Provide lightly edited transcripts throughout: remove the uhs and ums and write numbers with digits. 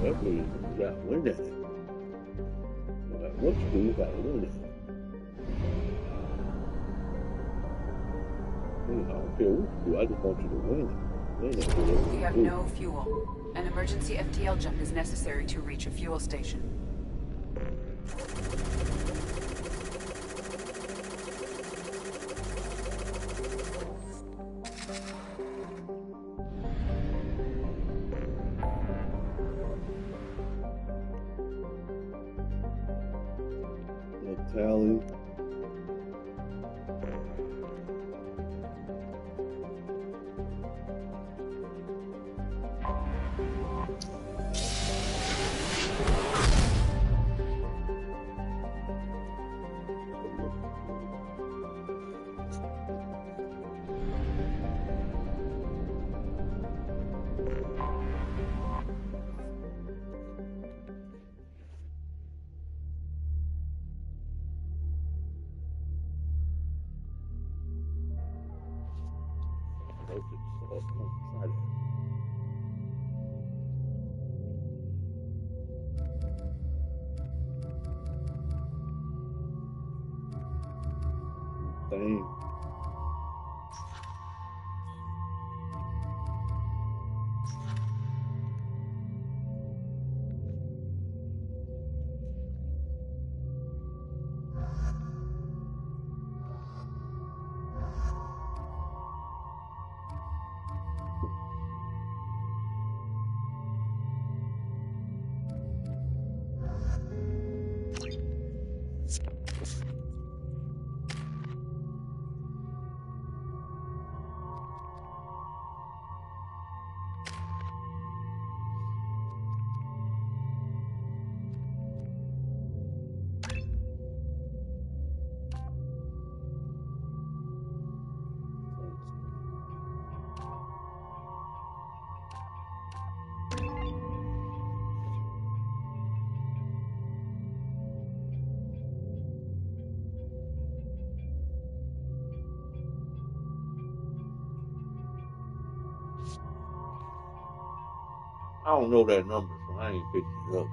That means you got to win at it. No matter what you do, you got to win at it. I don't care what you do, I just want you to win it. Win it. We have no fuel. An emergency FTL jump is necessary to reach a fuel station. Tally. Dang. I don't know that number, so I ain't picking it up.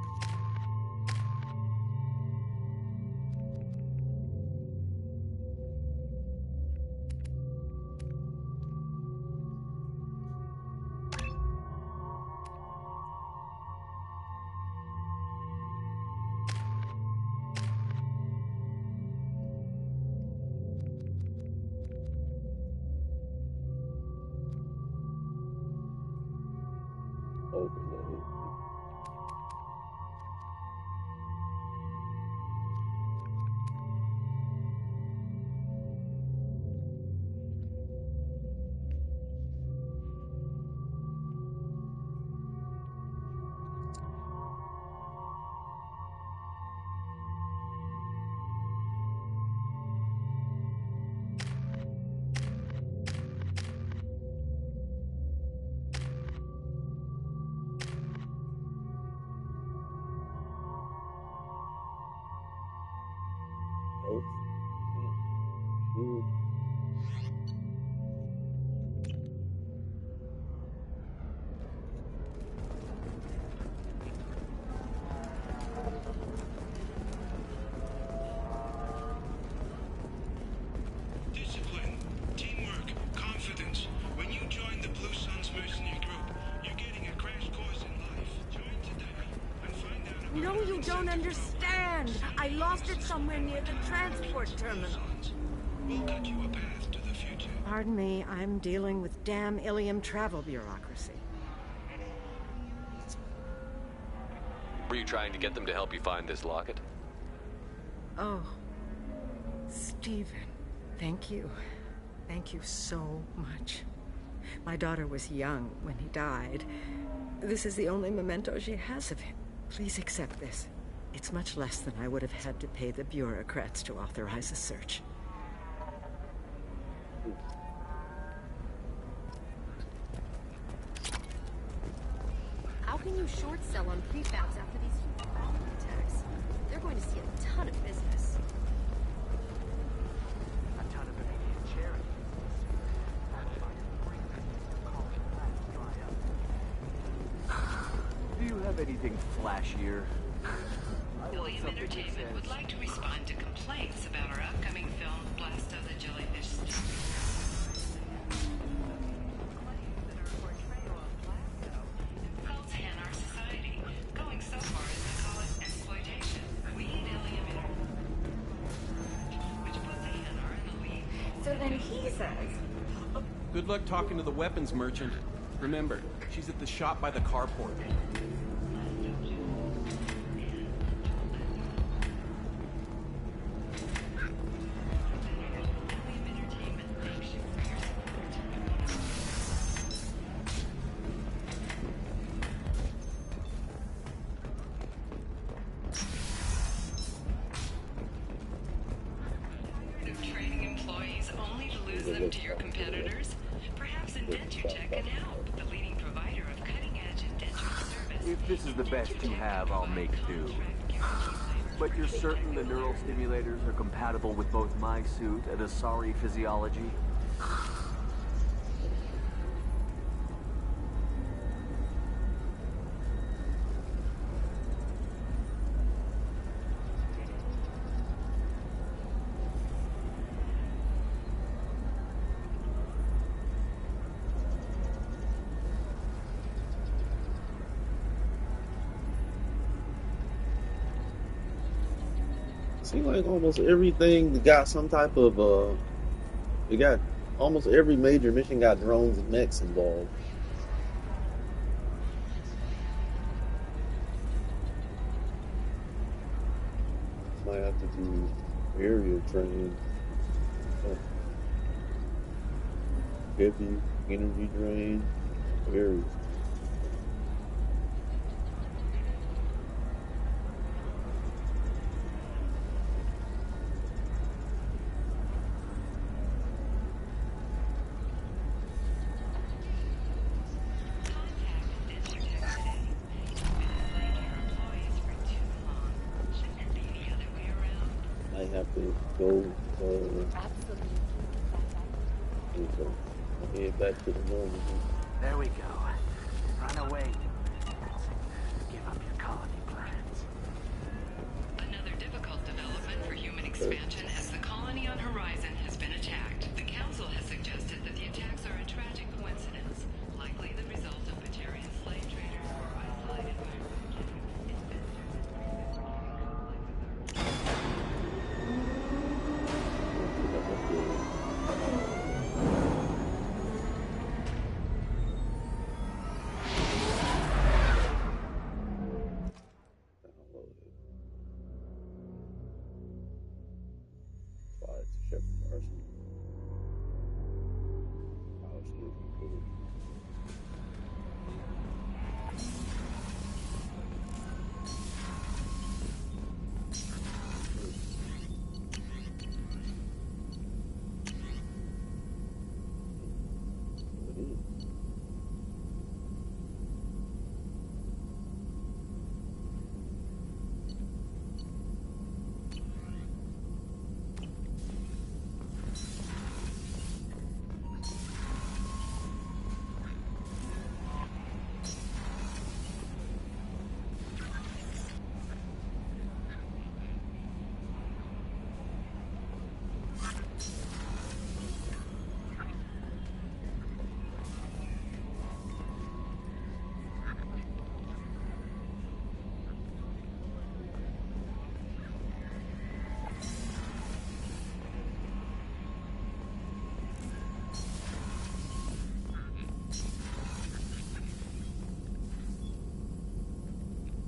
Overload. No, you don't understand. I lost it somewhere near the transport terminal. We'll cut you a path to the future. Pardon me, I'm dealing with damn Ilium travel bureaucracy. Were you trying to get them to help you find this locket? Oh, Stephen, thank you. Thank you so much. My daughter was young when he died. This is the only memento she has of him. Please accept this. It's much less than I would have had to pay the bureaucrats to authorize a search. How can you short sell on prefabs after these huge bomb attacks? They're going to see a ton of business. A ton of immediate charity. Do you have have anything flashier? William Entertainment would like to respond to complaints about our upcoming film, Blast of the Jellyfish Sting. Claims that our portrayal of Blasto insults in our society, going so far as to call it exploitation. We need alien which puts Hanar in the lead. So then he says, Good luck talking to the weapons merchant. Remember, she's at the shop by the carport. Training employees only to lose them to your competitors? Perhaps IndentureTech can help, the leading provider of cutting-edge indentured service. If this is the best you have, I'll make do. But you're certain the neural stimulators are compatible with both my suit and Asari physiology? Seems like almost everything got some type of it got almost every major mission got drones and mechs involved. Might have to do area training. Heavy energy drain areas. I have to go absolutely. head back to the normal. There we go. Run away. Give up your colony plans. Another difficult development for human expansion as the colony on Horizon has been attacked. The Council has suggested that the attacks are a tragic coincidence, likely the result of Batarian slave traders who are isolated by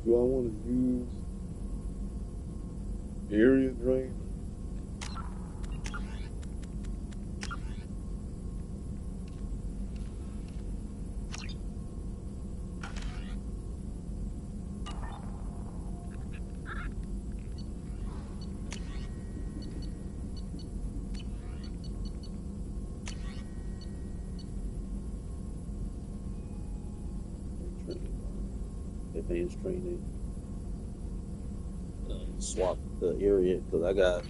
Do I want to use area drain? Advanced training. Swap the area because I got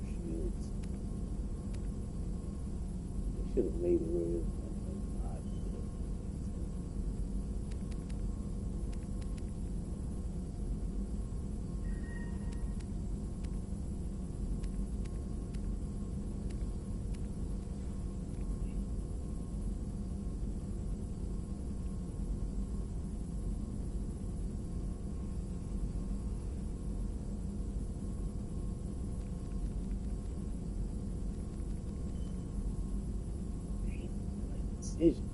shields. should have made it where it decision.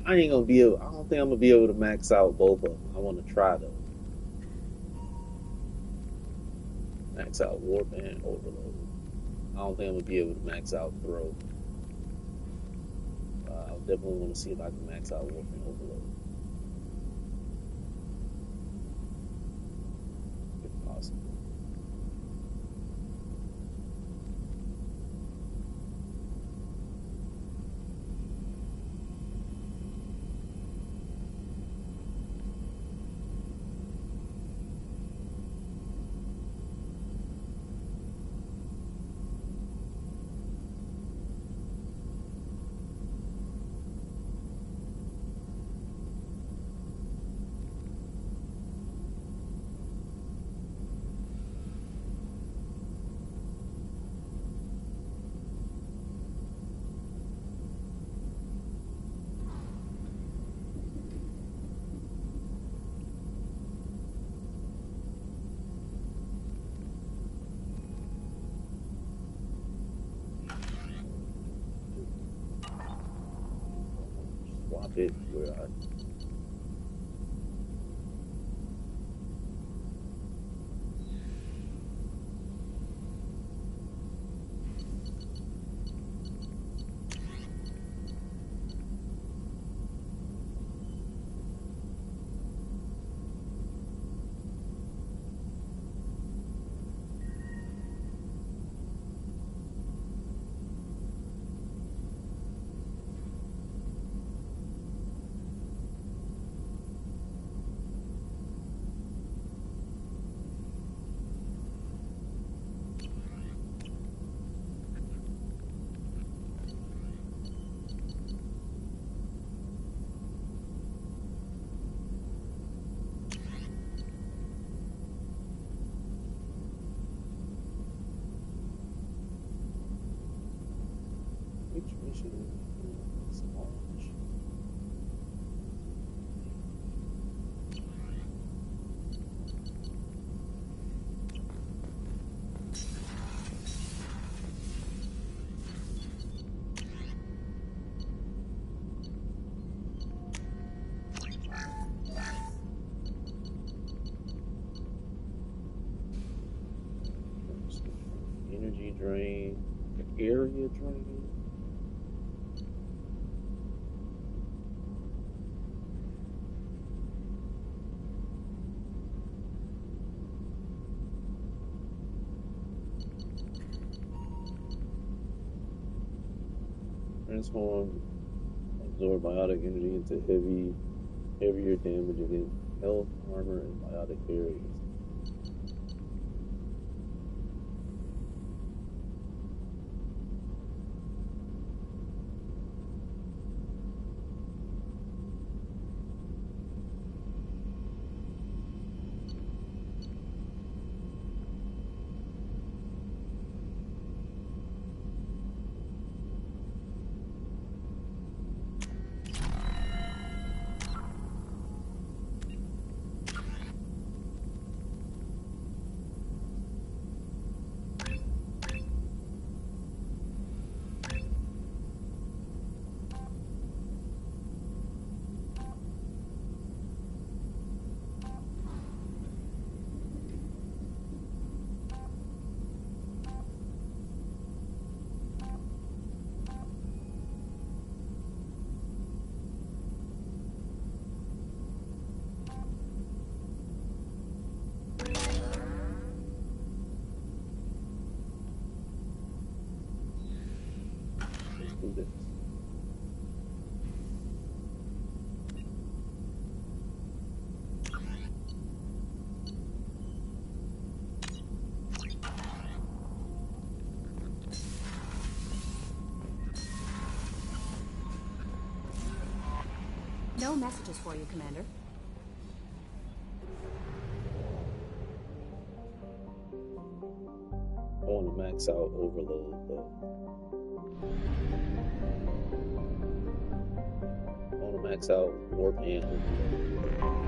I ain't gonna be able. I don't think I'm gonna be able to max out both of them. I want to try though. Max out warp and overload. I don't think I'm gonna be able to max out throw. I definitely want to see if I can max out warp and overload, if possible. Swap it where I. Which mission is orange? Energy drain, area drain. Transform, absorb biotic energy into heavier damage against health, armor, and biotic barriers. No messages for you, Commander. I want to max out overload though. I want to max out warp and overload.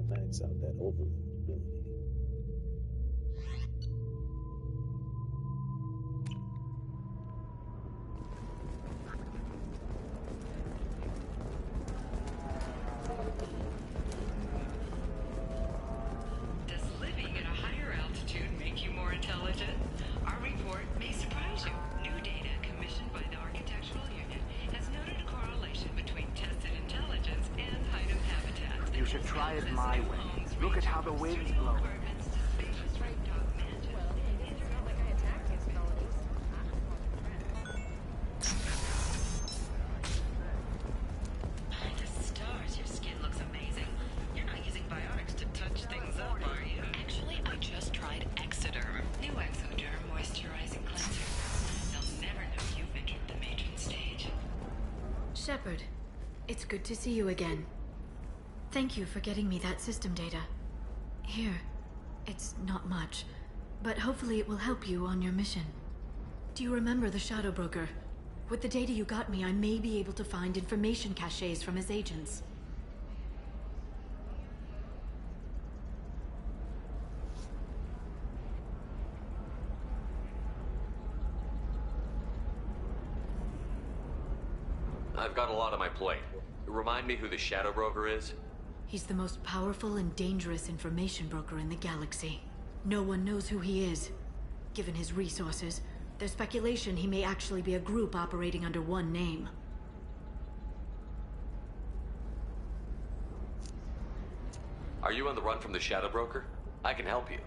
Max out that overload ability. Does living at a higher altitude make you more intelligent? Our report may surprise you. New data commissioned by the Architectural Union has noted a correlation between tested intelligence and it my way. Look at how the wind's blowing. The stars, your skin looks amazing. You're not using biotics to touch things up, are you? Actually, I just tried Exoderm. New Exoderm moisturizing cleanser. They'll never know you've entered the matron stage. Shepard, it's good to see you again. Thank you for getting me that system data. Here, it's not much, but hopefully it will help you on your mission. Do you remember the Shadow Broker? With the data you got me, I may be able to find information caches from his agents. I've got a lot on my plate. Remind me who the Shadow Broker is? He's the most powerful and dangerous information broker in the galaxy. No one knows who he is. Given his resources, there's speculation he may actually be a group operating under one name. Are you on the run from the Shadow Broker? I can help you.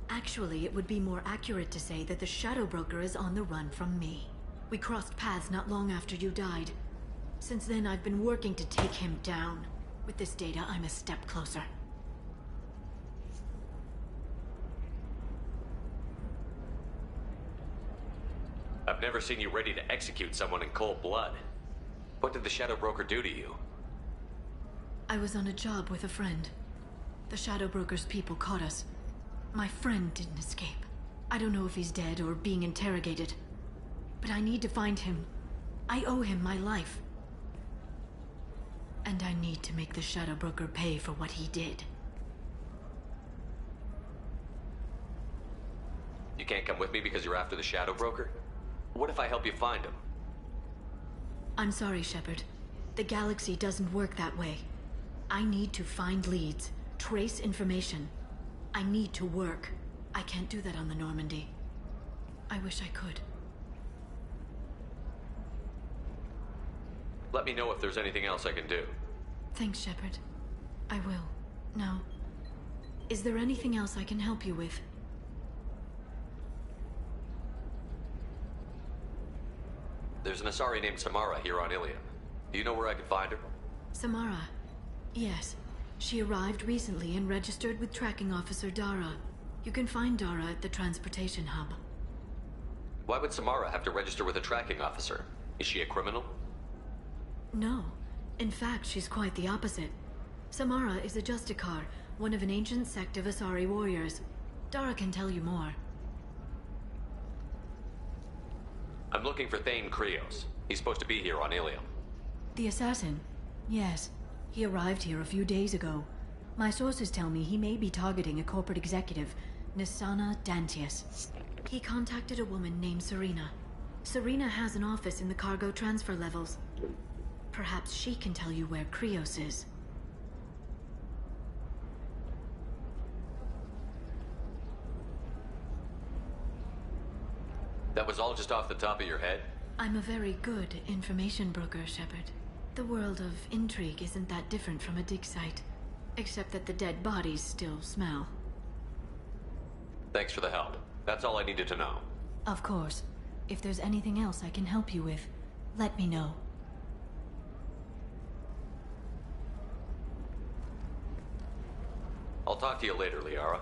Actually, it would be more accurate to say that the Shadow Broker is on the run from me. We crossed paths not long after you died. Since then, I've been working to take him down. With this data, I'm a step closer. I've never seen you ready to execute someone in cold blood. What did the Shadow Broker do to you? I was on a job with a friend. The Shadow Broker's people caught us. My friend didn't escape. I don't know if he's dead or being interrogated. But I need to find him. I owe him my life. And I need to make the Shadow Broker pay for what he did. You can't come with me because you're after the Shadow Broker? What if I help you find him? I'm sorry, Shepard. The galaxy doesn't work that way. I need to find leads, trace information. I need to work. I can't do that on the Normandy. I wish I could. Let me know if there's anything else I can do. Thanks, Shepard. I will. Now, is there anything else I can help you with? There's an Asari named Samara here on Ilium. Do you know where I can find her? Samara? Yes. She arrived recently and registered with Tracking Officer Dara. You can find Dara at the transportation hub. Why would Samara have to register with a tracking officer? Is she a criminal? No. In fact, she's quite the opposite. Samara is a Justicar, one of an ancient sect of Asari warriors. Dara can tell you more. I'm looking for Thane Krios. He's supposed to be here on Ilium. The assassin? Yes. He arrived here a few days ago. My sources tell me he may be targeting a corporate executive, Nisana Dantius. He contacted a woman named Serena. Serena has an office in the cargo transfer levels. Perhaps she can tell you where Krios is. That was all just off the top of your head? I'm a very good information broker, Shepard. The world of intrigue isn't that different from a dig site, except that the dead bodies still smell. Thanks for the help. That's all I needed to know. Of course. If there's anything else I can help you with, let me know. I'll talk to you later, Liara.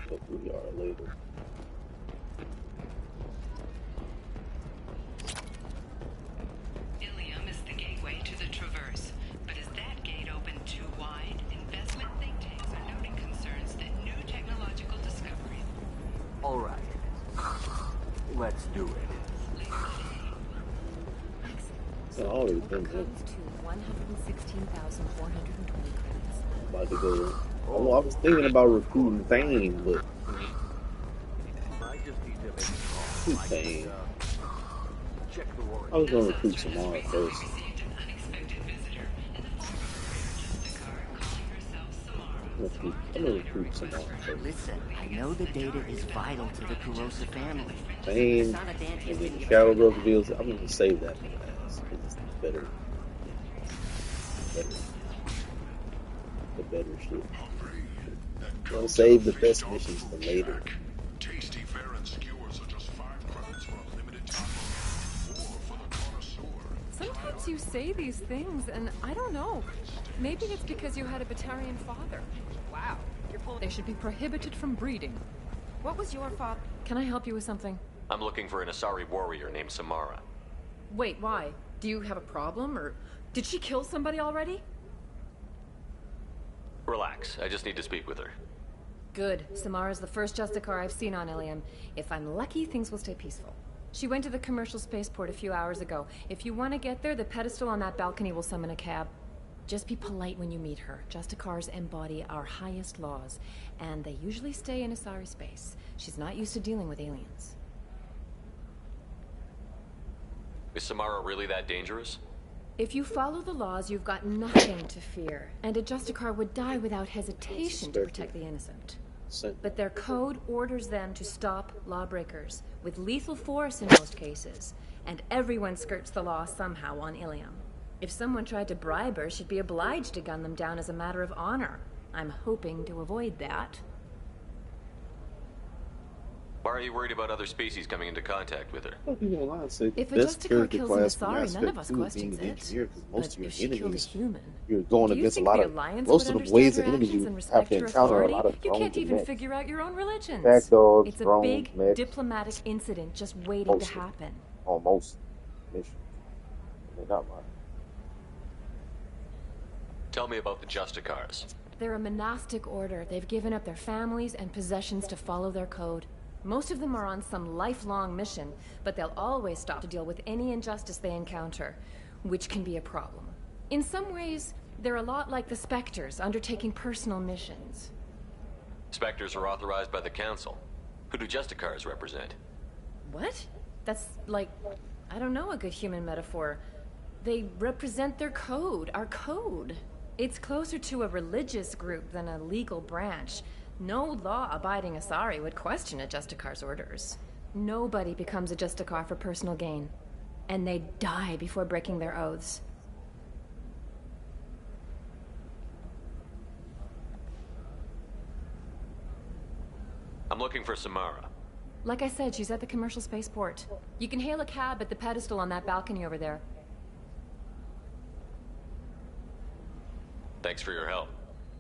But we are later. Ilium is the gateway to the Traverse, but is that gate open too wide? Investment think tanks are noting concerns that new technological discovery. All right. Let's do it. It's already been there. Codes to 116,420 credits. About to go. Oh, I was thinking about recruiting Thane, but I just need to make a call. who's Thane? Check the warrant. I was gonna recruit Samara first. Received an unexpected visitor in the form of a Justicar calling herself Samara. I'm gonna recruit Samara first. Listen, I know the data is vital to the Kurosa family. Thane and then Shadow Broker deals. I'm gonna save that for last. It's better. better shit. You want to save the best missions for later. Tasty fare and skewers are just 5 credits for a limited time only. Or for the connoisseur. Sometimes you say these things, and I don't know. Maybe it's because you had a Batarian father. Wow. They should be prohibited from breeding. What was your father? Can I help you with something? I'm looking for an Asari warrior named Samara. Wait, why? Do you have a problem, or did she kill somebody already? Relax, I just need to speak with her. Good. Samara's the first Justicar I've seen on Ilium. If I'm lucky, things will stay peaceful. She went to the commercial spaceport a few hours ago. If you want to get there, the pedestal on that balcony will summon a cab. Just be polite when you meet her. Justicars embody our highest laws, and they usually stay in Asari space. She's not used to dealing with aliens. Is Samara really that dangerous? If you follow the laws, you've got nothing to fear, and a Justicar would die without hesitation to protect the innocent. But their code orders them to stop lawbreakers, with lethal force in most cases, and everyone skirts the law somehow on Ilium. If someone tried to bribe her, she'd be obliged to gun them down as a matter of honor. I'm hoping to avoid that. Why are you worried about other species coming into contact with her? If a Justicar kills an Asari, none of us questions it. Most But of if your she killed a enemies, human, you're going do you against a think lot the of Alliance most would of the ways of understand enemies her you actions and have respect to your encounter a authority? lot of You drones can't and even mechs. figure out your own religions. Backdoors, It's a drones, big mechs, diplomatic incident just waiting to mostly. happen. On most missions. I mean, not mine. Tell me about the Justicars. They're a monastic order. They've given up their families and possessions to follow their code. Most of them are on some lifelong mission, but they'll always stop to deal with any injustice they encounter, which can be a problem. In some ways, they're a lot like the Spectres, undertaking personal missions. Spectres are authorized by the Council. Who do Justicars represent? What? That's like, I don't know, a good human metaphor. They represent their code, our code. It's closer to a religious group than a legal branch. No law-abiding Asari would question a Justicar's orders. Nobody becomes a Justicar for personal gain. And they die before breaking their oaths. I'm looking for Samara. Like I said, she's at the commercial spaceport. You can hail a cab at the pedestal on that balcony over there. Thanks for your help.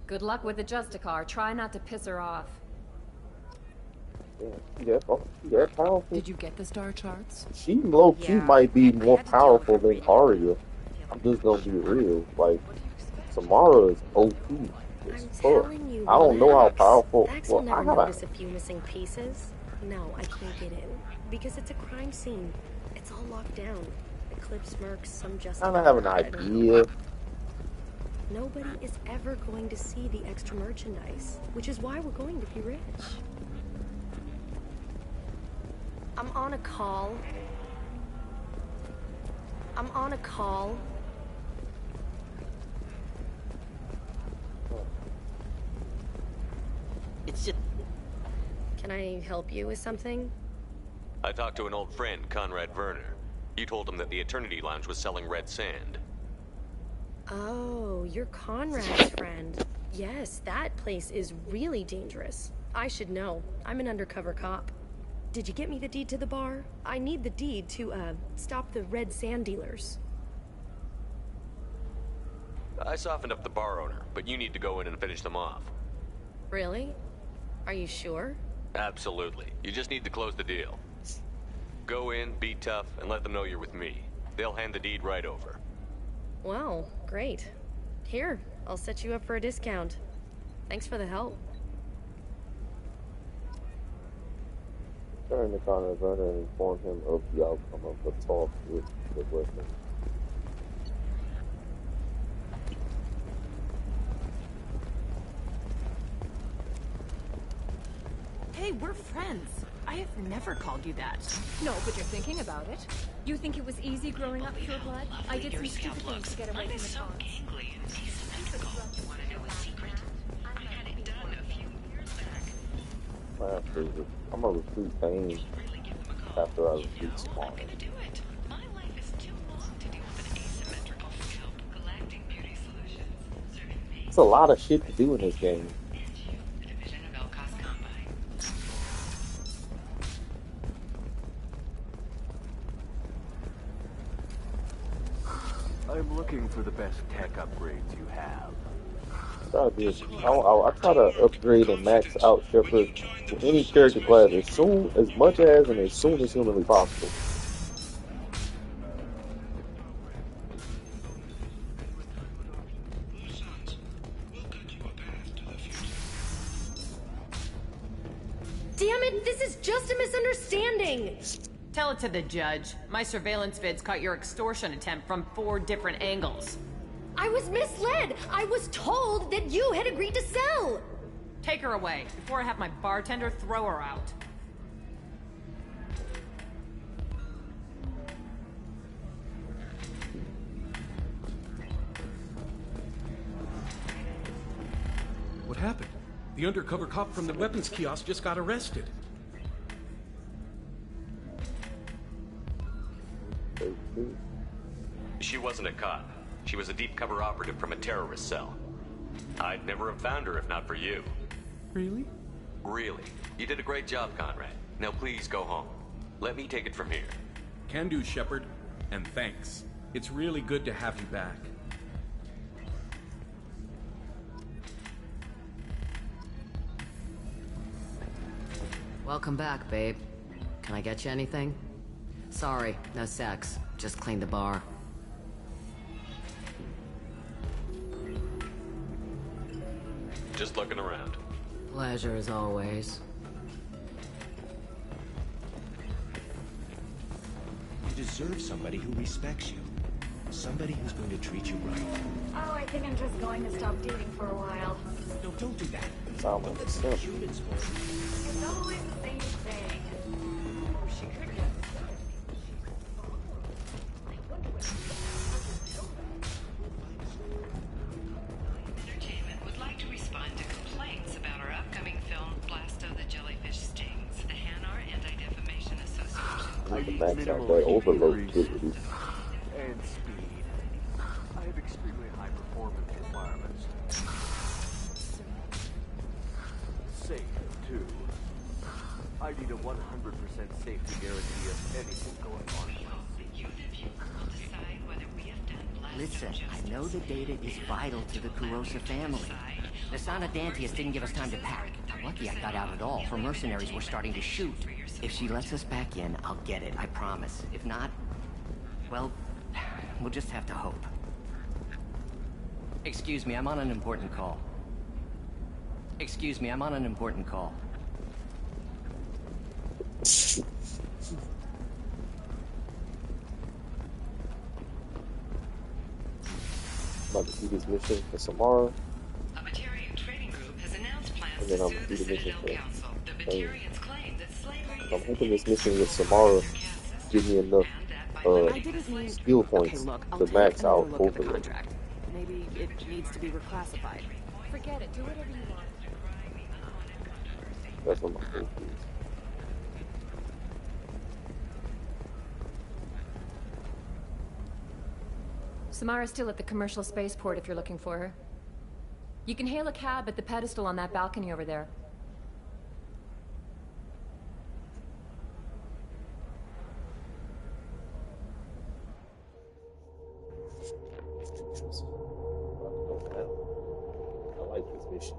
Good luck with the Justicar. Try not to piss her off. Yeah, powerful. Did you get the star charts? She low-key might be more powerful than Arya. I'm just gonna be real. Like, Samara is OP. I'm telling you, I don't know how powerful. Dax Well, will never I gotta. notice a few missing pieces. No, I can't get in. Because it's a crime scene. It's all locked down. Eclipse mercs, some just. I don't have an idea. Nobody is ever going to see the extra merchandise, which is why we're going to be rich. I'm on a call. I'm on a call. It's just... Can I help you with something? I talked to an old friend, Conrad Werner. You told him that the Eternity Lounge was selling red sand. Oh, you're Conrad's friend. Yes, that place is really dangerous. I should know. I'm an undercover cop. Did you get me the deed to the bar? I need the deed to, stop the red sand dealers. I softened up the bar owner, but you need to go in and finish them off. Really? Are you sure? Absolutely. You just need to close the deal. Go in, be tough, and let them know you're with me. They'll hand the deed right over. Wow, great. Here, I'll set you up for a discount. Thanks for the help. Turn to Conrad Werner and inform him of the outcome of the talk with the Western. Hey, we're friends. I have never called you that. No, but you're thinking about it. You think it was easy growing up pure blood? I did some stupid things to get away from the so cons. gangly and asymmetrical. You want to know a secret? I had it done a few years back. I'm gonna recruit Thane after I recruit Spawn. I'm gonna do it. My life is too long to deal with an asymmetrical scalp. Galactic Beauty Solutions. Serving me. It's a lot of shit to do in this game. I'm looking for the best tech upgrades you have. I try to upgrade and max out Shepard with any character class as soon as humanly possible. Damn it, this is just a misunderstanding! Tell it to the judge. My surveillance vids caught your extortion attempt from 4 different angles. I was misled! I was told that you had agreed to sell! Take her away, before I have my bartender throw her out. What happened? The undercover cop from the weapons kiosk just got arrested. She wasn't a cop. She was a deep cover operative from a terrorist cell. I'd never have found her if not for you. Really? Really. You did a great job, Conrad. Now please go home. Let me take it from here. Can do, Shepard. And thanks. It's really good to have you back. Welcome back, babe. Can I get you anything? Sorry, no sex. Just cleaned the bar. Just looking around. Pleasure as always. You deserve somebody who respects you. Somebody who's going to treat you right. Oh, I think I'm just going to stop dating for a while. No, don't do that. Sound Don't like let a some simp. humans fall. It's always the same thing. Oh, she could get... Entertainment would like to respond to complaints about our upcoming film, Blasto the Jellyfish Stings. The Hanar Anti-Defamation Association. I Need to need max out minimal that overload increase ability. and speed. I have extremely high performance requirements. Safe, too. I need a 100% safety guarantee of anything going on. Listen, I know the data is vital to the Kurosa family. Nasana Dantius didn't give us time to pack. I'm lucky I got out at all, for mercenaries were starting to shoot. If she lets us back in, I'll get it, I promise. If not, well, we'll just have to hope. Excuse me, I'm on an important call. Excuse me, I'm on an important call. About to do this mission for Samara, A Batarian trading group has announced plans and to then I'm sue gonna the do the mission Sentinel for Council. The Thane. Batarians claim that slavery So I'm is hoping this mission with Samara give me enough I didn't mean... skill Okay, points look, I'll to take max another out look both at the of them. contract. Maybe it needs to be reclassified. Forget it. Do whatever you want. That's what my hope is. Samara's still at the commercial spaceport if you're looking for her. You can hail a cab at the pedestal on that balcony over there. I like this mission.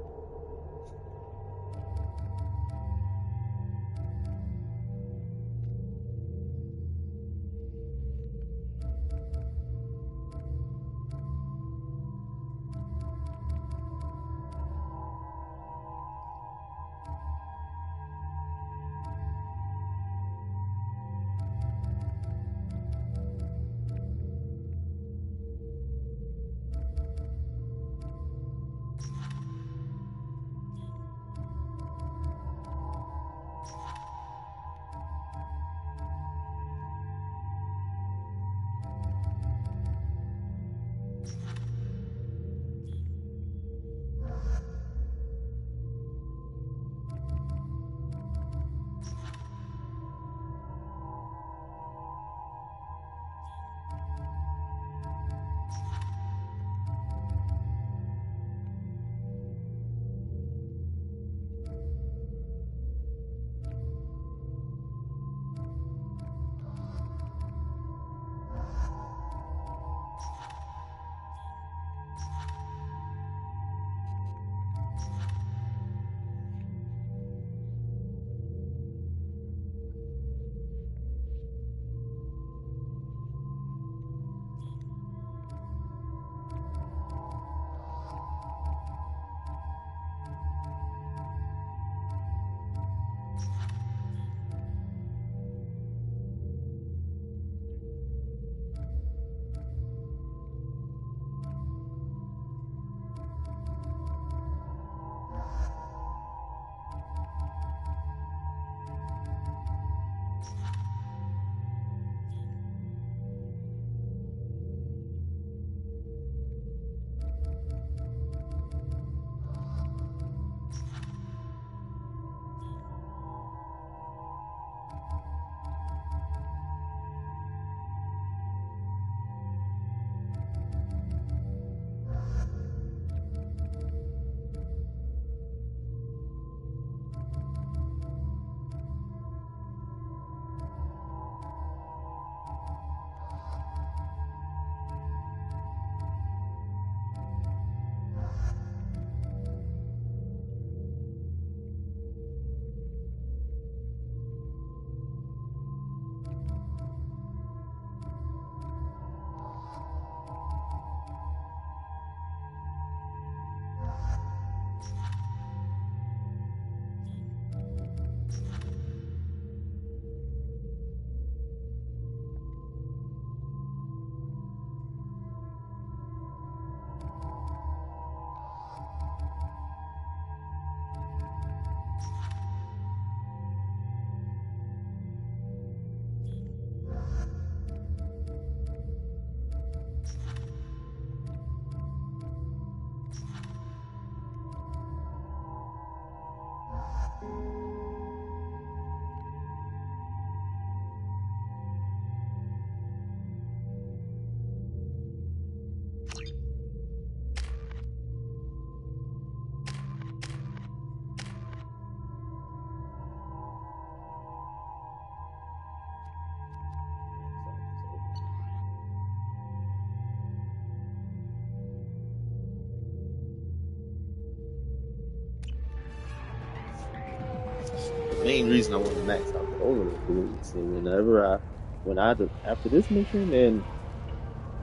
main reason I want to max out the overload build. So after this mission and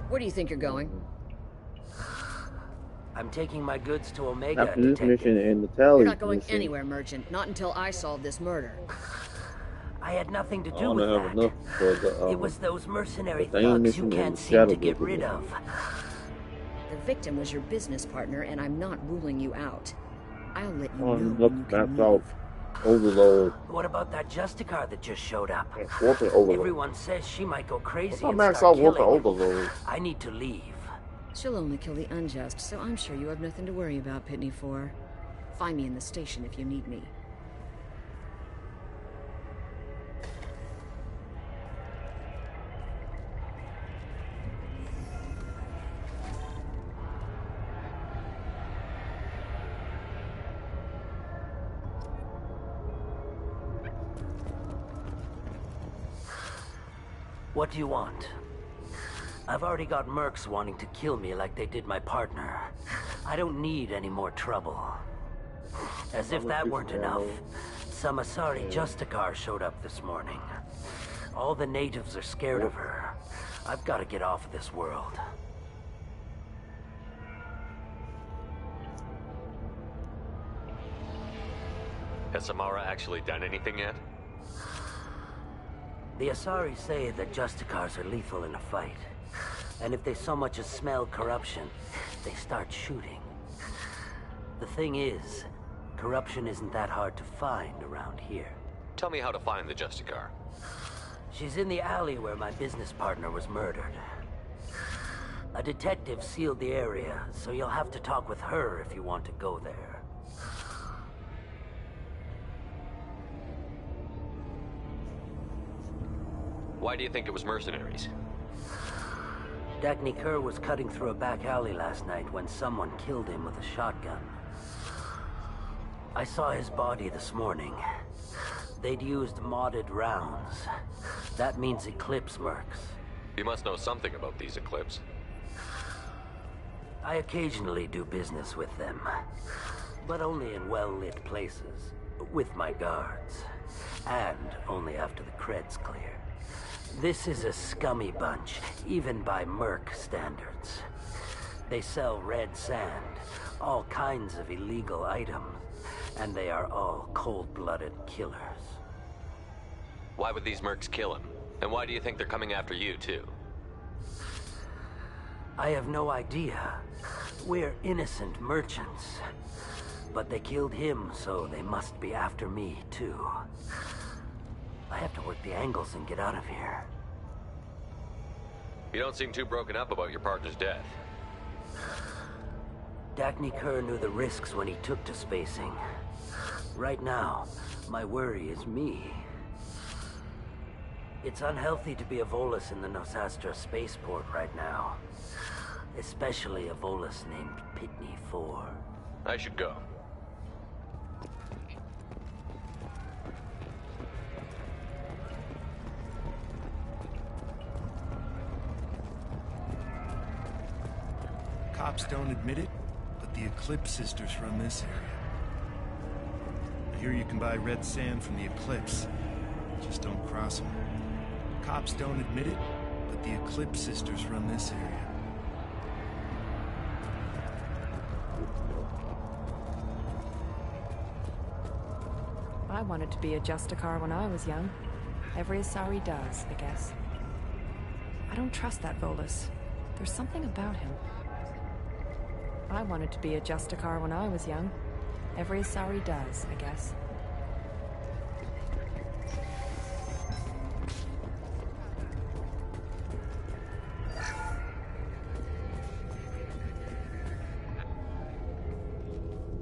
Where do you think you're going? I'm taking my goods to Omega, after this Detective. mission and You're Natalia's not going mission, anywhere, Merchant. Not until I solve this murder. I had nothing to I do want with to have that. enough for It was those mercenary the Thane thugs you mission and can't the seem Shadow to get Broker rid mission. of. The victim was your business partner, and I'm not ruling you out. I'll let you Oh, know look, when you can max out overload. What about that Justicar that just showed up? Warfare overload. Everyone says she might go crazy I and max start out warfare killing. overload. I need to leave. She'll only kill the unjust, so I'm sure you have nothing to worry about, Pitney 4. Find me in the station if you need me. What do you want? I've already got mercs wanting to kill me like they did my partner. I don't need any more trouble. As if that weren't enough, some Asari Justicar showed up this morning. All the natives are scared of her. I've got to get off of this world. Has Samara actually done anything yet? The Asari say that Justicars are lethal in a fight. And if they so much as smell corruption, they start shooting. The thing is, corruption isn't that hard to find around here. Tell me how to find the Justicar. She's in the alley where my business partner was murdered. A detective sealed the area, so you'll have to talk with her if you want to go there. Why do you think it was mercenaries? Dagny Kerr was cutting through a back alley last night when someone killed him with a shotgun. I saw his body this morning. They'd used modded rounds. That means Eclipse mercs. You must know something about these Eclipse. I occasionally do business with them, but only in well-lit places, with my guards, and only after the cred's clear. This is a scummy bunch, even by merc standards. They sell red sand, all kinds of illegal items, and they are all cold-blooded killers. Why would these mercs kill him? And why do you think they're coming after you, too? I have no idea. We're innocent merchants. But they killed him, so they must be after me, too. I have to work the angles and get out of here. You don't seem too broken up about your partner's death. Dagny Kerr knew the risks when he took to spacing. Right now, my worry is me. It's unhealthy to be a Volus in the Nosastra spaceport right now. Especially a Volus named Pitney 4. I should go. Cops don't admit it, but the Eclipse sisters run this area. I hear you can buy red sand from the Eclipse. Just don't cross them. Cops don't admit it, but the Eclipse sisters run this area. I wanted to be a Justicar when I was young. Every Asari does, I guess. I don't trust that Volus. There's something about him. I wanted to be a Justicar when I was young. Every Asari does, I guess.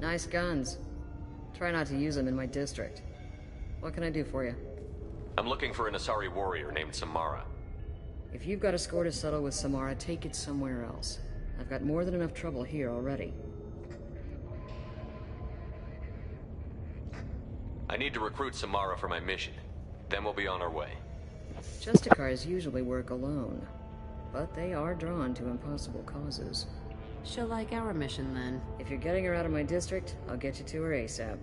Nice guns. Try not to use them in my district. What can I do for you? I'm looking for an Asari warrior named Samara. If you've got a score to settle with Samara, take it somewhere else. I've got more than enough trouble here already. I need to recruit Samara for my mission. Then we'll be on our way. Justicars usually work alone, but they are drawn to impossible causes. She'll like our mission, then. If you're getting her out of my district, I'll get you to her ASAP.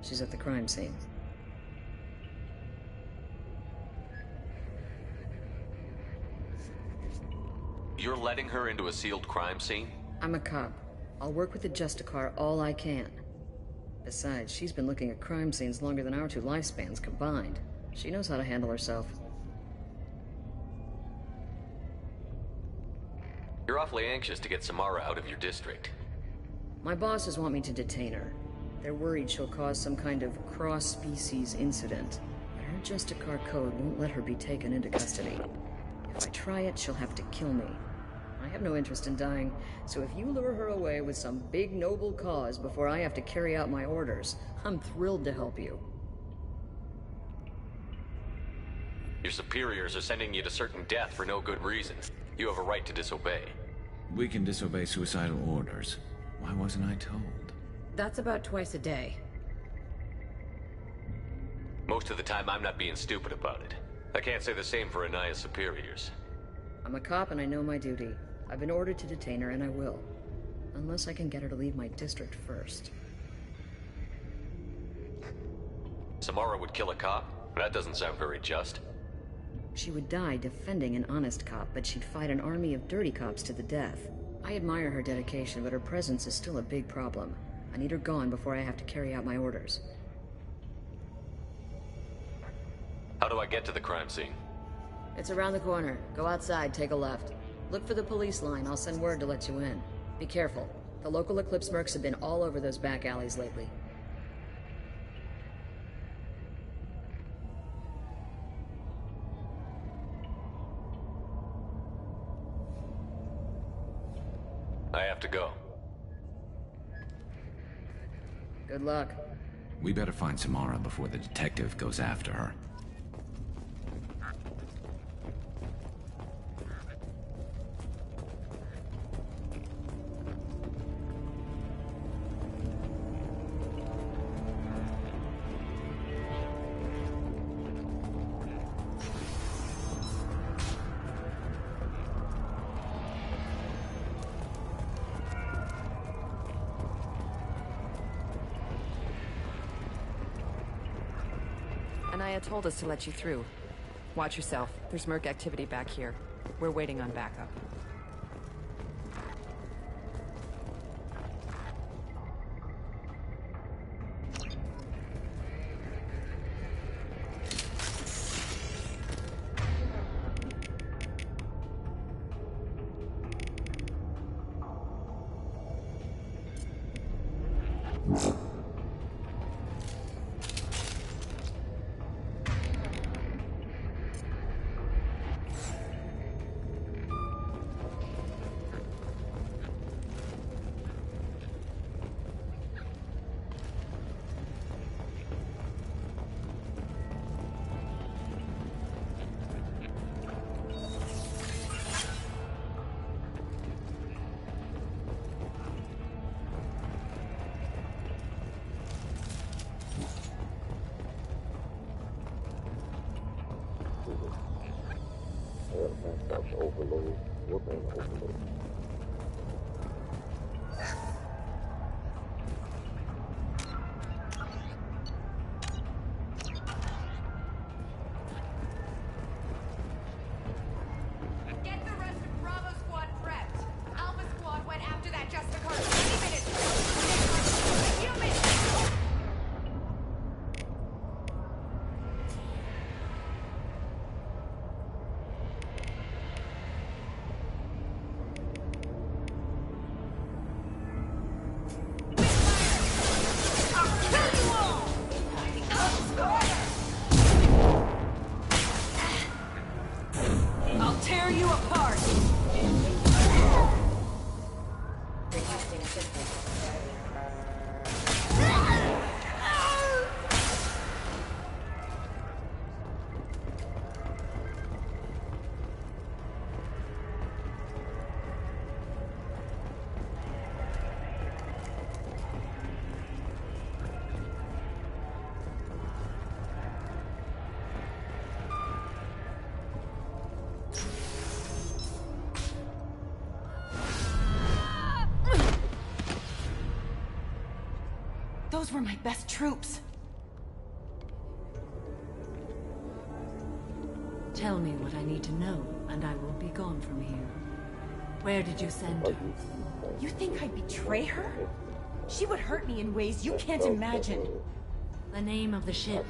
She's at the crime scene. Guiding her into a sealed crime scene? I'm a cop. I'll work with the Justicar all I can. Besides, she's been looking at crime scenes longer than our two lifespans combined. She knows how to handle herself. You're awfully anxious to get Samara out of your district. My bosses want me to detain her. They're worried she'll cause some kind of cross-species incident. But her Justicar code won't let her be taken into custody. If I try it, she'll have to kill me. I have no interest in dying, so if you lure her away with some big noble cause before I have to carry out my orders, I'm thrilled to help you. Your superiors are sending you to certain death for no good reason. You have a right to disobey. We can disobey suicidal orders. Why wasn't I told? That's about twice a day. Most of the time, I'm not being stupid about it. I can't say the same for Anaya's superiors. I'm a cop and I know my duty. I've been ordered to detain her and I will. Unless I can get her to leave my district first. Samara would kill a cop? That doesn't sound very just. She would die defending an honest cop, but she'd fight an army of dirty cops to the death. I admire her dedication, but her presence is still a big problem. I need her gone before I have to carry out my orders. How do I get to the crime scene? It's around the corner. Go outside, take a left. Look for the police line. I'll send word to let you in. Be careful. The local Eclipse mercs have been all over those back alleys lately. I have to go. Good luck. We better find Samara before the detective goes after her. Anaya told us to let you through. Watch yourself. There's merc activity back here. We're waiting on backup. Overload. Work on overload. Get the rest of Bravo Squad prepped. Alpha Squad went after that Justicar 20 minutes ago. Humans! I'll tear you apart! Those were my best troops. Tell me what I need to know, and I will be gone from here. Where did you send her? You think I'd betray her? She would hurt me in ways you can't imagine. The name of the ship.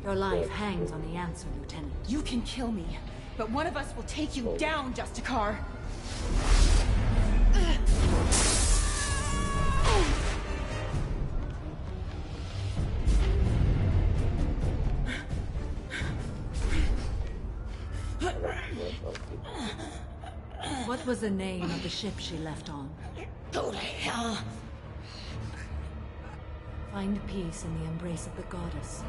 Your life hangs on the answer, Lieutenant. You can kill me, but one of us will take you down, Justicar. What was the name of the ship she left on? Go to hell. Find peace in the embrace of the goddess.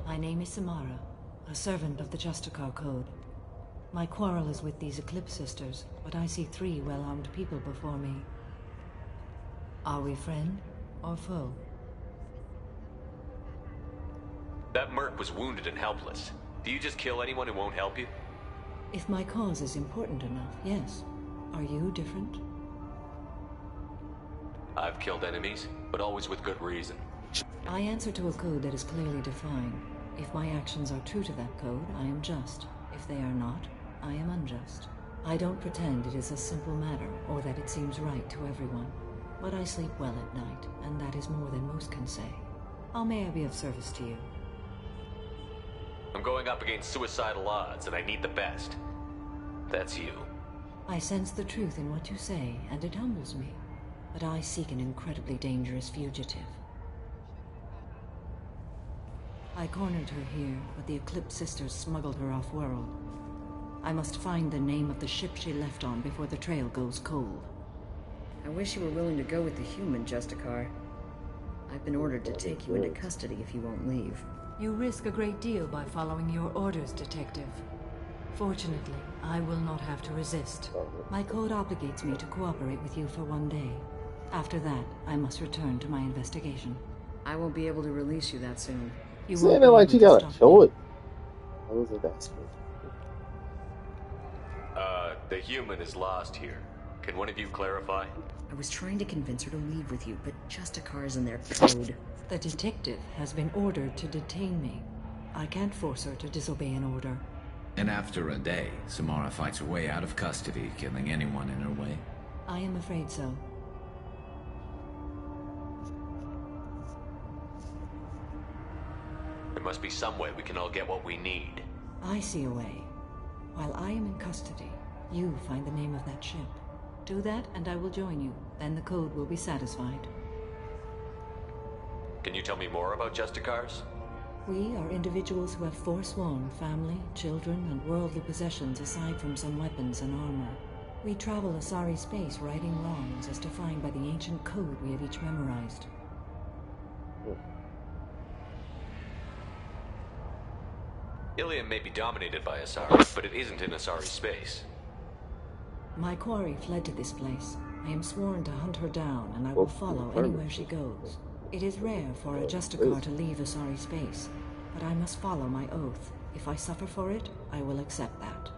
My name is Samara, a servant of the Justicar Code. My quarrel is with these Eclipse Sisters, but I see 3 well-armed people before me. Are we friend or foe? That merc was wounded and helpless. Do you just kill anyone who won't help you? If my cause is important enough, yes. Are you different? I've killed enemies, but always with good reason. I answer to a code that is clearly defined. If my actions are true to that code, I am just. If they are not, I am unjust. I don't pretend it is a simple matter, or that it seems right to everyone. But I sleep well at night, and that is more than most can say. How may I be of service to you? I'm going up against suicidal odds, and I need the best. That's you. I sense the truth in what you say, and it humbles me. But I seek an incredibly dangerous fugitive. I cornered her here, but the Eclipse Sisters smuggled her off-world. I must find the name of the ship she left on before the trail goes cold. I wish you were willing to go with the human, Justicar. I've been ordered to take you into custody if you won't leave. You risk a great deal by following your orders, Detective. Fortunately, I will not have to resist. My code obligates me to cooperate with you for 1 day. After that, I must return to my investigation. I won't be able to release you that soon. You saying it like she got a choice. What was it that? The human is lost here. Can one of you clarify? I was trying to convince her to leave with you, but Justicar is in their code. The detective has been ordered to detain me. I can't force her to disobey an order. And after a day, Samara fights her way out of custody, killing anyone in her way? I am afraid so. There must be some way we can all get what we need. I see a way. While I am in custody, you find the name of that ship. Do that, and I will join you. Then the code will be satisfied. Can you tell me more about Justicars? We are individuals who have forsworn family, children, and worldly possessions aside from some weapons and armor. We travel Asari space righting wrongs as defined by the ancient code we have each memorized. Ilium may be dominated by Asari, but it isn't in Asari space. My quarry fled to this place. I am sworn to hunt her down, and I will follow anywhere she goes. It is rare for a Justicar to leave Asari space, but I must follow my oath. If I suffer for it, I will accept that.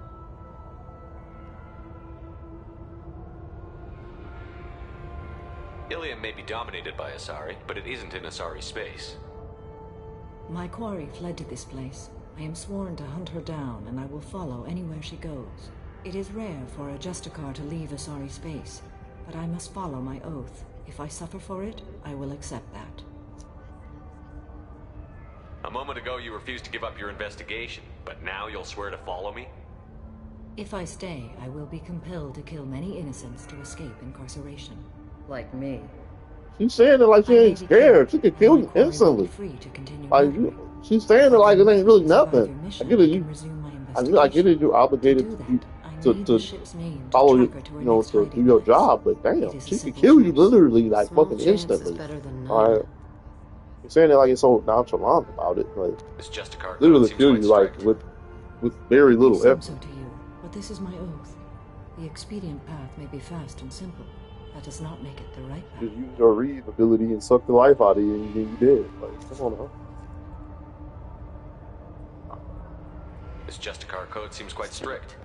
Ilium may be dominated by Asari, but it isn't in Asari space. My quarry fled to this place. I am sworn to hunt her down, and I will follow anywhere she goes. It is rare for a Justicar to leave Asari space, but I must follow my oath. If I suffer for it, I will accept that. A moment ago you refused to give up your investigation, but now you'll swear to follow me? If I stay, I will be compelled to kill many innocents to escape incarceration. Like me. She's saying it like she ain't scared. She could kill you instantly. Like, she's saying it like it ain't really nothing. I get it. I get it. You're obligated to follow your, to do your job. But damn, she could kill you literally like fucking instantly. All right. You're saying it like it's so nonchalant about it, like literally kill you like with very little effort. So to you, but this is my oath. The expedient path may be fast and simple. That does not make it the right path. Just use your read ability and suck the life out of you, and then you did. Like, come on, huh? This Justicar code seems quite strict.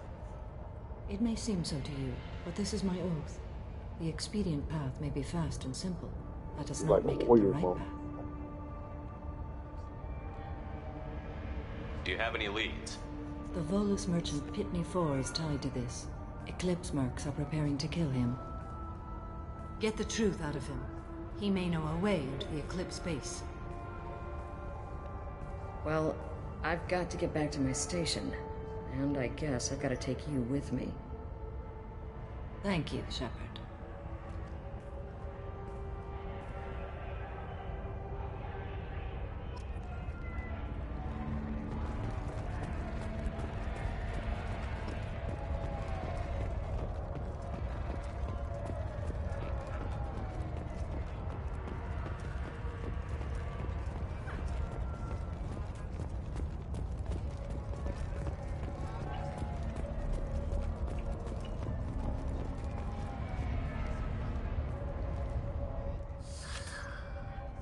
It may seem so to you, but this is my oath. The expedient path may be fast and simple. That does not make it the right path. Do you have any leads? The Volus merchant Pitney 4 is tied to this. Eclipse mercs are preparing to kill him. Get the truth out of him. He may know a way into the Eclipse base. Well, I've got to get back to my station. And I guess I've got to take you with me. Thank you, Shepard.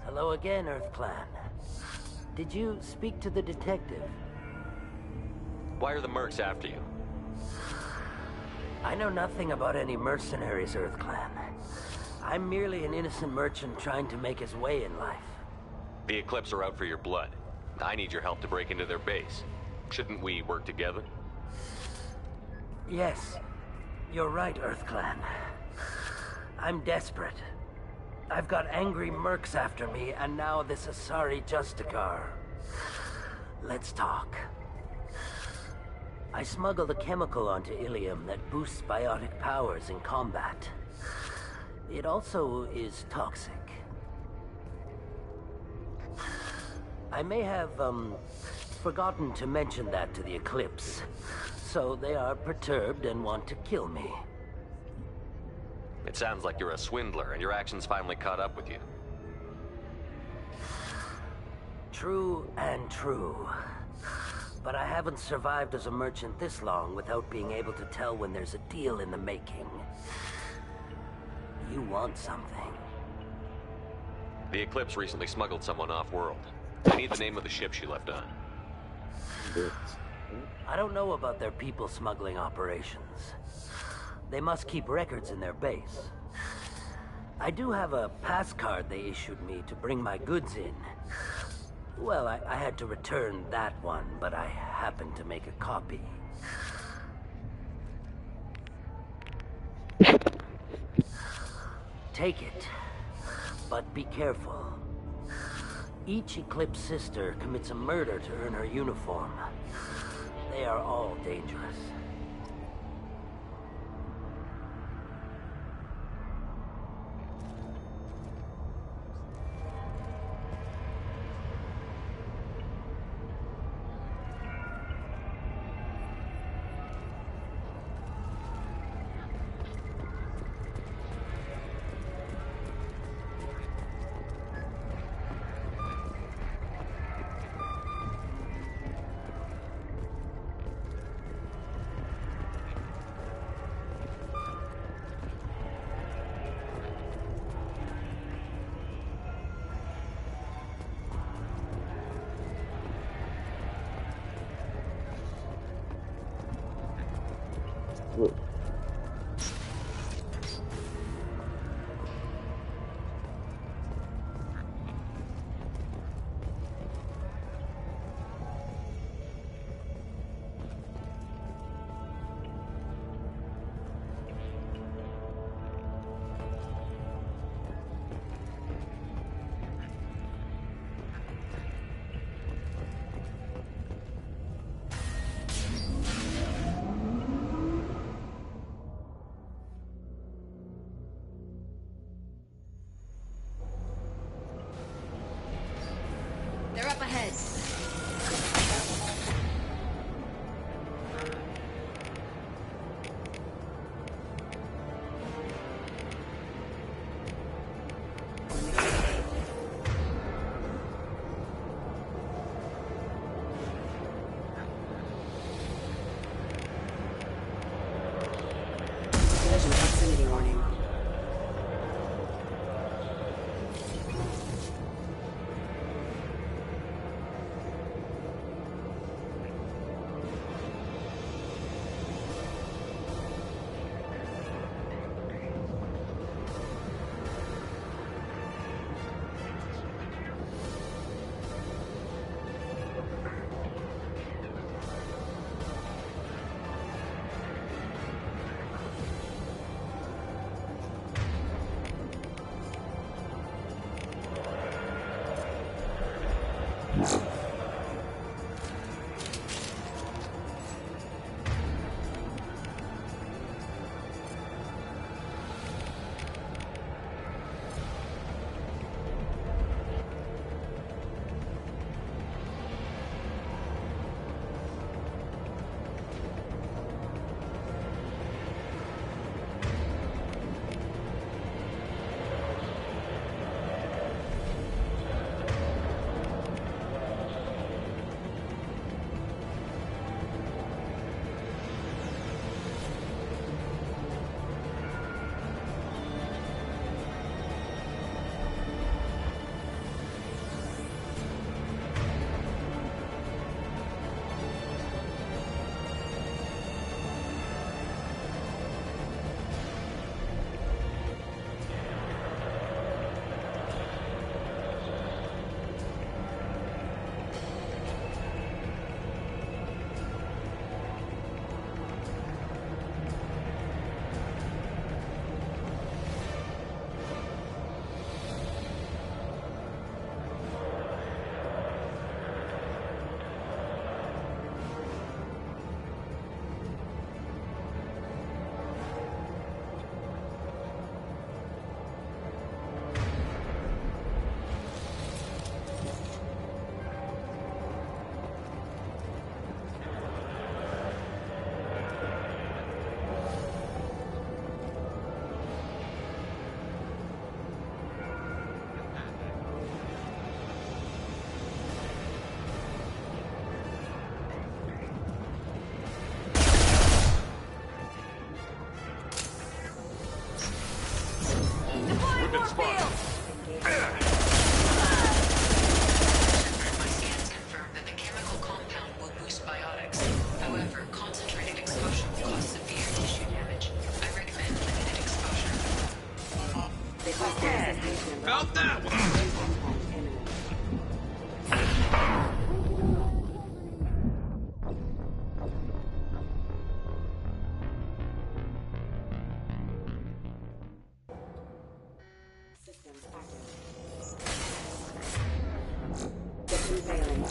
Hello again, Earth Clan. Did you speak to the detective? Why are the mercs after you? I know nothing about any mercenaries, Earth Clan. I'm merely an innocent merchant trying to make his way in life. The Eclipse are out for your blood. I need your help to break into their base. Shouldn't we work together? Yes, you're right, Earth Clan. I'm desperate. I've got angry mercs after me, and now this Asari Justicar. Let's talk. I smuggled a chemical onto Ilium that boosts biotic powers in combat. It also is toxic. I may have, forgotten to mention that to the Eclipse, so they are perturbed and want to kill me. It sounds like you're a swindler, and your actions finally caught up with you. True and true. But I haven't survived as a merchant this long without being able to tell when there's a deal in the making. You want something. The Eclipse recently smuggled someone off-world. I need the name of the ship she left on. I don't know about their people smuggling operations. They must keep records in their base. I do have a pass card they issued me to bring my goods in. Well, I had to return that one, but I happened to make a copy. Take it, but be careful. Each Eclipse sister commits a murder to earn her uniform. They are all dangerous. Look. They're up ahead. Proximity warning.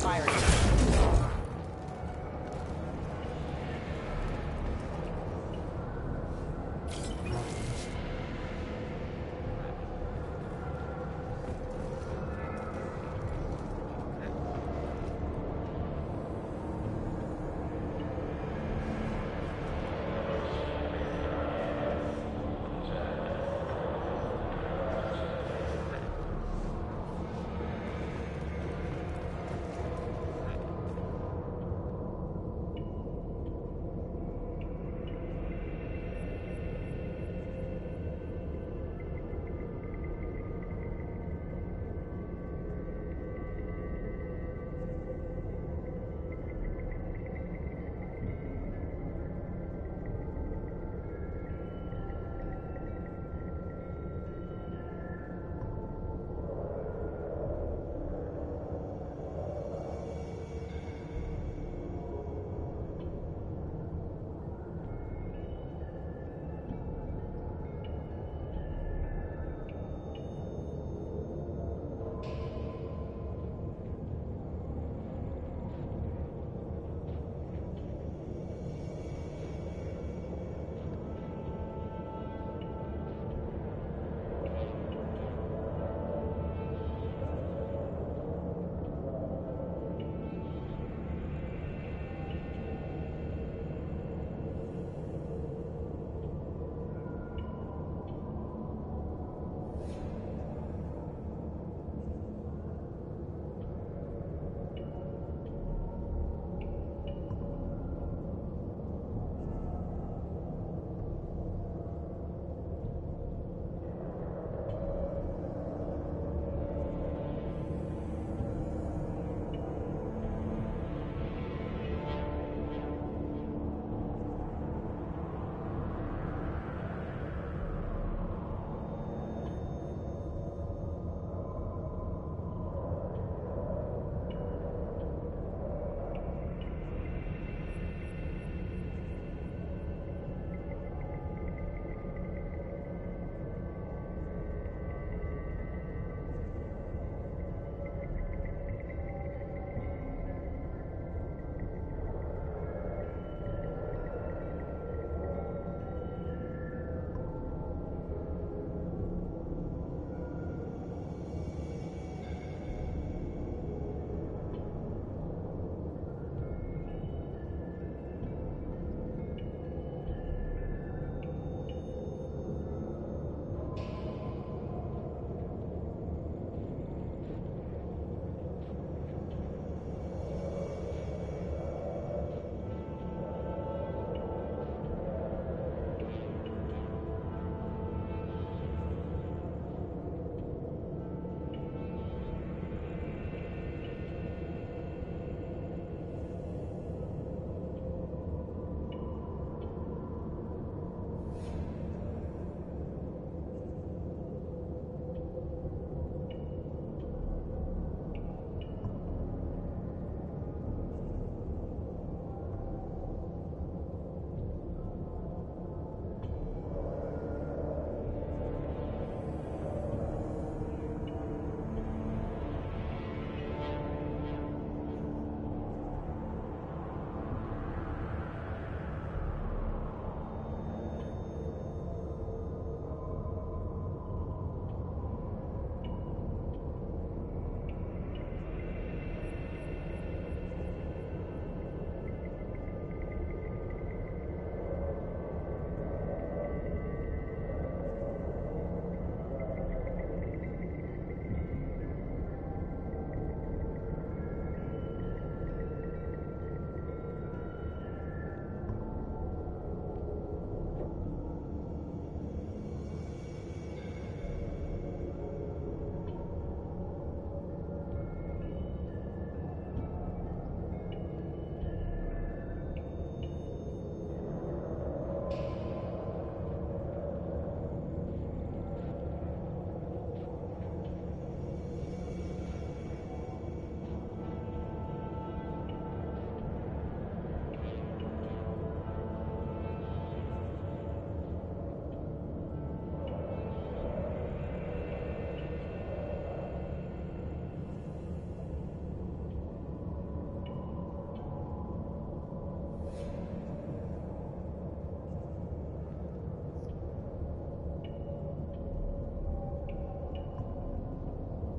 firing.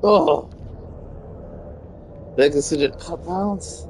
Oh, they considered cop violence.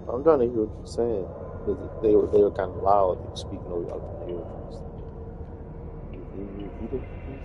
I'm trying to hear what you're saying. Because they were kind of loud, like, speaking over. I couldn't hear what you were saying. Can you repeat it, please?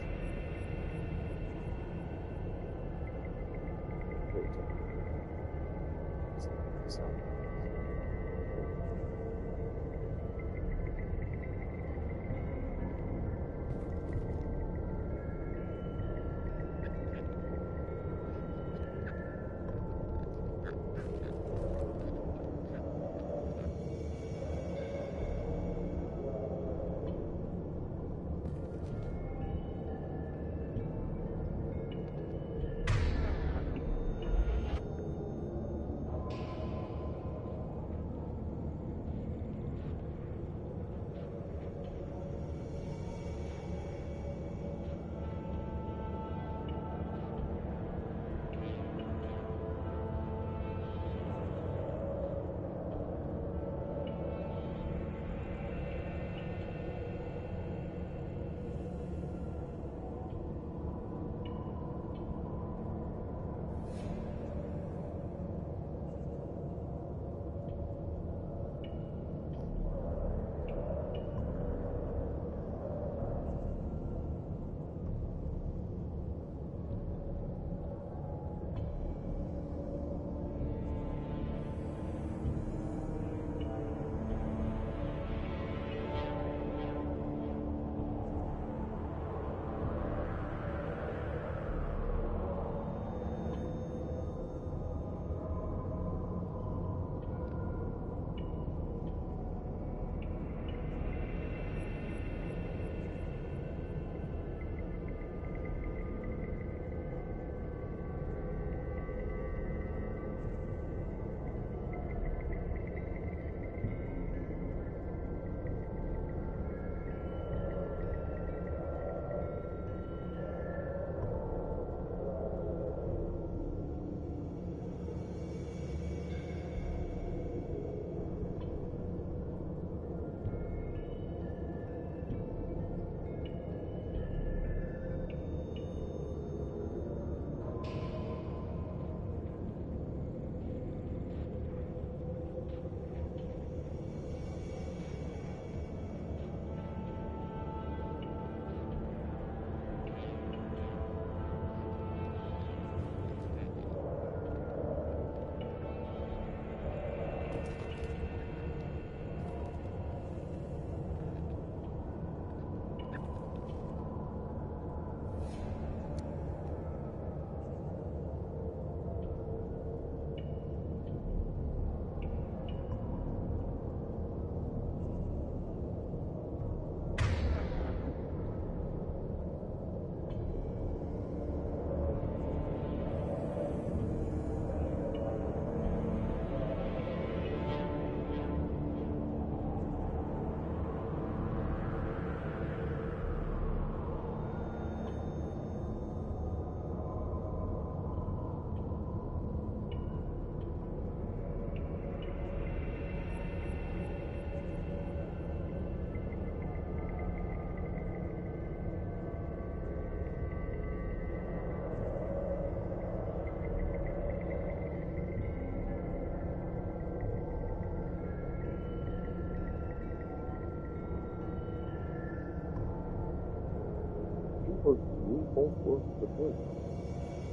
we both were the good.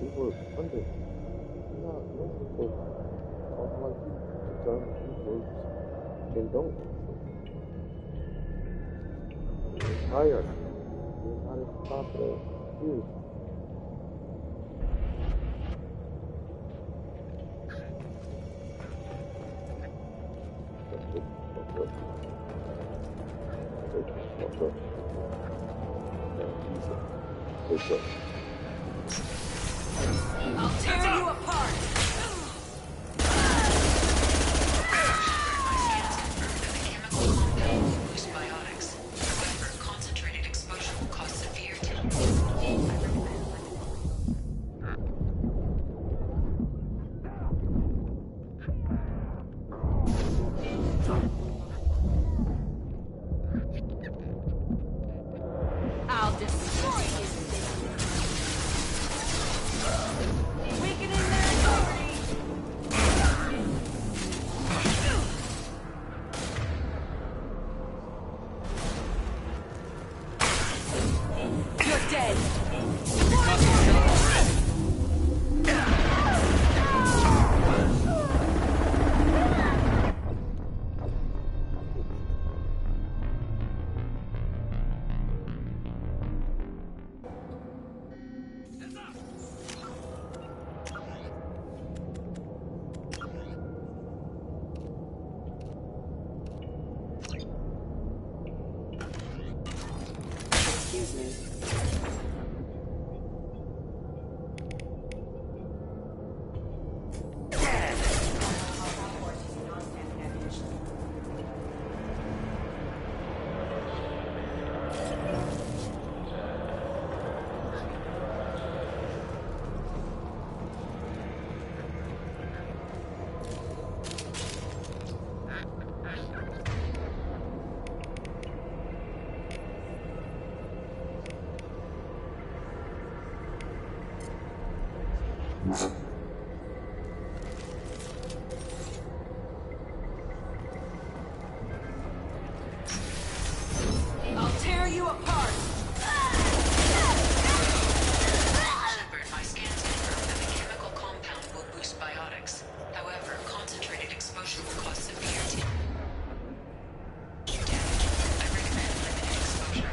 We were under. Not no people. Like you done these works and don't. You're tired. You're not at the top of that. Here. I'll tear you apart! Concentrated exposure will cause severe I'll destroy you! Weakening their authority! You're dead! Excuse me. I'll tear you apart! Shepard, my scans confirm that the chemical compound will boost biotics. However, concentrated exposure will cause severe damage. I recommend limited exposure.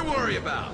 Worry about.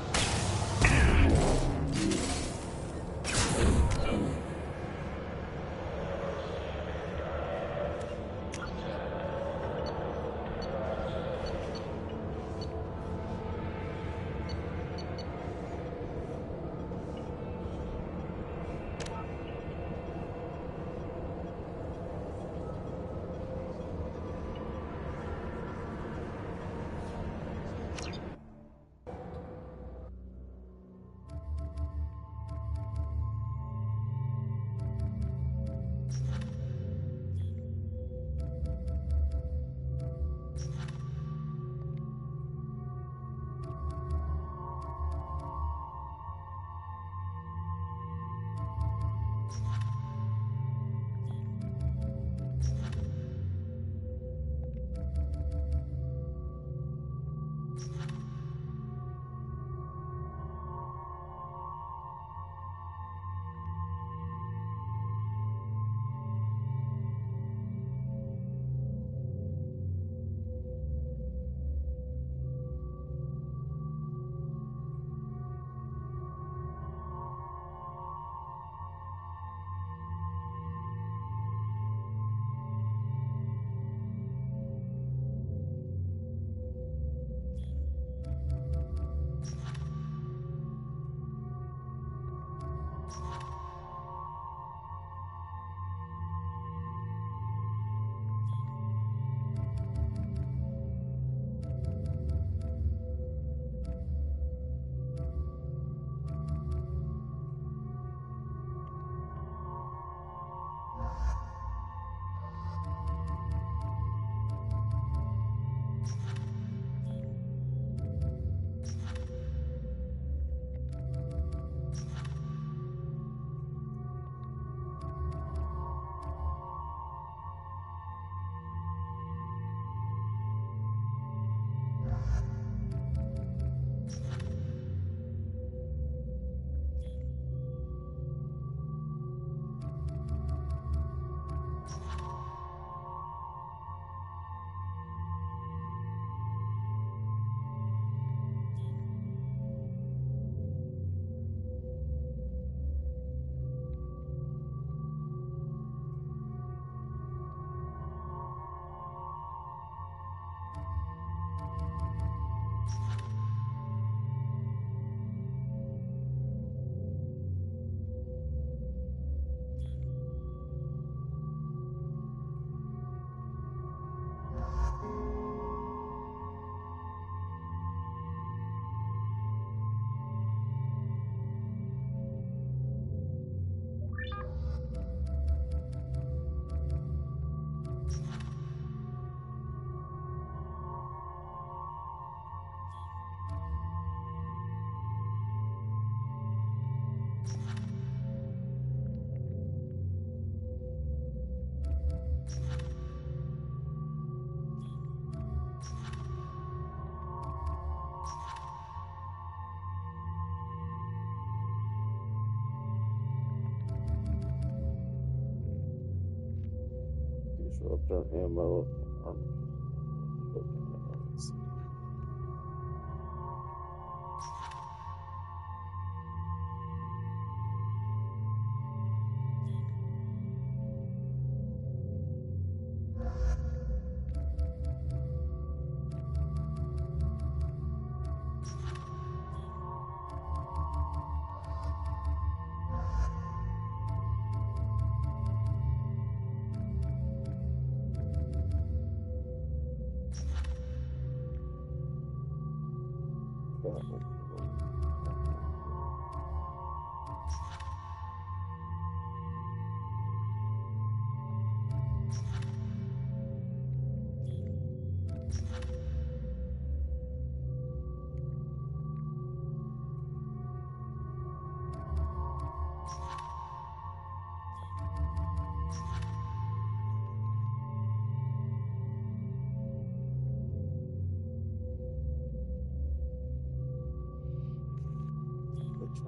Disruptor ammo.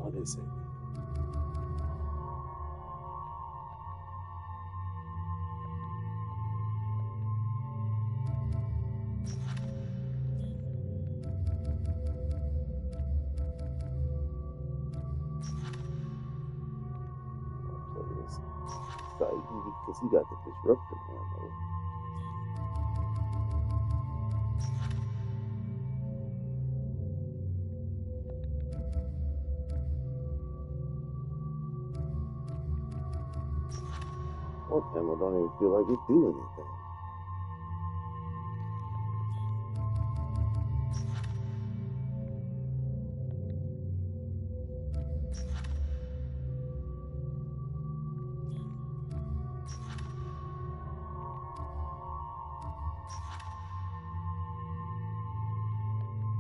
What is it? Because he got the disruptor ammo. What ammo don't even feel like it do anything.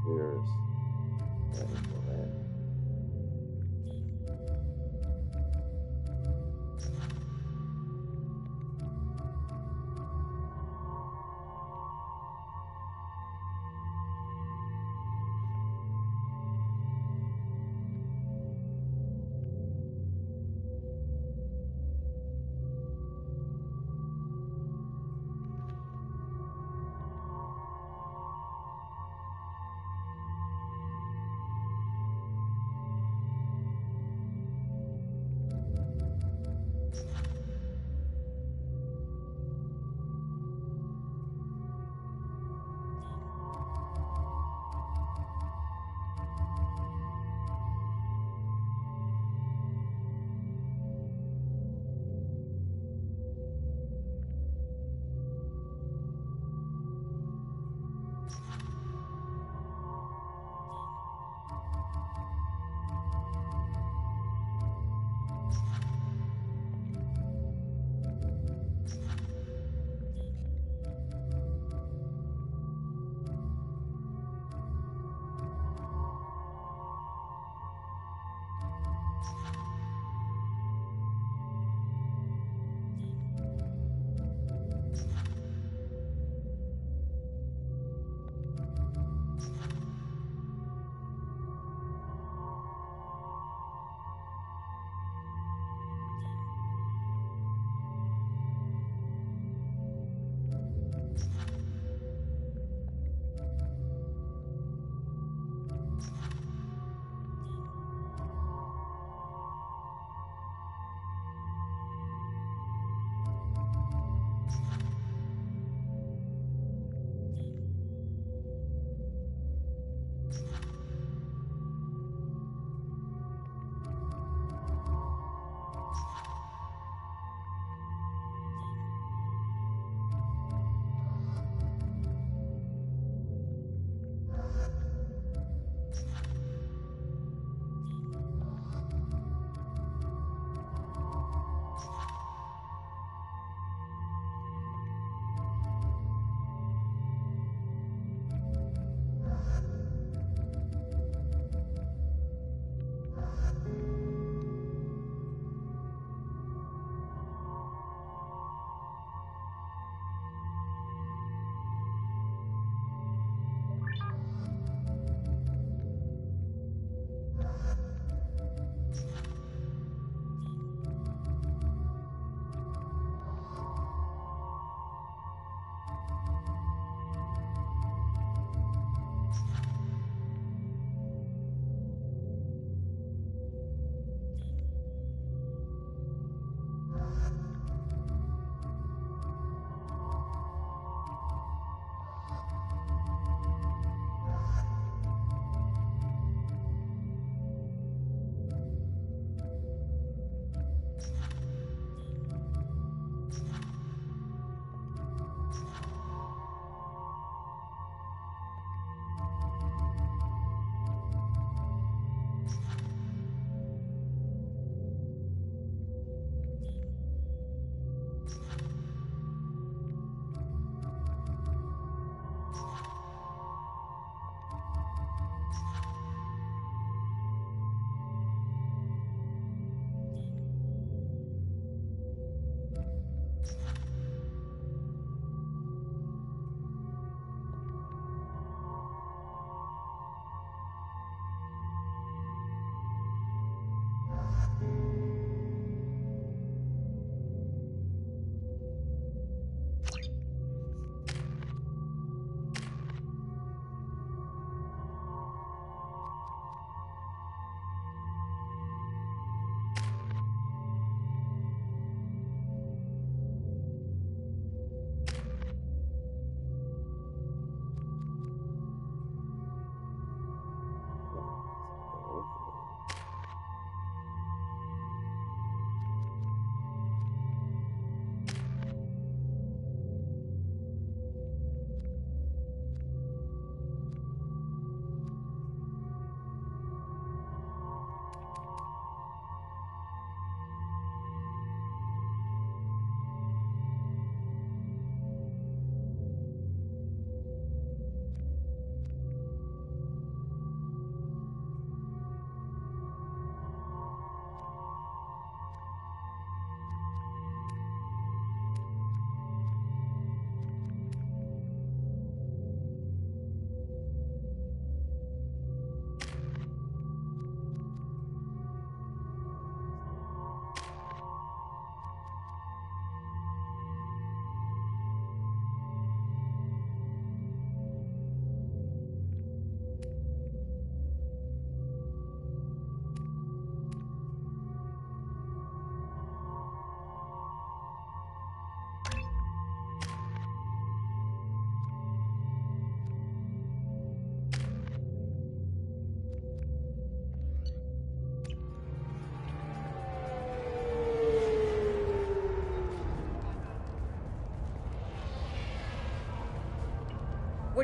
There's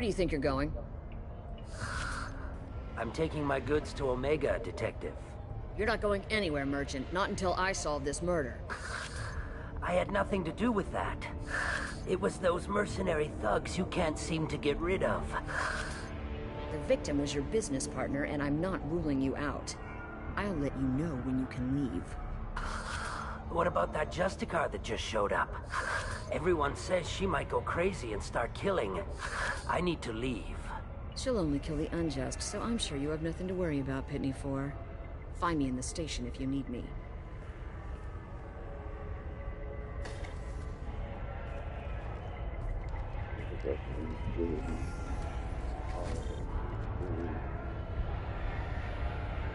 Where do you think you're going? I'm taking my goods to Omega, Detective. You're not going anywhere, Merchant. Not until I solve this murder. I had nothing to do with that. It was those mercenary thugs you can't seem to get rid of. The victim was your business partner, and I'm not ruling you out. I'll let you know when you can leave. What about that Justicar that just showed up? Everyone says she might go crazy and start killing. I need to leave. She'll only kill the unjust, so I'm sure you have nothing to worry about, Pitney 4. Find me in the station if you need me.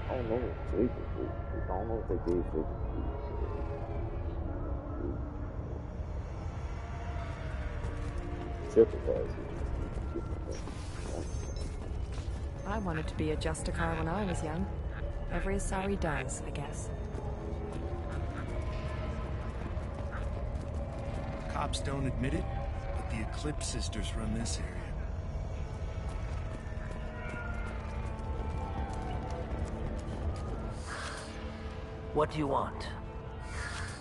I don't know if Jacob is. I don't know if they gave Jacob I wanted to be a Justicar when I was young. Every Asari does, I guess. Cops don't admit it, but the Eclipse sisters run this area. What do you want?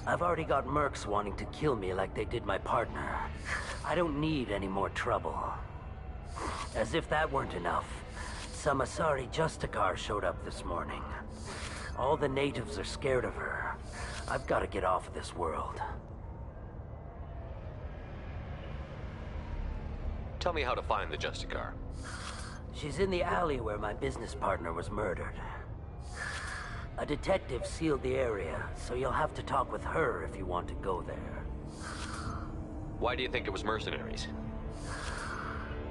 I've already got mercs wanting to kill me like they did my partner. I don't need any more trouble. As if that weren't enough, some Asari Justicar showed up this morning. All the natives are scared of her. I've got to get off of this world. Tell me how to find the Justicar. She's in the alley where my business partner was murdered. A detective sealed the area, so you'll have to talk with her if you want to go there. Why do you think it was mercenaries?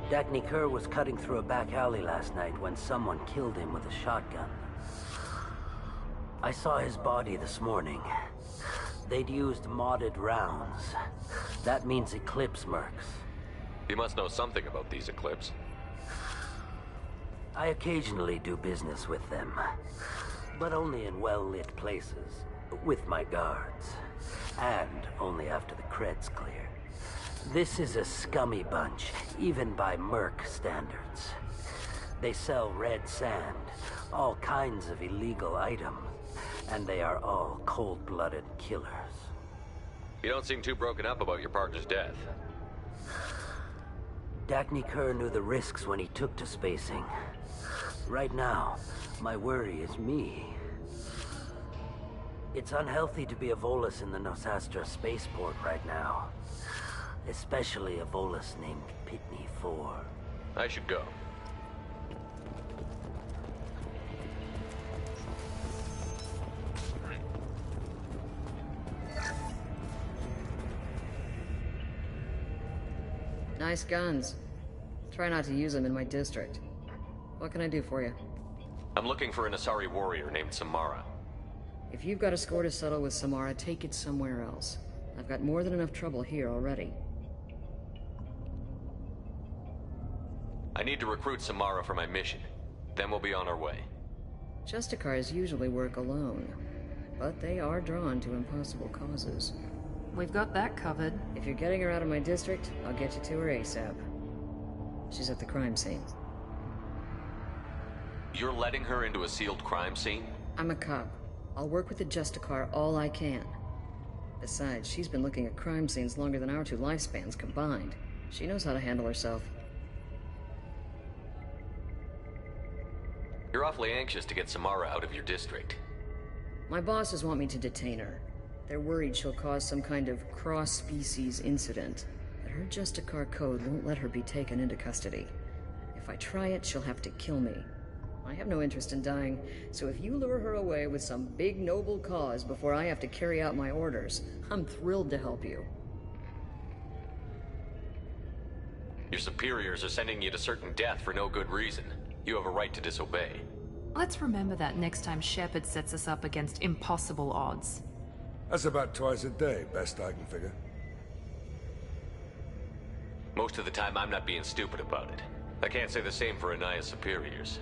Dagny Kerr was cutting through a back alley last night when someone killed him with a shotgun. I saw his body this morning. They'd used modded rounds. That means Eclipse mercs. You must know something about these Eclipse. I occasionally do business with them, but only in well-lit places, with my guards, and only after the cred's clear. This is a scummy bunch, even by merc standards. They sell red sand, all kinds of illegal items, and they are all cold-blooded killers. You don't seem too broken up about your partner's death. Dagny Kerr knew the risks when he took to spacing. Right now, my worry is me. It's unhealthy to be a Volus in the Nosastra spaceport right now. Especially a Volus named Pitney 4. I should go. Nice guns. Try not to use them in my district. What can I do for you? I'm looking for an Asari warrior named Samara. If you've got a score to settle with Samara, take it somewhere else. I've got more than enough trouble here already. I need to recruit Samara for my mission. Then we'll be on our way. Justicars usually work alone, but they are drawn to impossible causes. We've got that covered. If you're getting her out of my district, I'll get you to her ASAP. She's at the crime scene. You're letting her into a sealed crime scene? I'm a cop. I'll work with the Justicar all I can. Besides, she's been looking at crime scenes longer than our two lifespans combined. She knows how to handle herself. You're awfully anxious to get Samara out of your district. My bosses want me to detain her. They're worried she'll cause some kind of cross-species incident, but her Justicar code won't let her be taken into custody. If I try it, she'll have to kill me. I have no interest in dying, so if you lure her away with some big noble cause before I have to carry out my orders, I'm thrilled to help you. Your superiors are sending you to certain death for no good reason. You have a right to disobey. Let's remember that next time Shepard sets us up against impossible odds. That's about twice a day, best I can figure. Most of the time I'm not being stupid about it. I can't say the same for Anaya's superiors.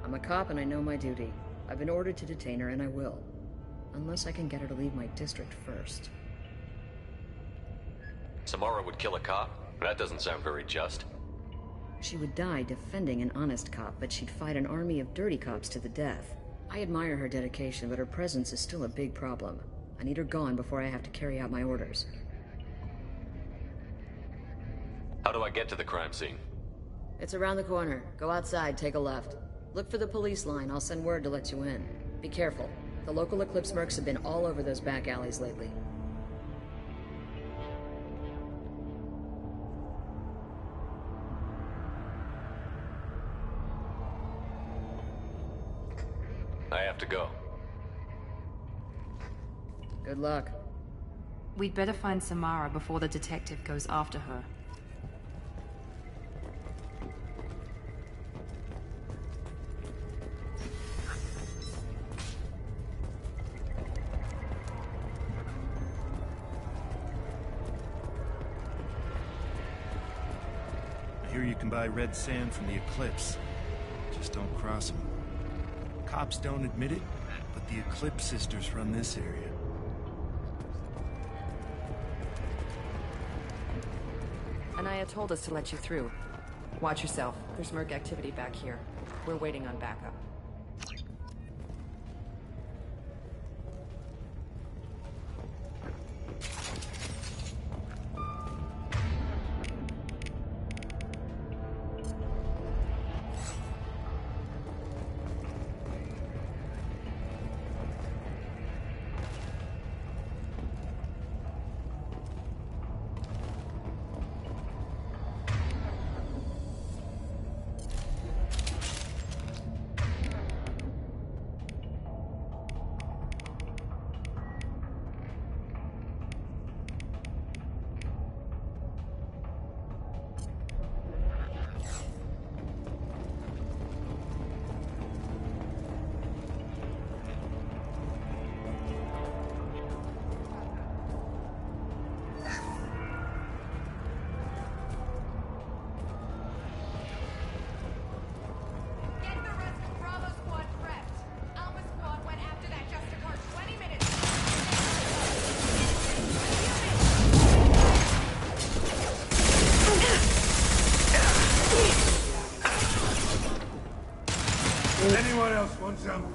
I'm a cop and I know my duty. I've been ordered to detain her and I will. Unless I can get her to leave my district first. Samara would kill a cop? That doesn't sound very just. She would die defending an honest cop, but she'd fight an army of dirty cops to the death. I admire her dedication, but her presence is still a big problem. I need her gone before I have to carry out my orders. How do I get to the crime scene? It's around the corner. Go outside, take a left. Look for the police line. I'll send word to let you in. Be careful. The local Eclipse mercs have been all over those back alleys lately. I have to go. Good luck. We'd better find Samara before the detective goes after her. I hear you can buy red sand from the Eclipse. Just don't cross them. Cops don't admit it, but the Eclipse sisters run this area. Anaya told us to let you through. Watch yourself. There's merc activity back here. We're waiting on backup. Anyone else want some?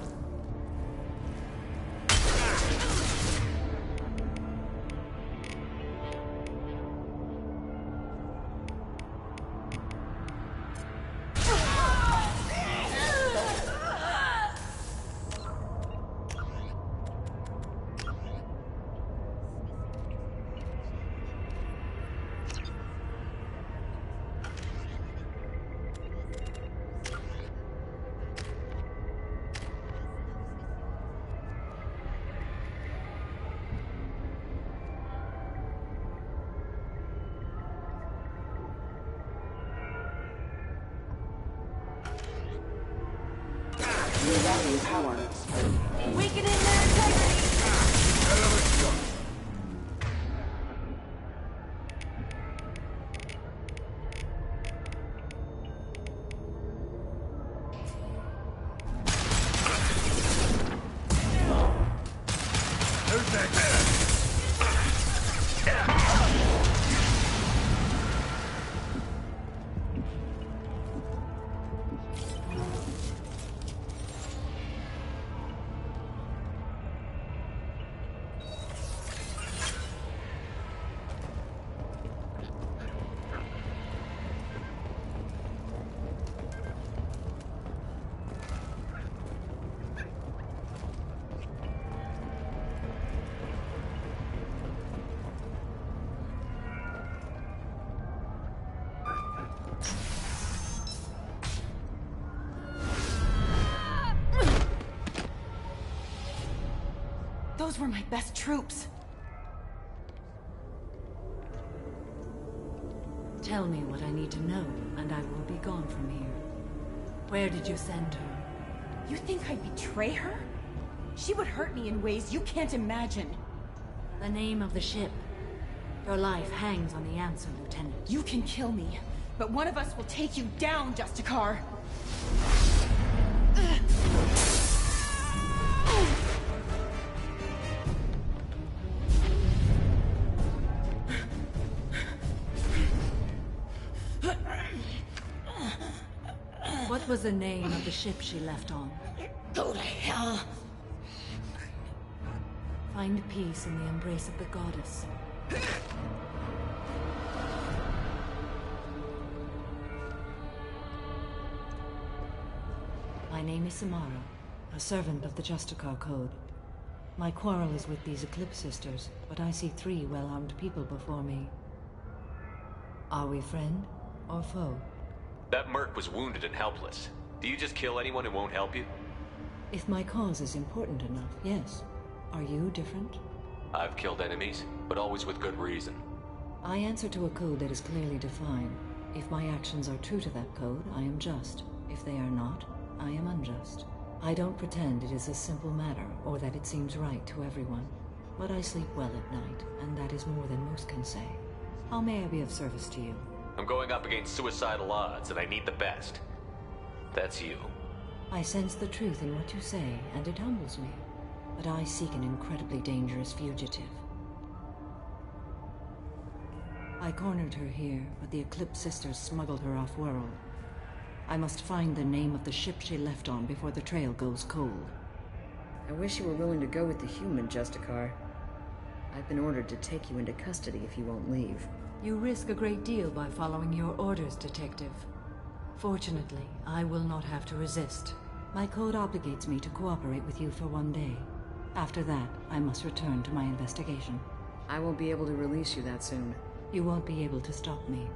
power. Weakening their integrity! Those were my best troops. Tell me what I need to know, and I will be gone from here. Where did you send her? You think I'd betray her? She would hurt me in ways you can't imagine. The name of the ship. Your life hangs on the answer, Lieutenant. You can kill me, but one of us will take you down, Justicar. What was the name of the ship she left on? Go to hell. Find peace in the embrace of the goddess. My name is Samara, a servant of the Justicar Code. My quarrel is with these Eclipse Sisters, but I see 3 well-armed people before me. Are we friend or foe? That merc was wounded and helpless. Do you just kill anyone who won't help you? If my cause is important enough, yes. Are you different? I've killed enemies, but always with good reason. I answer to a code that is clearly defined. If my actions are true to that code, I am just. If they are not, I am unjust. I don't pretend it is a simple matter, or that it seems right to everyone. But I sleep well at night, and that is more than most can say. How may I be of service to you? I'm going up against suicidal odds, and I need the best. That's you. I sense the truth in what you say, and it humbles me. But I seek an incredibly dangerous fugitive. I cornered her here, but the Eclipse Sisters smuggled her off-world. I must find the name of the ship she left on before the trail goes cold. I wish you were willing to go with the human, Justicar. I've been ordered to take you into custody if you won't leave. You risk a great deal by following your orders, Detective. Fortunately, I will not have to resist. My code obligates me to cooperate with you for 1 day. After that, I must return to my investigation. I won't be able to release you that soon. You won't be able to stop me.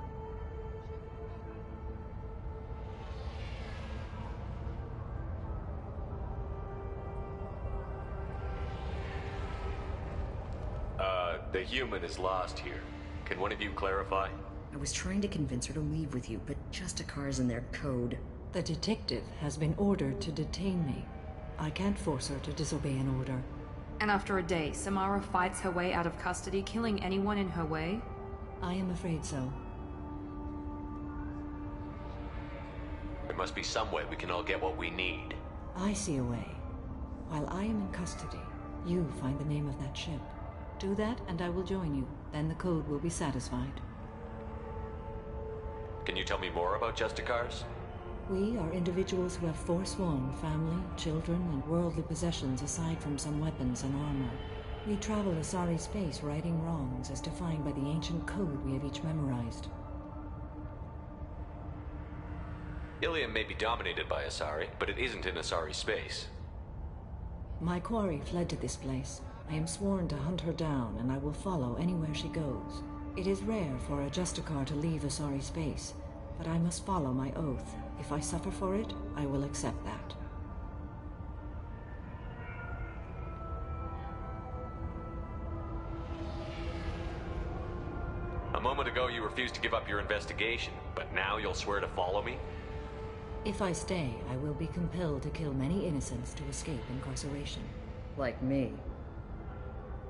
The human is lost here. Can one of you clarify? I was trying to convince her to leave with you, but Justicar's in their code. The detective has been ordered to detain me. I can't force her to disobey an order. And after a day, Samara fights her way out of custody, killing anyone in her way? I am afraid so. There must be some way we can all get what we need. I see a way. While I am in custody, you find the name of that ship. Do that, and I will join you. Then the code will be satisfied. Can you tell me more about Justicars? We are individuals who have forsworn family, children, and worldly possessions aside from some weapons and armor. We travel Asari space righting wrongs as defined by the ancient code we have each memorized. Ilium may be dominated by Asari, but it isn't in Asari space. My quarry fled to this place. I am sworn to hunt her down, and I will follow anywhere she goes. It is rare for a Justicar to leave Asari space, but I must follow my oath. If I suffer for it, I will accept that. A moment ago you refused to give up your investigation, but now you'll swear to follow me? If I stay, I will be compelled to kill many innocents to escape incarceration. Like me.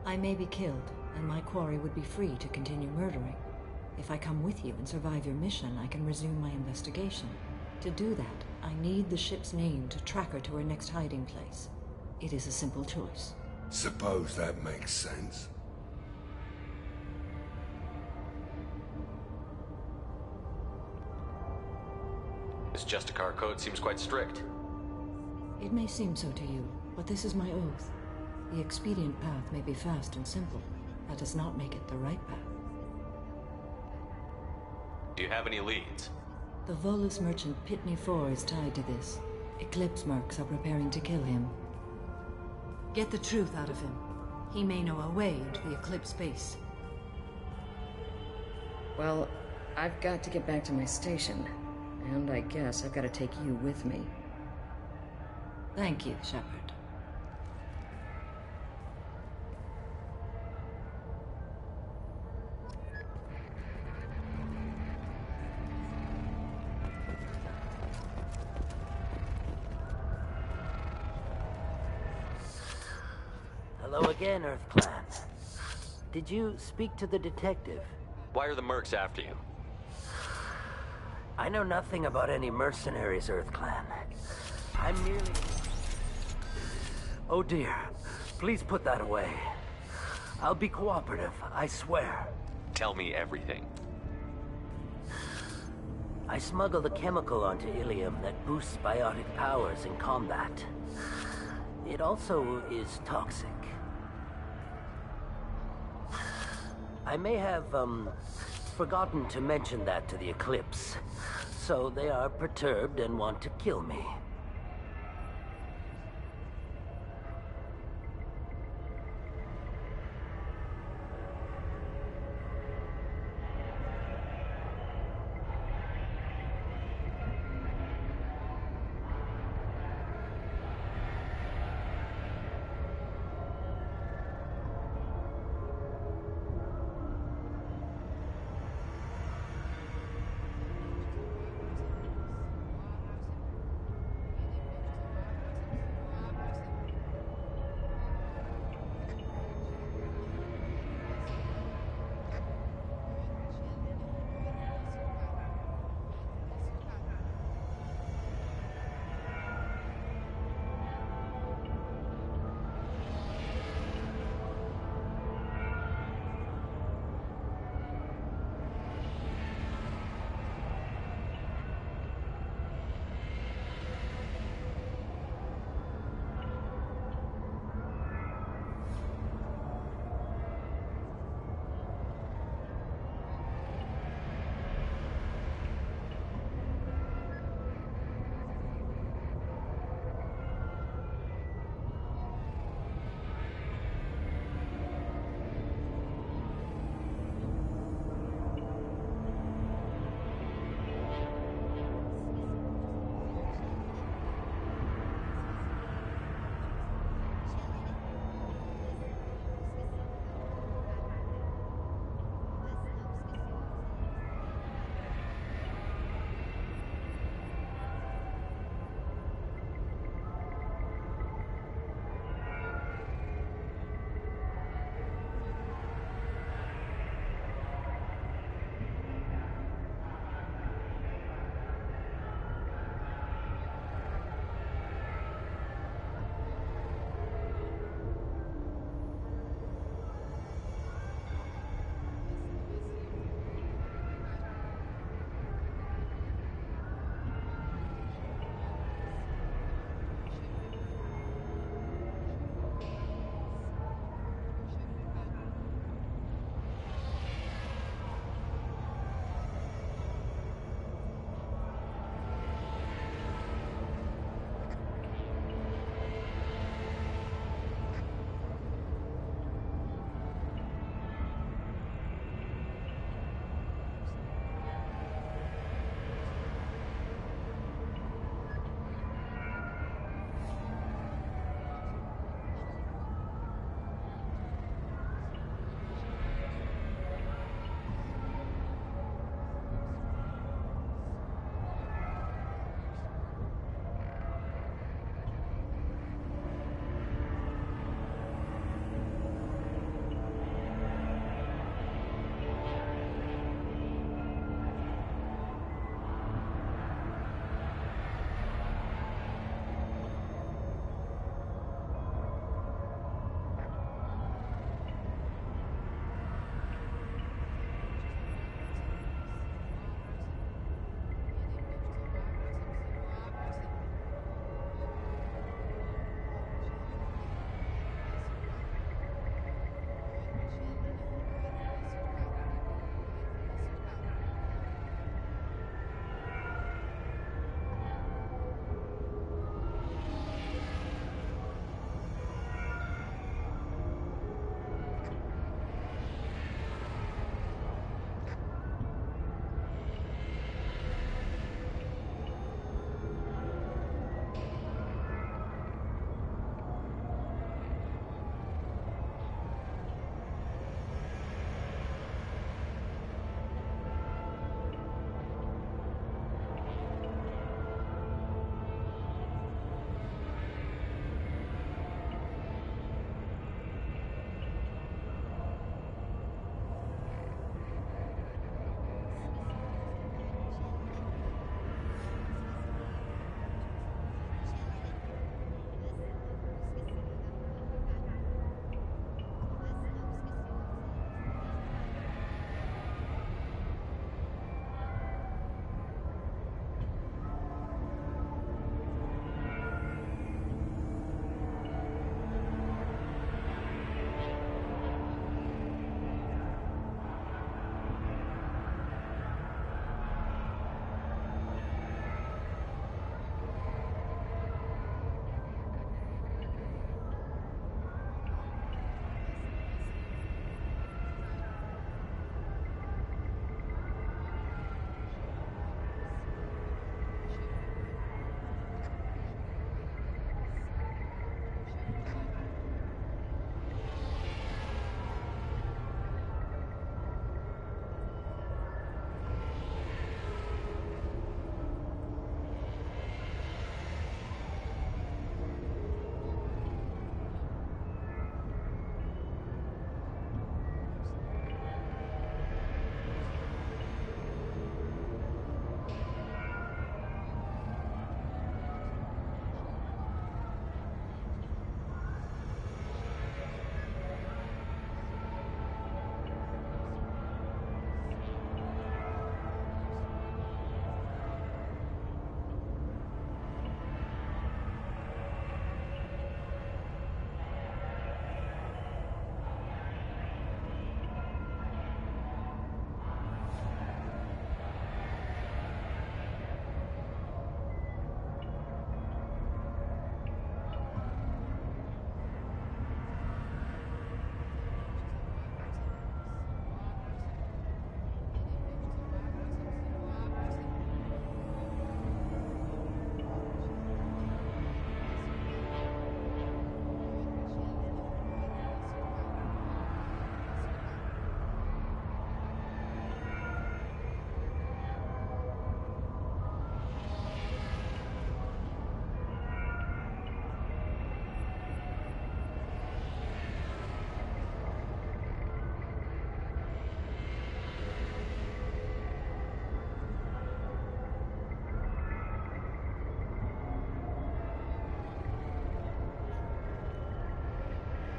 I may be killed, and my quarry would be free to continue murdering. If I come with you and survive your mission, I can resume my investigation. To do that, I need the ship's name to track her to her next hiding place. It is a simple choice. Suppose that makes sense. This Justicar code seems quite strict. It may seem so to you, but this is my oath. The expedient path may be fast and simple. That does not make it the right path. Do you have any leads? The Volus merchant Pitney IV is tied to this. Eclipse mercs are preparing to kill him. Get the truth out of him. He may know a way into the Eclipse base. Well, I've got to get back to my station. And I guess I've got to take you with me. Thank you, Shepard. Hello again, EarthClan. Did you speak to the detective? Why are the mercs after you? I know nothing about any mercenaries, EarthClan. I'm merely... Oh dear. Please put that away. I'll be cooperative, I swear. Tell me everything. I smuggled a chemical onto Ilium that boosts biotic powers in combat. It also is toxic. I may have, forgotten to mention that to the Eclipse. So they are perturbed and want to kill me.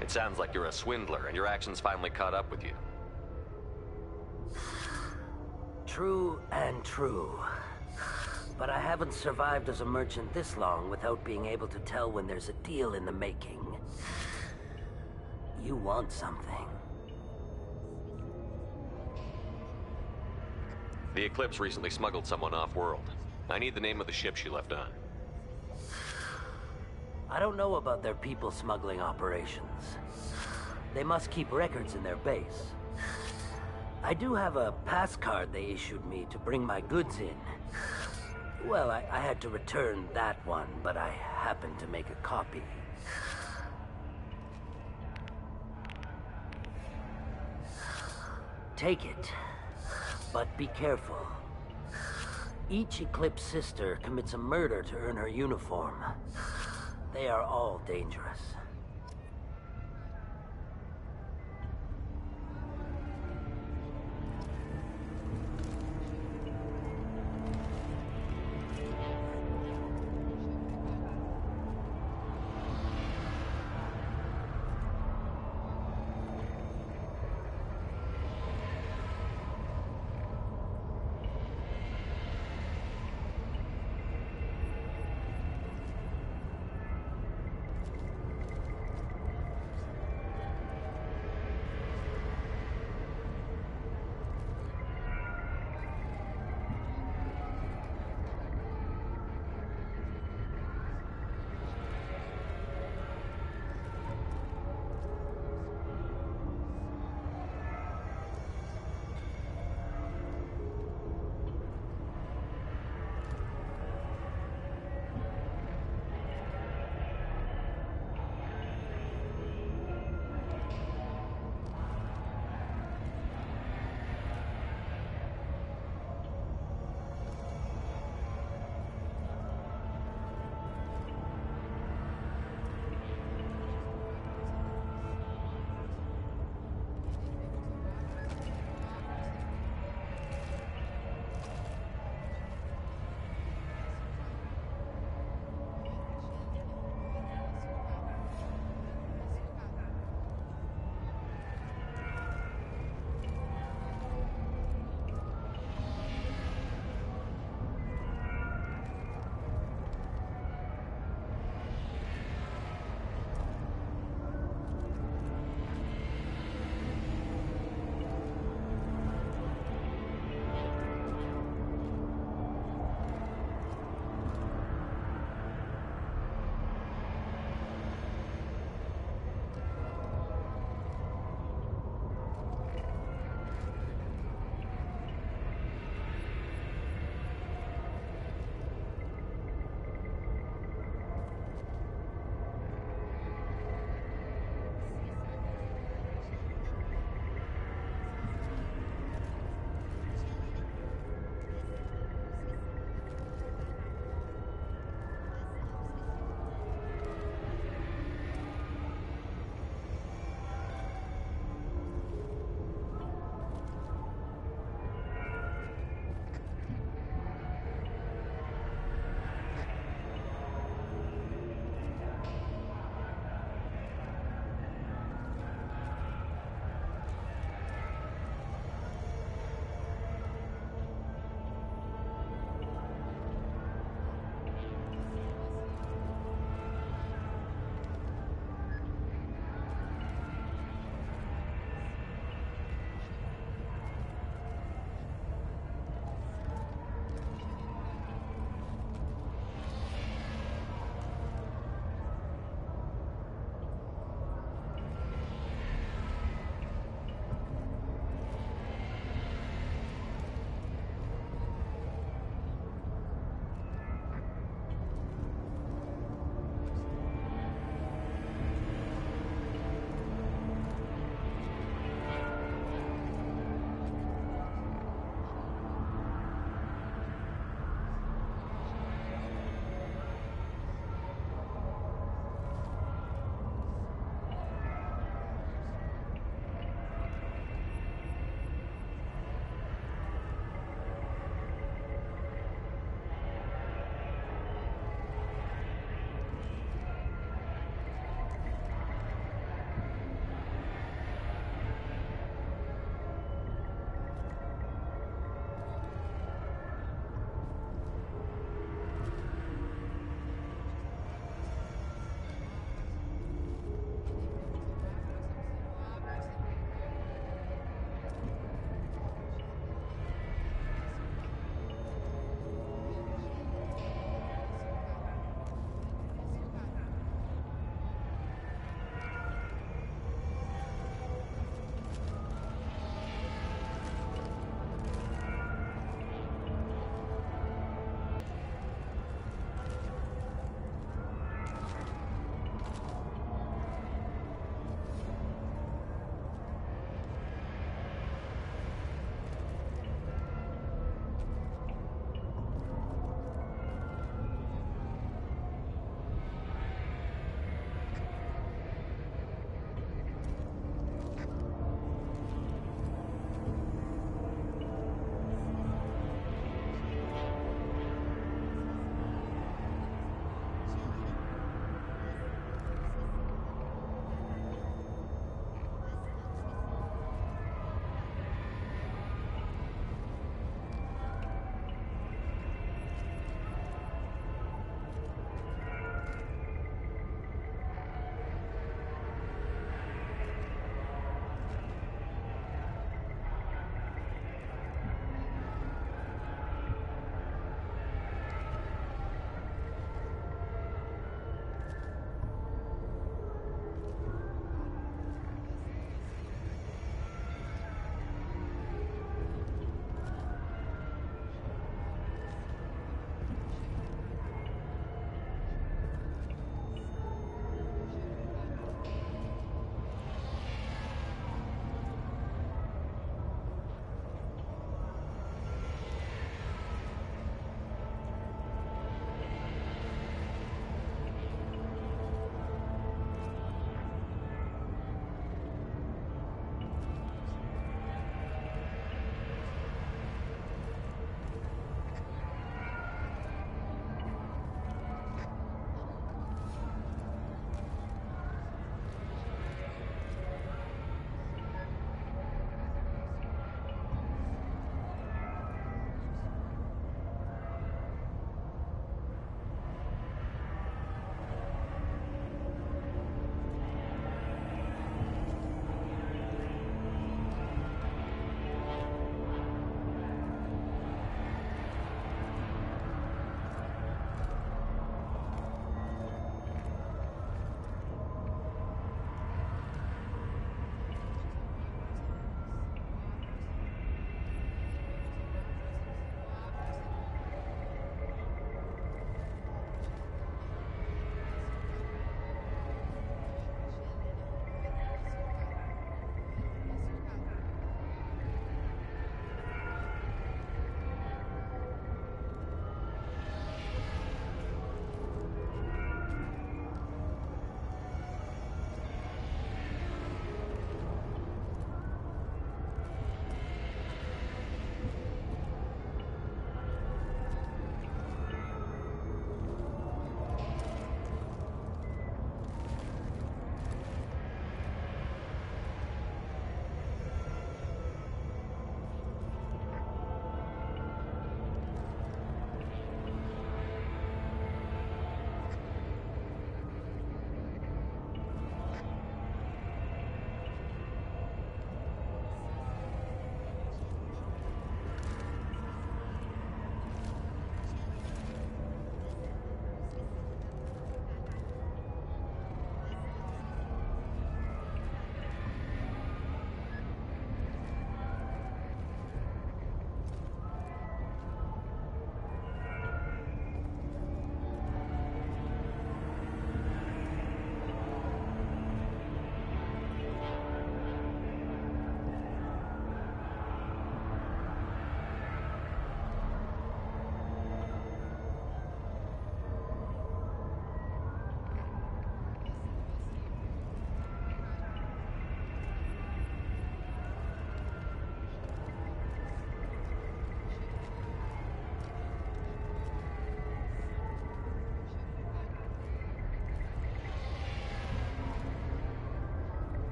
It sounds like you're a swindler, and your actions finally caught up with you. True and true. But I haven't survived as a merchant this long without being able to tell when there's a deal in the making. You want something. The Eclipse recently smuggled someone off-world. I need the name of the ship she left on. I don't know about their people smuggling operations. They must keep records in their base. I do have a pass card they issued me to bring my goods in. Well, I had to return that one, but I happened to make a copy. Take it, but be careful. Each Eclipse sister commits a murder to earn her uniform. They are all dangerous.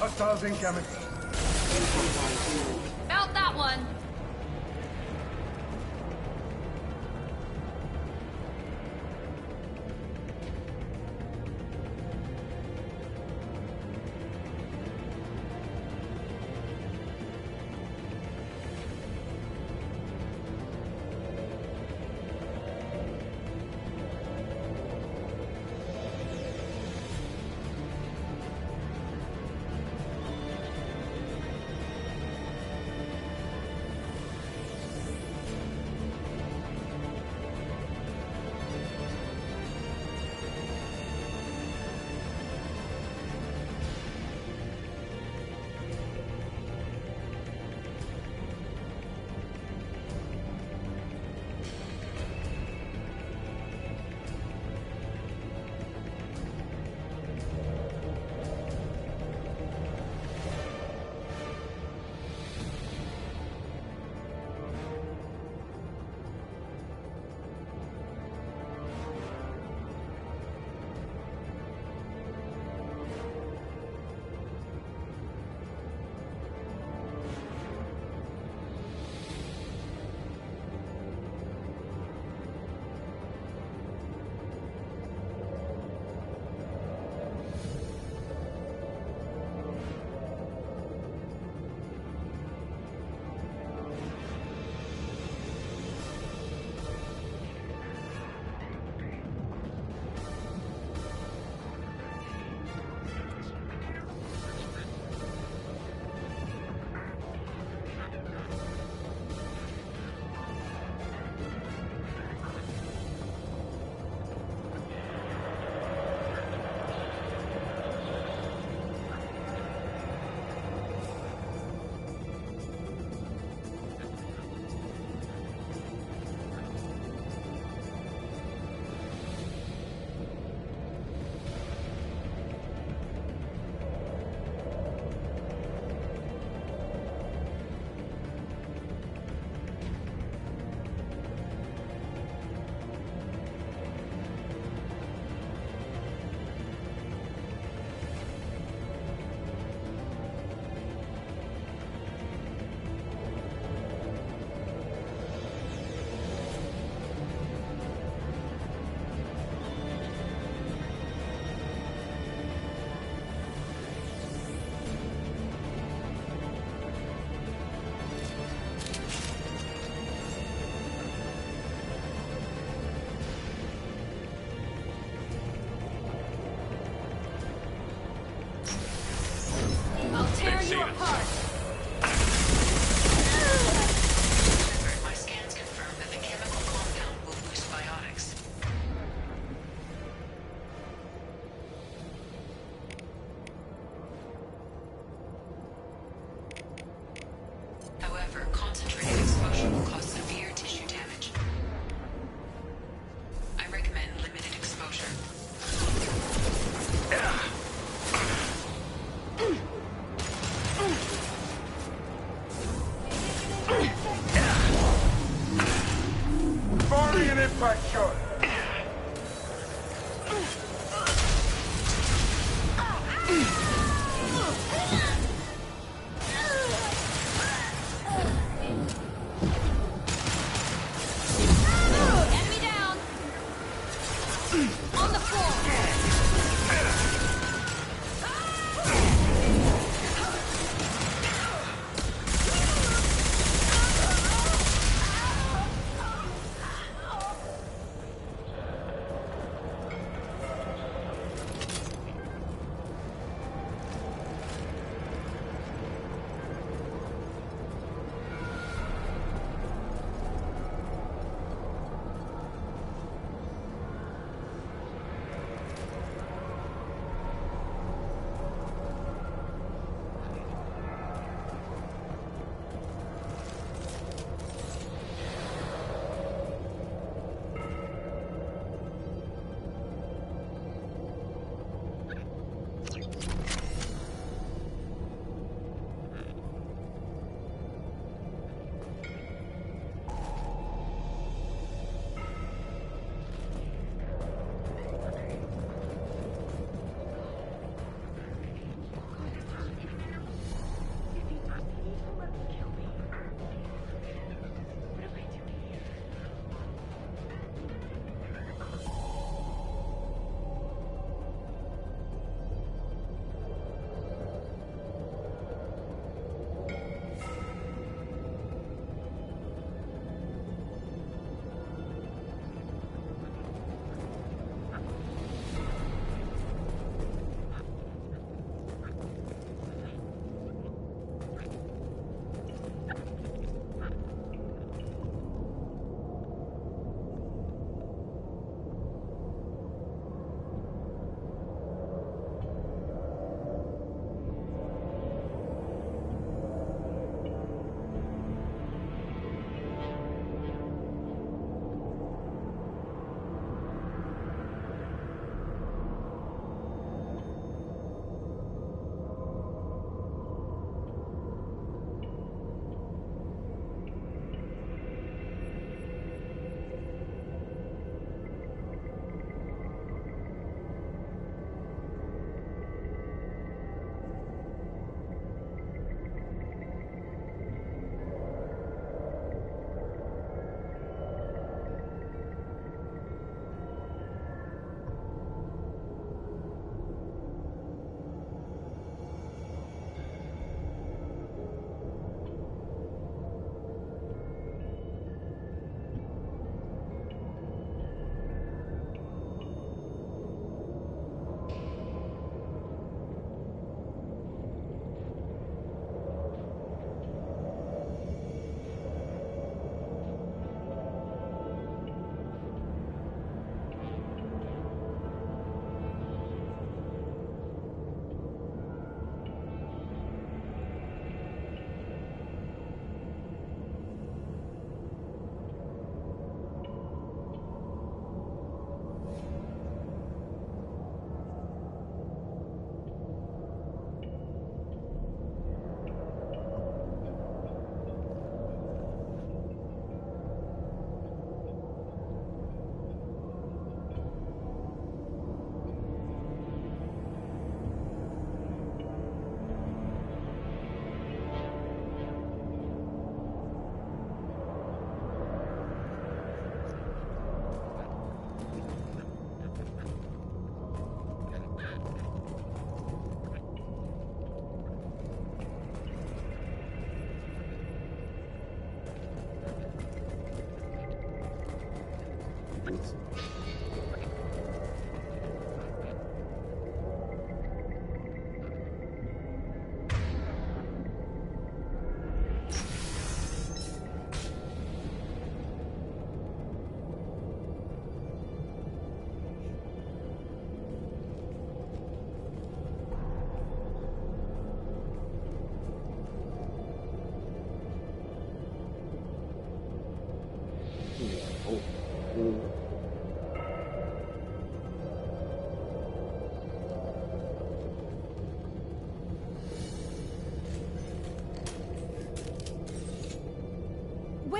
Hostiles incoming. Felt that one. I'll tear you apart! My scans confirm that the chemical compound will boost biotics. However, concentrated exposure will cause severe tissue damage. I recommend limited exposure. Firing an impact shot. Enemy down. On the floor.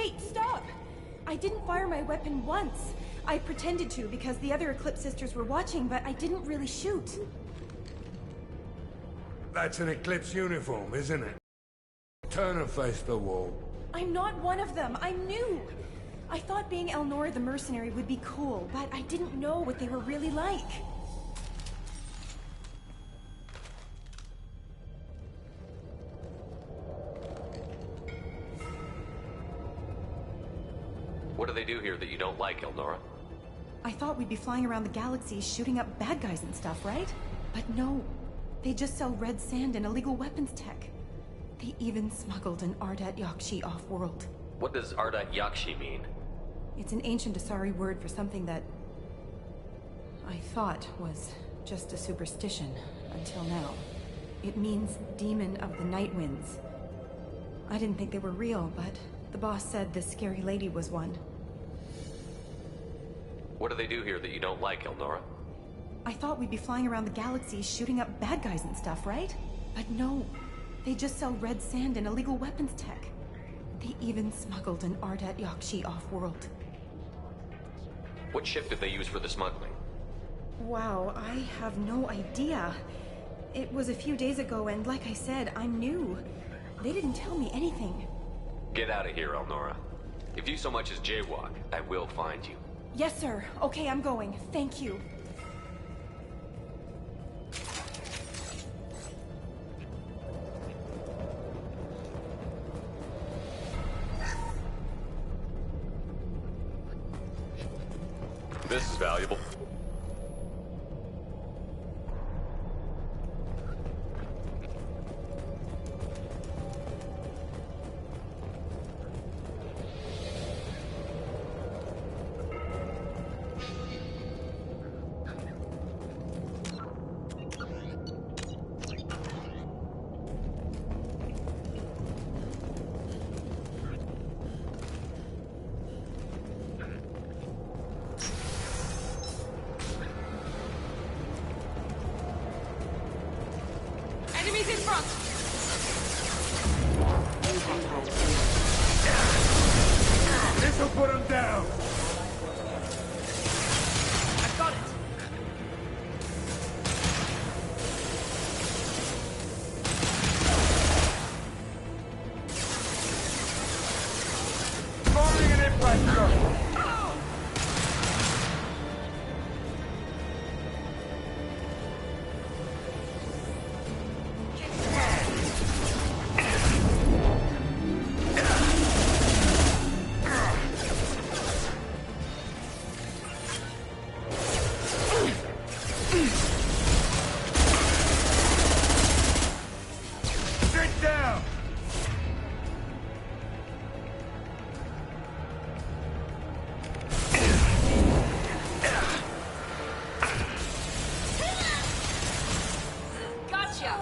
Wait, stop! I didn't fire my weapon once. I pretended to because the other Eclipse sisters were watching, but I didn't really shoot. That's an Eclipse uniform, isn't it? Turn and face the wall. I'm not one of them. I'm new. I thought being Elnora the mercenary would be cool, but I didn't know what they were really like. What do they do here that you don't like, Elnora? I thought we'd be flying around the galaxy shooting up bad guys and stuff, right? But no. They just sell red sand and illegal weapons tech. They even smuggled an Ardat Yakshi off-world. What does Ardat Yakshi mean? It's an ancient Asari word for something that I thought was just a superstition until now. It means demon of the night winds. I didn't think they were real, but the boss said this scary lady was one. What do they do here that you don't like, Elnora? I thought we'd be flying around the galaxy shooting up bad guys and stuff, right? But no. They just sell red sand and illegal weapons tech. They even smuggled an Ardat Yakshi off-world. What ship did they use for the smuggling? Wow, I have no idea. It was a few days ago, and like I said, I'm new. They didn't tell me anything. Get out of here, Elnora. If you so much as jaywalk, I will find you. Yes, sir. Okay, I'm going. Thank you. This is valuable. Enemies in front! This'll put him down! I've got it! Forming an impact drone! Sit down! Gotcha!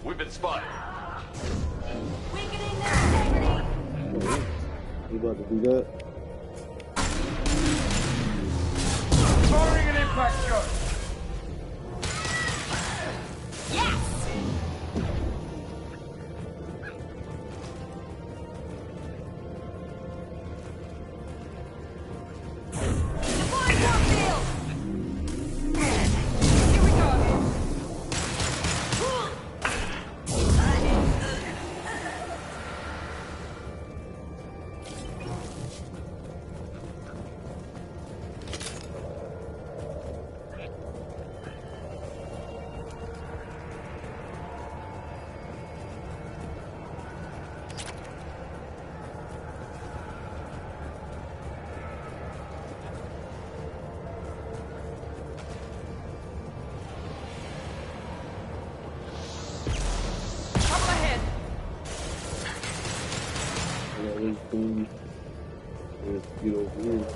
We've been spotted. Weakening their integrity. You about to do that? Firing an impact shot. Yes! Deploying warp field! Here we go. Couple ahead. Yeah, let's boom. Let's get over here.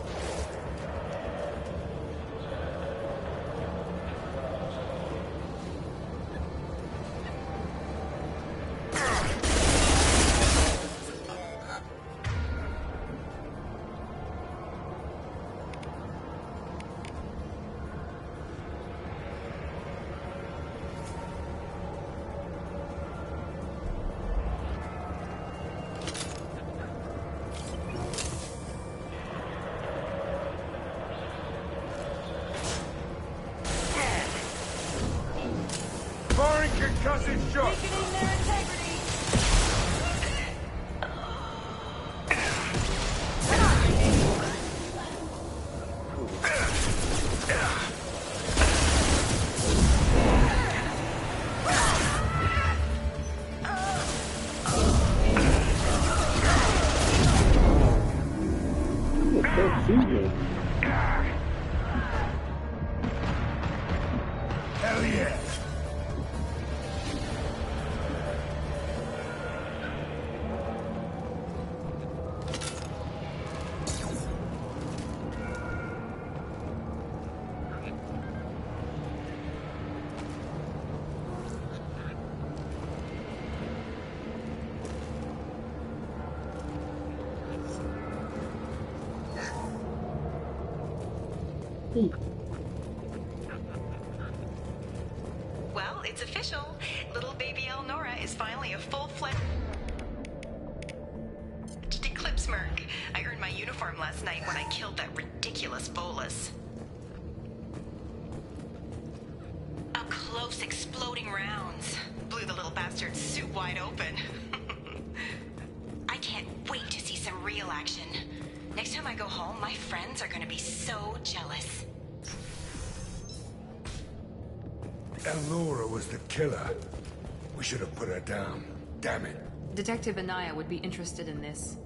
Firing concussive shot. Weakening their integrity. Hell yeah. Well, it's official. Little baby Elnora is finally a full-fledged Eclipse Merc. I earned my uniform last night when I killed that ridiculous bolus. Up close, exploding rounds. Blew the little bastard's suit wide open. I can't wait to see some real action. Next time I go home, my friends are gonna be so jealous. Elnora was the killer. We should have put her down. Damn it. Detective Anaya would be interested in this.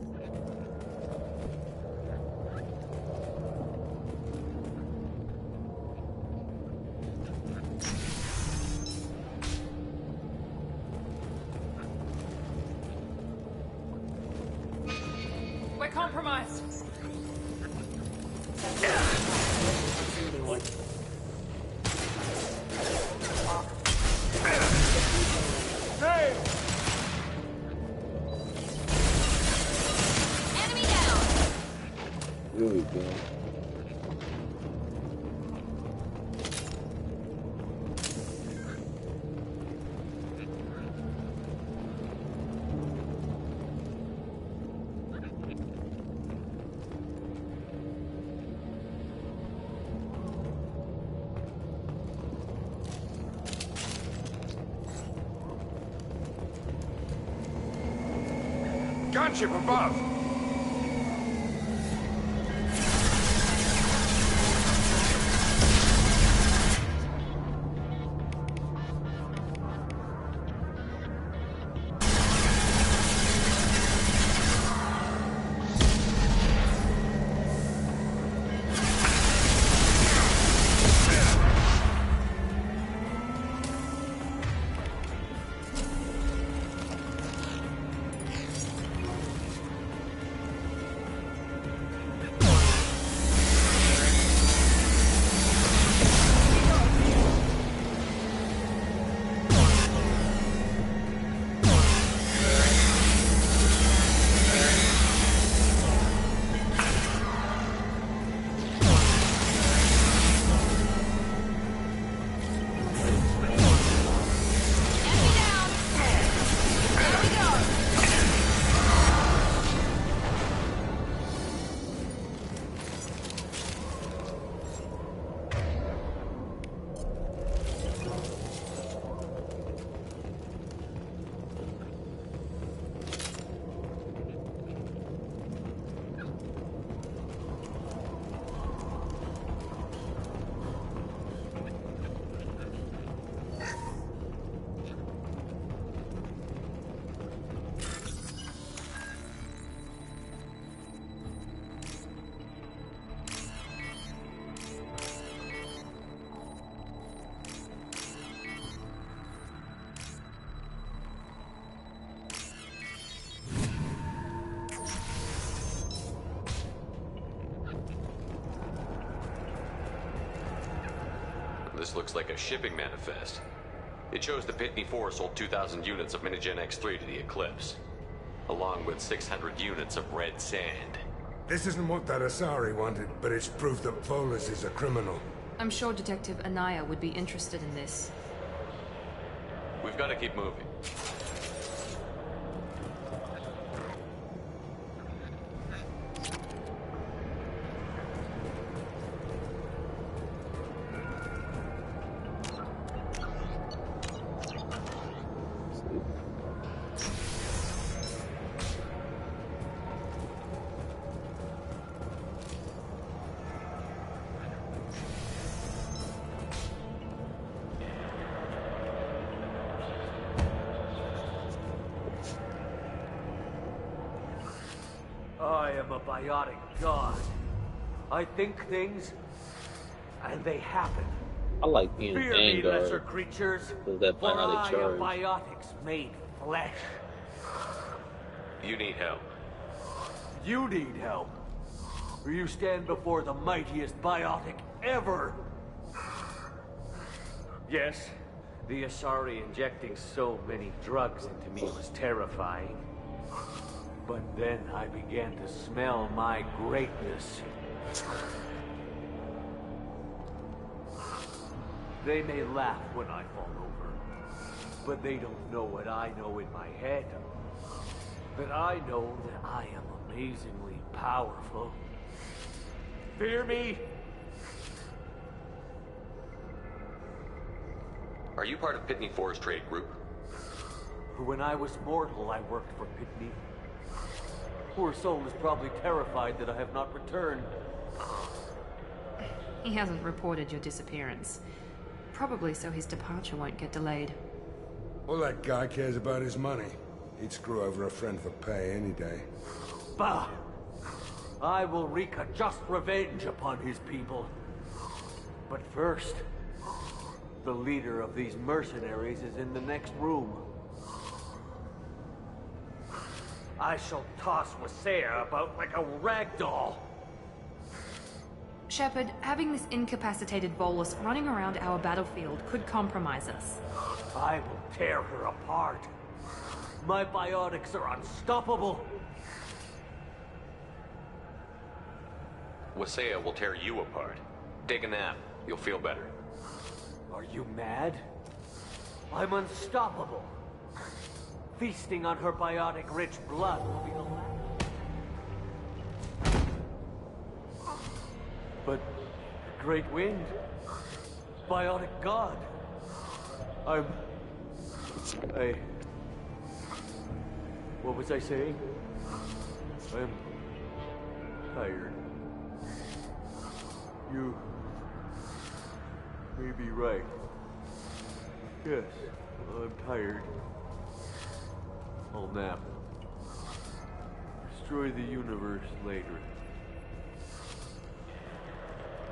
We're compromised. Hey! Enemy down. Really good. Gunship above. looks like a shipping manifest. It shows the Pitney 4 sold 2,000 units of Minigen X3 to the Eclipse, along with 600 units of red sand. This isn't what that Asari wanted, but it's proof that Volus is a criminal. I'm sure Detective Anaya would be interested in this. We've got to keep moving. I am a biotic god. I think things, and they happen. I like being Fear me, Vanguard. lesser creatures, With that for biotic I charge. am biotics made flesh. You need help. You need help. Or you stand before the mightiest biotic ever. Yes, the Asari injecting so many drugs into me was terrifying. But then I began to smell my greatness. They may laugh when I fall over, but they don't know what I know in my head. That I know that I am amazingly powerful. Fear me? Are you part of Pitney 4's trade group? When I was mortal, I worked for Pitney. Poor soul is probably terrified that I have not returned. He hasn't reported your disappearance. Probably so his departure won't get delayed. All that guy cares about is money. He'd screw over a friend for pay any day. Bah! I will wreak a just revenge upon his people. But first, the leader of these mercenaries is in the next room. I shall toss Wasea about like a rag doll. Shepard, having this incapacitated Volus running around our battlefield could compromise us. I will tear her apart. My biotics are unstoppable. Wasea will tear you apart. Take a nap. You'll feel better. Are you mad? I'm unstoppable. Feasting on her biotic-rich blood will be the last. But Great Wind, biotic god. What was I saying? I'm tired. You may be right. Yes, I'm tired. I'll nap. Destroy the universe later.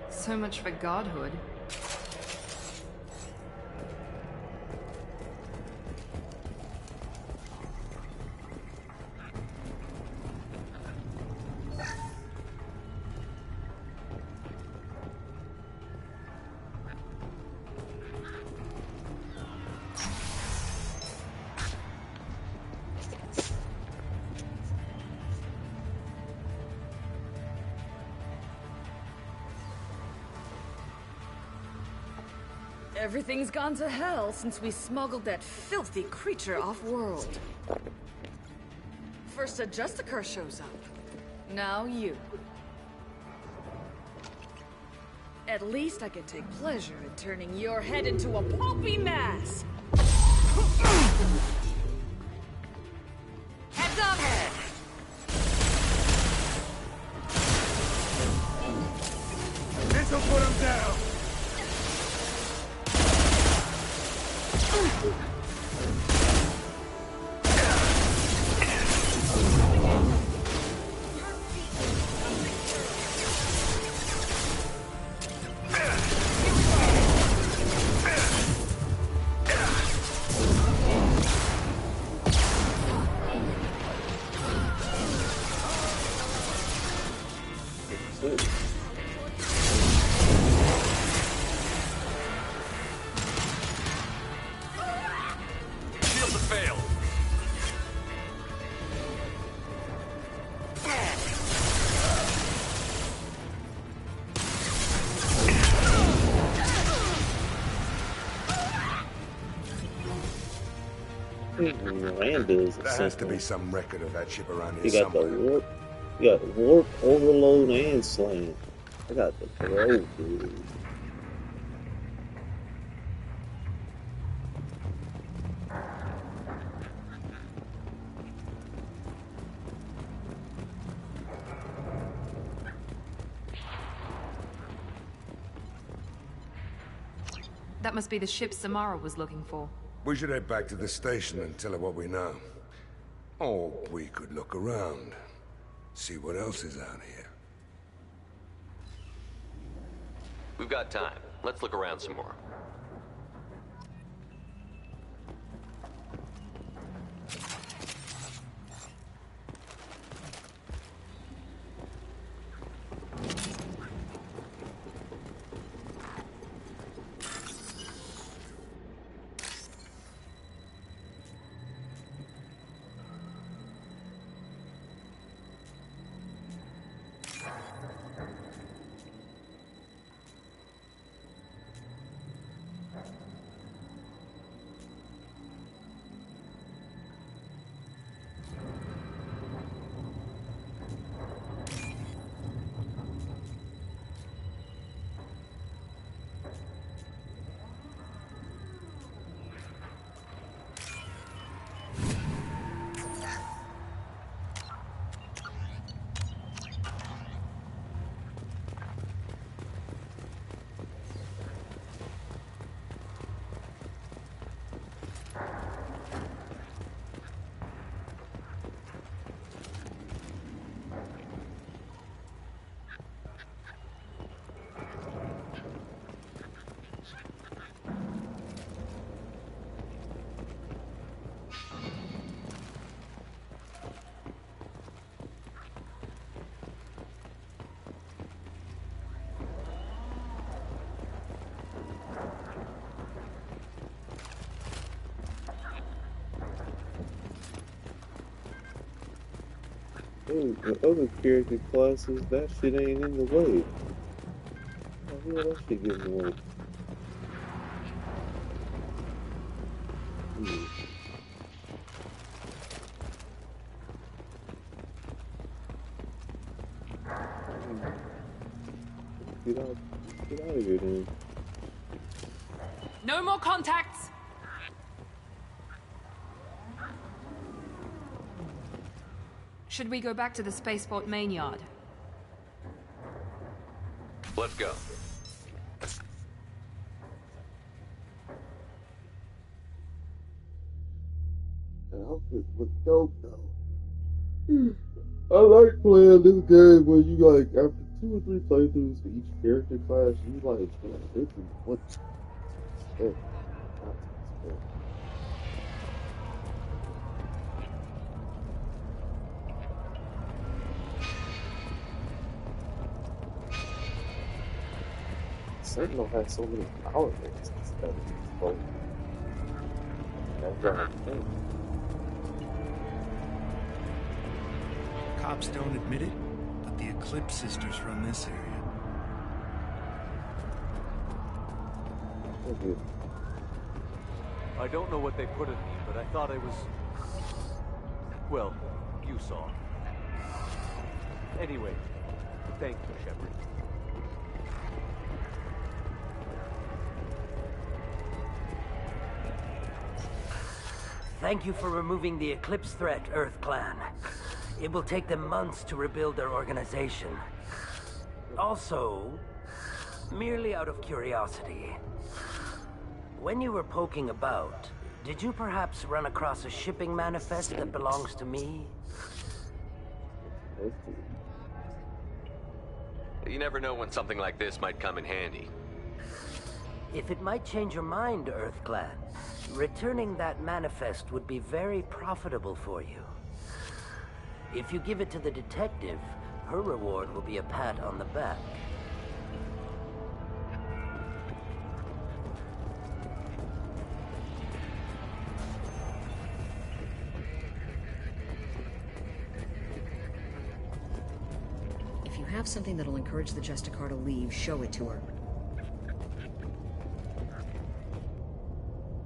So much for godhood. Everything's gone to hell since we smuggled that filthy creature off-world. First a Justicar shows up. Now you. At least I can take pleasure in turning your head into a pulpy mass! Heads up! This'll put him down! Miranda's a There has to be Sentinel. some record of that ship around here You got the somewhere. warp. You got the warp, overload, and slam. I got the throw, dude. That must be the ship Samara was looking for. We should head back to the station and tell her what we know. Or we could look around. See what else is out here. We've got time. Let's look around some more. Oh, the other character classes, that shit ain't in the way. Oh, yeah, that shit get in the way. Get out of here, then. No more contacts! Should we go back to the spaceport main yard? Let's go. And hope it was dope, though. I like playing this game where you, like, after 2 or 3 playthroughs for each character class, you, like, this is what to expect. Not to expect. Sentinel has so many power bits instead of both. That's what I think. Cops don't admit it, but the Eclipse sisters run this area. I don't know what they put in me, but I thought I was... Well, you saw. Anyway, thank you, Shepard. Thank you for removing the Eclipse threat, Earth Clan. It will take them months to rebuild their organization. Also, merely out of curiosity, when you were poking about, did you perhaps run across a shipping manifest that belongs to me? You never know when something like this might come in handy. If it might change your mind, Earth Clan, returning that manifest would be very profitable for you. If you give it to the detective, her reward will be a pat on the back. If you have something that'll encourage the Justicar to leave, show it to her.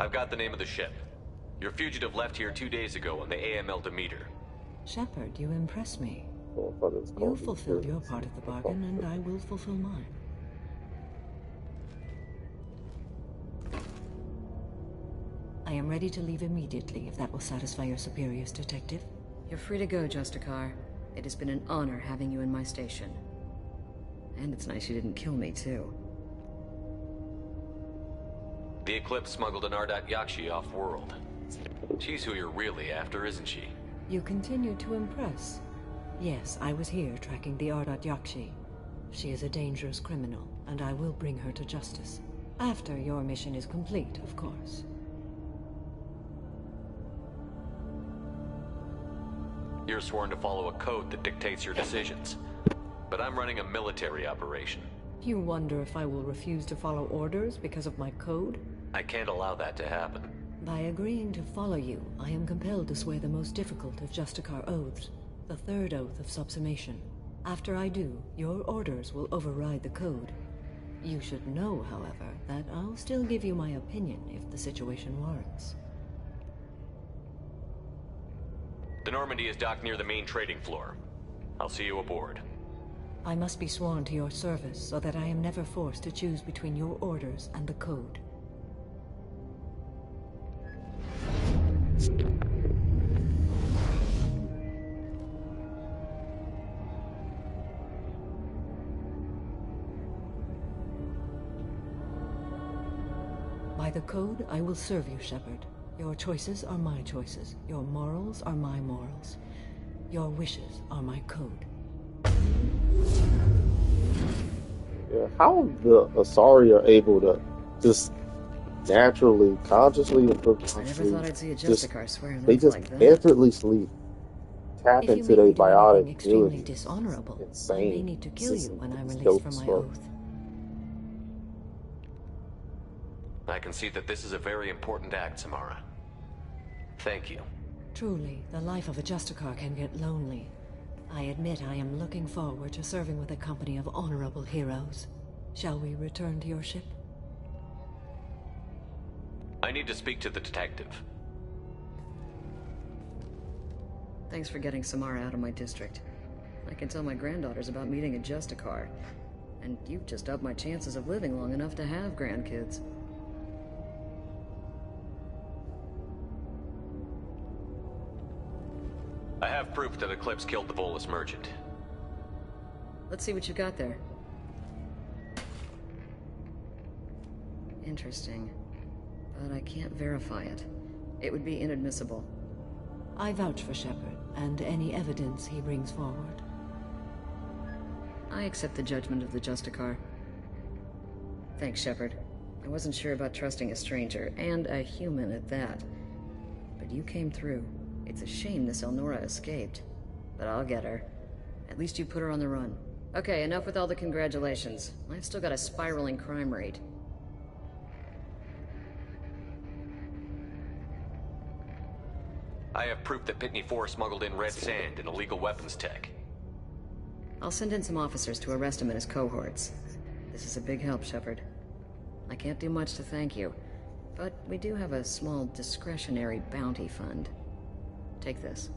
I've got the name of the ship. Your fugitive left here 2 days ago on the AML Demeter. Shepard, you impress me. Oh, I thought it was You called fulfilled your Imperials. part of the bargain, and I will fulfill mine. I am ready to leave immediately, if that will satisfy your superiors, Detective. You're free to go, Justicar. It has been an honor having you in my station. And it's nice you didn't kill me, too. The Eclipse smuggled an Ardat Yakshi off-world. She's who you're really after, isn't she? You continue to impress. Yes, I was here tracking the Ardat Yakshi. She is a dangerous criminal, and I will bring her to justice. After your mission is complete, of course. You're sworn to follow a code that dictates your decisions. But I'm running a military operation. You wonder if I will refuse to follow orders because of my code? I can't allow that to happen. By agreeing to follow you, I am compelled to swear the most difficult of Justicar oaths, the third oath of subsumation. After I do, your orders will override the code. You should know, however, that I'll still give you my opinion if the situation warrants. The Normandy is docked near the main trading floor. I'll see you aboard. I must be sworn to your service so that I am never forced to choose between your orders and the code. By the code, I will serve you, Shepard. Your choices are my choices. Your morals are my morals. Your wishes are my code. Yeah, how the Asari are able to just naturally, consciously, and I never subconsciously, thought I'd see a Justicar swearing they oath just like that. effortlessly tap If you into make their me do anything biotic extremely abilities. dishonorable, Insane. I may need to kill It's you when I'm just released from dope my stuff. oath. I can see that this is a very important act, Samara. Thank you. Truly, the life of a Justicar can get lonely. I admit I am looking forward to serving with a company of honorable heroes. Shall we return to your ship? I need to speak to the detective. Thanks for getting Samara out of my district. I can tell my granddaughters about meeting a Justicar. And you've just upped my chances of living long enough to have grandkids. I have proof that Eclipse killed the Volus merchant. Let's see what you got there. Interesting. But I can't verify it. It would be inadmissible. I vouch for Shepard, and any evidence he brings forward. I accept the judgment of the Justicar. Thanks, Shepard. I wasn't sure about trusting a stranger, and a human at that. But you came through. It's a shame this Elnora escaped. But I'll get her. At least you put her on the run. Okay, enough with all the congratulations. I've still got a spiraling crime rate. I have proof that Pitney 4 smuggled in red sand and illegal weapons tech. I'll send in some officers to arrest him and his cohorts. This is a big help, Shepard. I can't do much to thank you, but we do have a small discretionary bounty fund. Take this.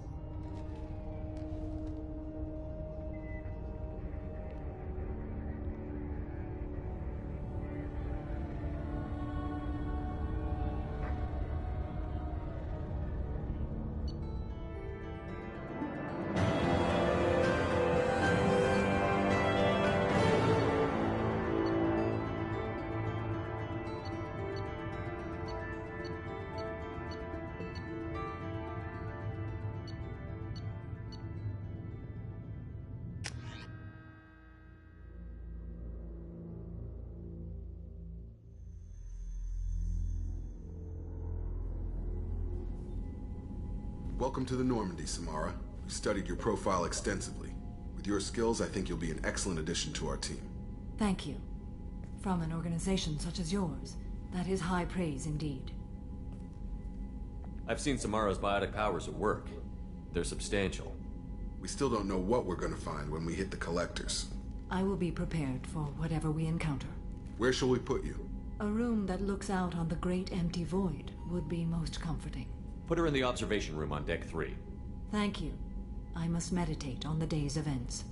Welcome to the Normandy, Samara. We studied your profile extensively. With your skills, I think you'll be an excellent addition to our team. Thank you. From an organization such as yours, that is high praise indeed. I've seen Samara's biotic powers at work. They're substantial. We still don't know what we're gonna find when we hit the collectors. I will be prepared for whatever we encounter. Where shall we put you? A room that looks out on the great empty void would be most comforting. Put her in the observation room on deck 3. Thank you. I must meditate on the day's events.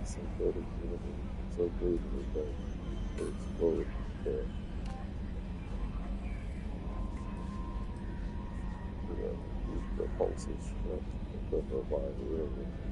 So good, so good, it's forward there. The pulses, the line,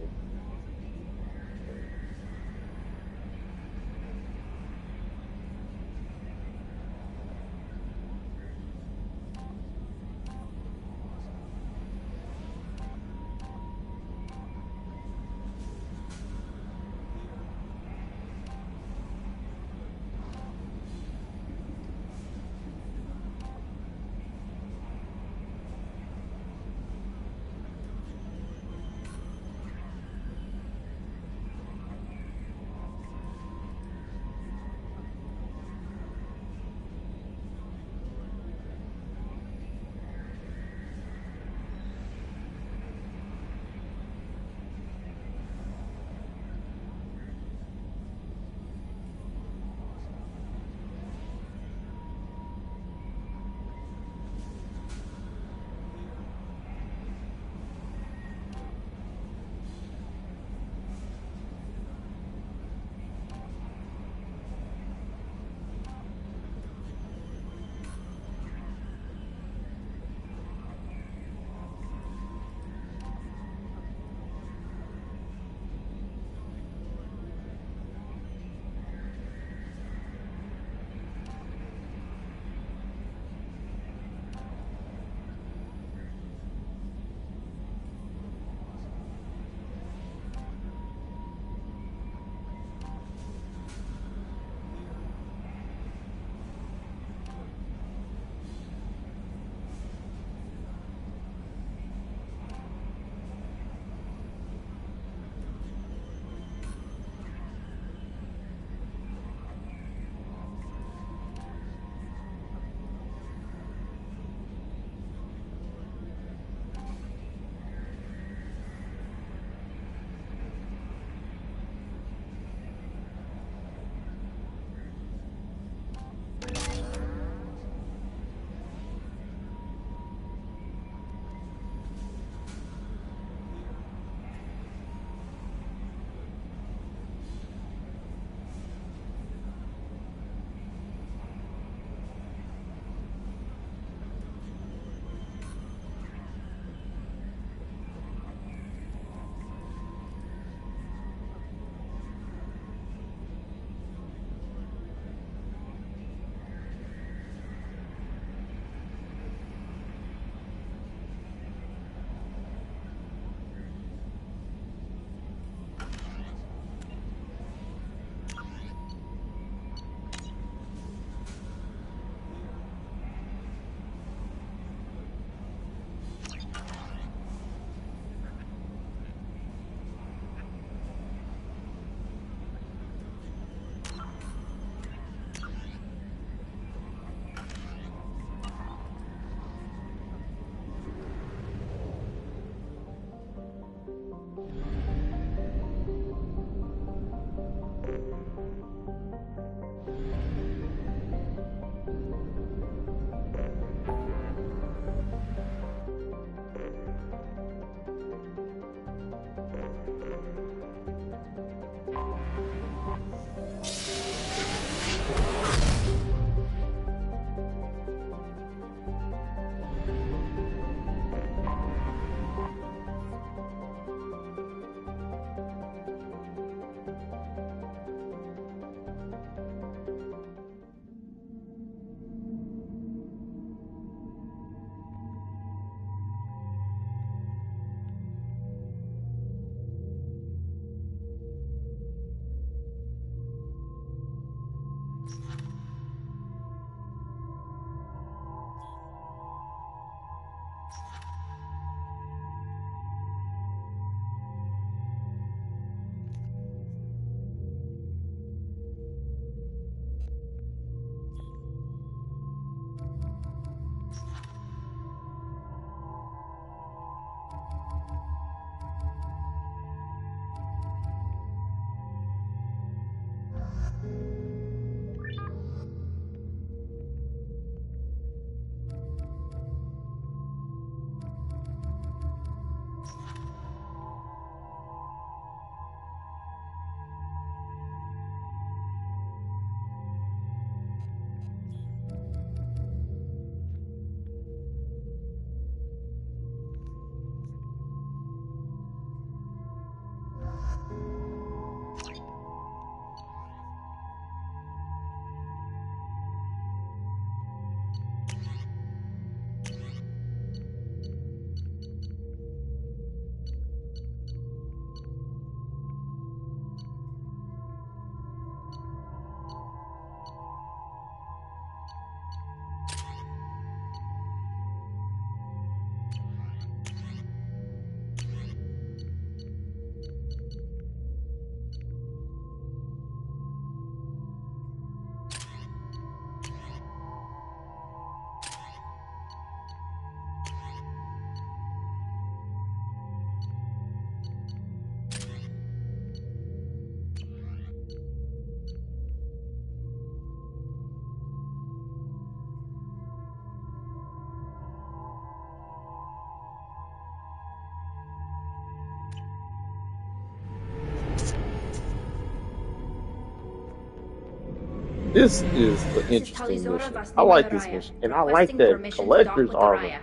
This is an interesting mission. I like this mission, and I like that collector's armor.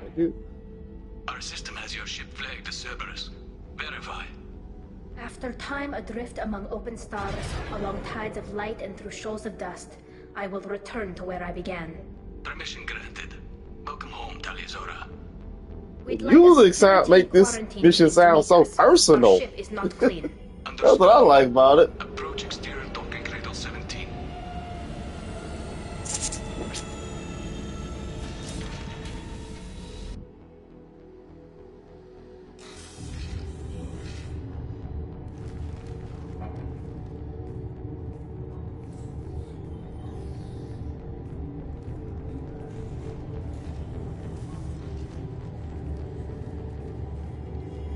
Our system has your ship flagged as Cerberus. Verify. After time adrift among open stars, along tides of light and through shoals of dust, I will return to where I began. Permission granted. Welcome home, Talizora. Music make this mission sound so personal. That's what I like about it. Approach exterior docking cradle 17.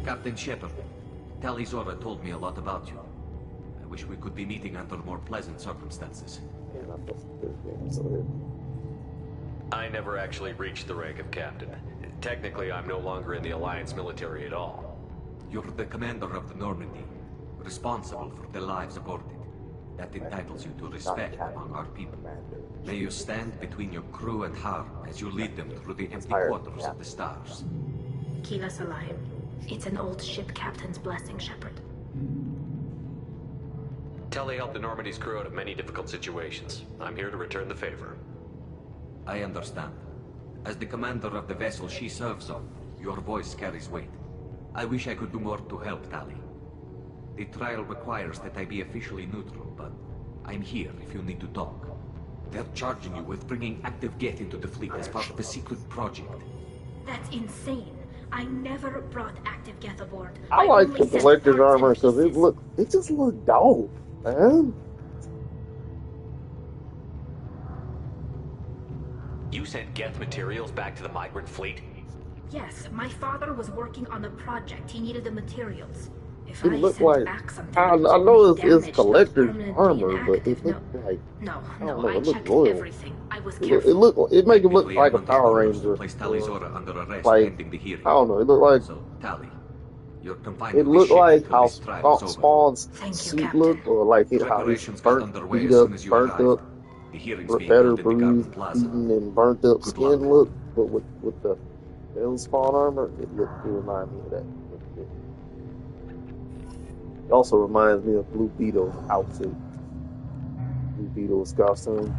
Captain Shepard, Talizora told me a lot about you. I wish we could be meeting under more pleasant circumstances. I never actually reached the rank of captain. Technically, I'm no longer in the Alliance military at all. You're the commander of the Normandy, responsible for the lives aboard it. That entitles you to respect among our people. May you stand between your crew and harm as you lead them through the empty quarters of the stars. Keep us alive. It's an old ship captain's blessing, Shepard. Telly helped the Normandy's crew out of many difficult situations. I'm here to return the favor. I understand. As the commander of the vessel she serves on, your voice carries weight. I wish I could do more to help, Tali. The trial requires that I be officially neutral, but I'm here if you need to talk. They're charging you with bringing active Geth into the fleet as part of a secret project. That's insane. I never brought active Geth aboard. I like the collector's armor because it just look dope, man. You sent Geth materials back to the migrant fleet? Yes, my father was working on a project. He needed the materials. If It I looked sent like back something I that was know it's damaged, collector's permanently armor, but it inactive, looked like no, I don't know, I it looked checked royal. everything. I was careful. It make it look like a Power Ranger. Place Talizora under arrest Like pending the hearing. I don't know, it looked like So, Tali, you're confined it to the looked ship like until how this trial is over. Spawn's suit looked, or like how he's Preparations got burnt, underway beat as up, soon as you burnt arrived. up, The hearing's being better held in the Garden bruised, Plaza. eaten, and burnt up Good skin luck. look, but with the Spawn armor, it reminded me of that. It also reminds me of Blue Beetle's outfit. Blue Beetle's costume.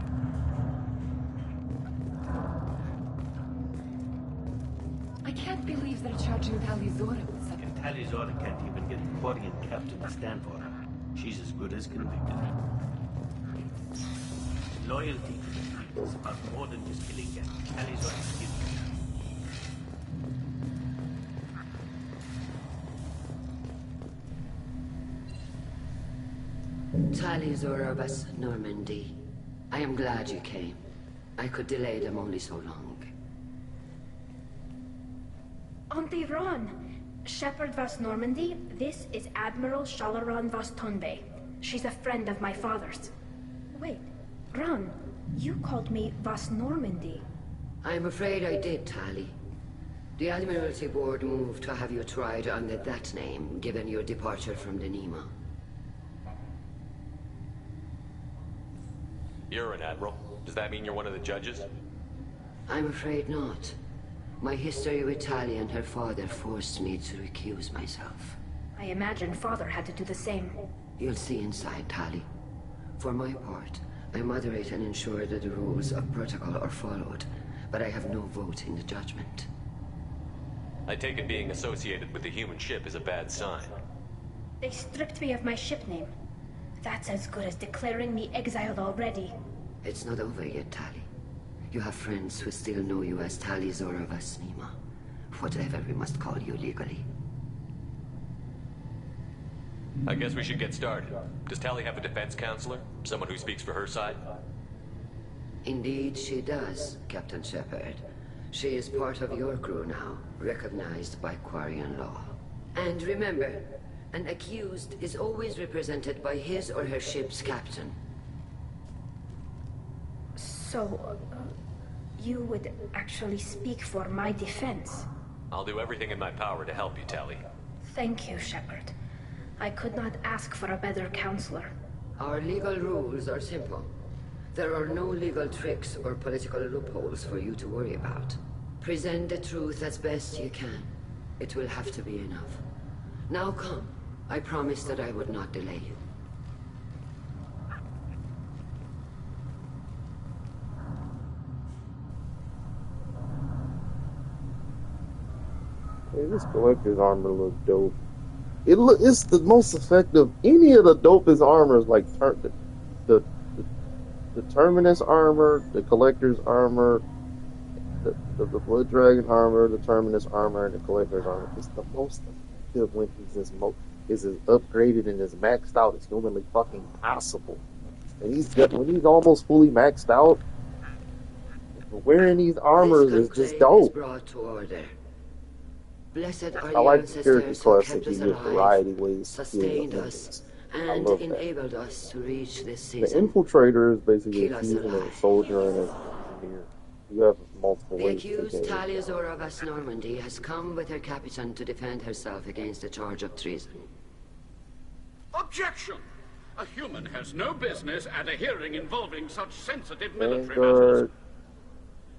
I can't believe they're charging Talizora with something. And Talizora can't even get the Quarian captain to stand for her. She's as good as convicted. Loyalty is about more than just killing them. Talizora's killing. Talizora was Normandy. I am glad you came. I could delay them only so long. Auntie Ron! Shepard Vas Normandy, this is Admiral Shalaran Vas Tonbe. She's a friend of my father's. Wait, Ron, you called me Vas Normandy. I'm afraid I did, Tali. The Admiralty Board moved to have you tried under that name, given your departure from the Nima. You're an admiral. Does that mean you're one of the judges? I'm afraid not. My history with Tali and her father forced me to recuse myself. I imagine father had to do the same. You'll see inside, Tali. For my part, I moderate and ensure that the rules of protocol are followed, but I have no vote in the judgment. I take it being associated with the human ship is a bad sign. They stripped me of my ship name. That's as good as declaring me exiled already. It's not over yet, Tali. You have friends who still know you as Talizora Vas Nima. Whatever we must call you legally. I guess we should get started. Does Tali have a defense counselor? Someone who speaks for her side? Indeed, she does, Captain Shepard. She is part of your crew now, recognized by Quarian law. And remember, an accused is always represented by his or her ship's captain. So, you would actually speak for my defense? I'll do everything in my power to help you, Tali. Thank you, Shepard. I could not ask for a better counselor. Our legal rules are simple. There are no legal tricks or political loopholes for you to worry about. Present the truth as best you can. It will have to be enough. Now come. I promised that I would not delay you. Hey, this collector's armor looks dope. It's the most effective. Any of the dopest armors, like the Terminus armor, the collector's armor, the Blood Dragon armor, the Terminus armor, and the collector's armor. It's the most effective when he's as upgraded and as maxed out as humanly fucking possible. And when he's almost fully maxed out, wearing these armors is just dope. Brought to order. Blessed are I like the the character ancestors who class kept that us gives alive, variety ways to sustained kill us, I and love that. enabled us to reach this The season. infiltrator is basically Kill a us fusion of a alive. soldier and an engineer. You have multiple The ways to accused kill. Taliazora of Normandy has come with her captain to defend herself against a charge of treason. Objection! A human has no business at a hearing involving such sensitive military Vanguard,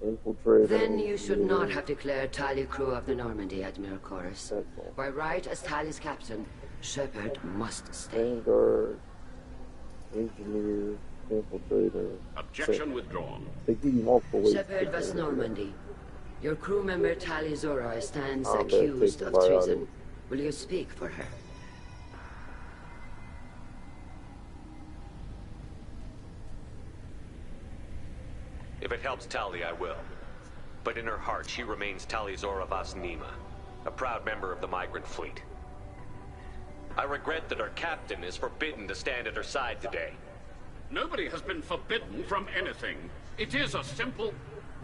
matters. infiltrator. Then you should not have declared Tali crew of the Normandy, Admiral Chorus. By right as Tali's captain, Shepard must stay. Vanguard, engineer, infiltrator. Objection withdrawn. They give you multiple ways. Shepard of Normandy. Your crew member Taliazora stands I'll bet accused take of the bite out of treason. it. Will you speak for her? If it helps Tali, I will. But in her heart, she remains Taliazora Vas Nima, a proud member of the migrant fleet. I regret that her captain is forbidden to stand at her side today. Nobody has been forbidden from anything. It is a simple...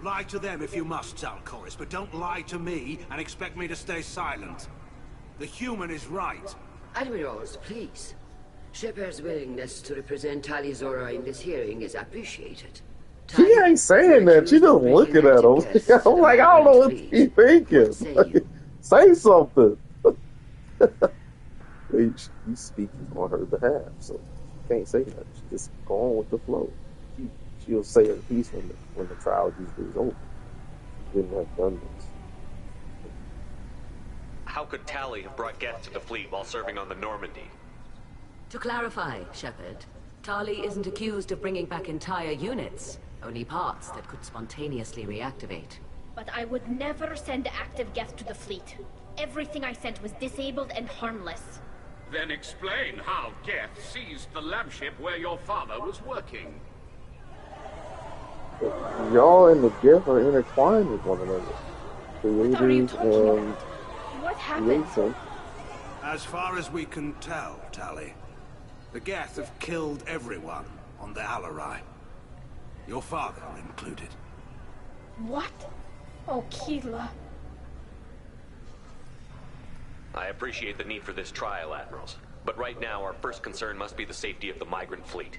Lie to them if you must, Zalcoris, but don't lie to me and expect me to stay silent. The human is right. Admirals, please. Shepard's willingness to represent Taliazora in this hearing is appreciated. She ain't saying that. She just looking at him. I'm like, I don't know what she's thinking. Like, say something. He's speaking on her behalf, so she can't say that. She just go on with the flow. She'll say her piece when the trial usually is over. She didn't have done this. How could Tali have brought Geth to the fleet while serving on the Normandy? To clarify, Shepard, Tali isn't accused of bringing back entire units, only parts that could spontaneously reactivate. But I would never send active Geth to the fleet. Everything I sent was disabled and harmless. Then explain how Geth seized the lab ship where your father was working. Y'all and the Geth are intertwined with one another. Creators and What happened? creation. As far as we can tell, Tali, the Geth have killed everyone on the Alarai. Your father included. What? Oh, Keela. I appreciate the need for this trial, Admirals. But right now, our first concern must be the safety of the migrant fleet.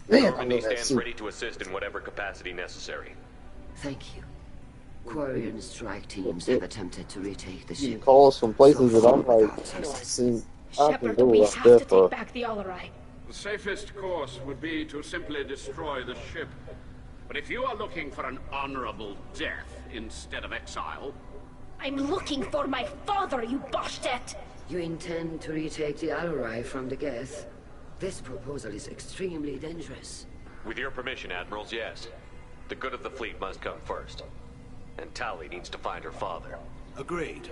Man, Normandy stands ready to assist in whatever capacity necessary. Thank you. Quarian strike teams have attempted to retake the He ship. calls from places that I'm like, I can Shepard, do we a have to step take up. back the Alarai. The safest course would be to simply destroy the ship. But if you are looking for an honorable death instead of exile... I'm looking for my father, you Boshtet! You intend to retake the Alarai from the Geth? This proposal is extremely dangerous. With your permission, Admirals, yes. The good of the fleet must come first. And Tali needs to find her father. Agreed.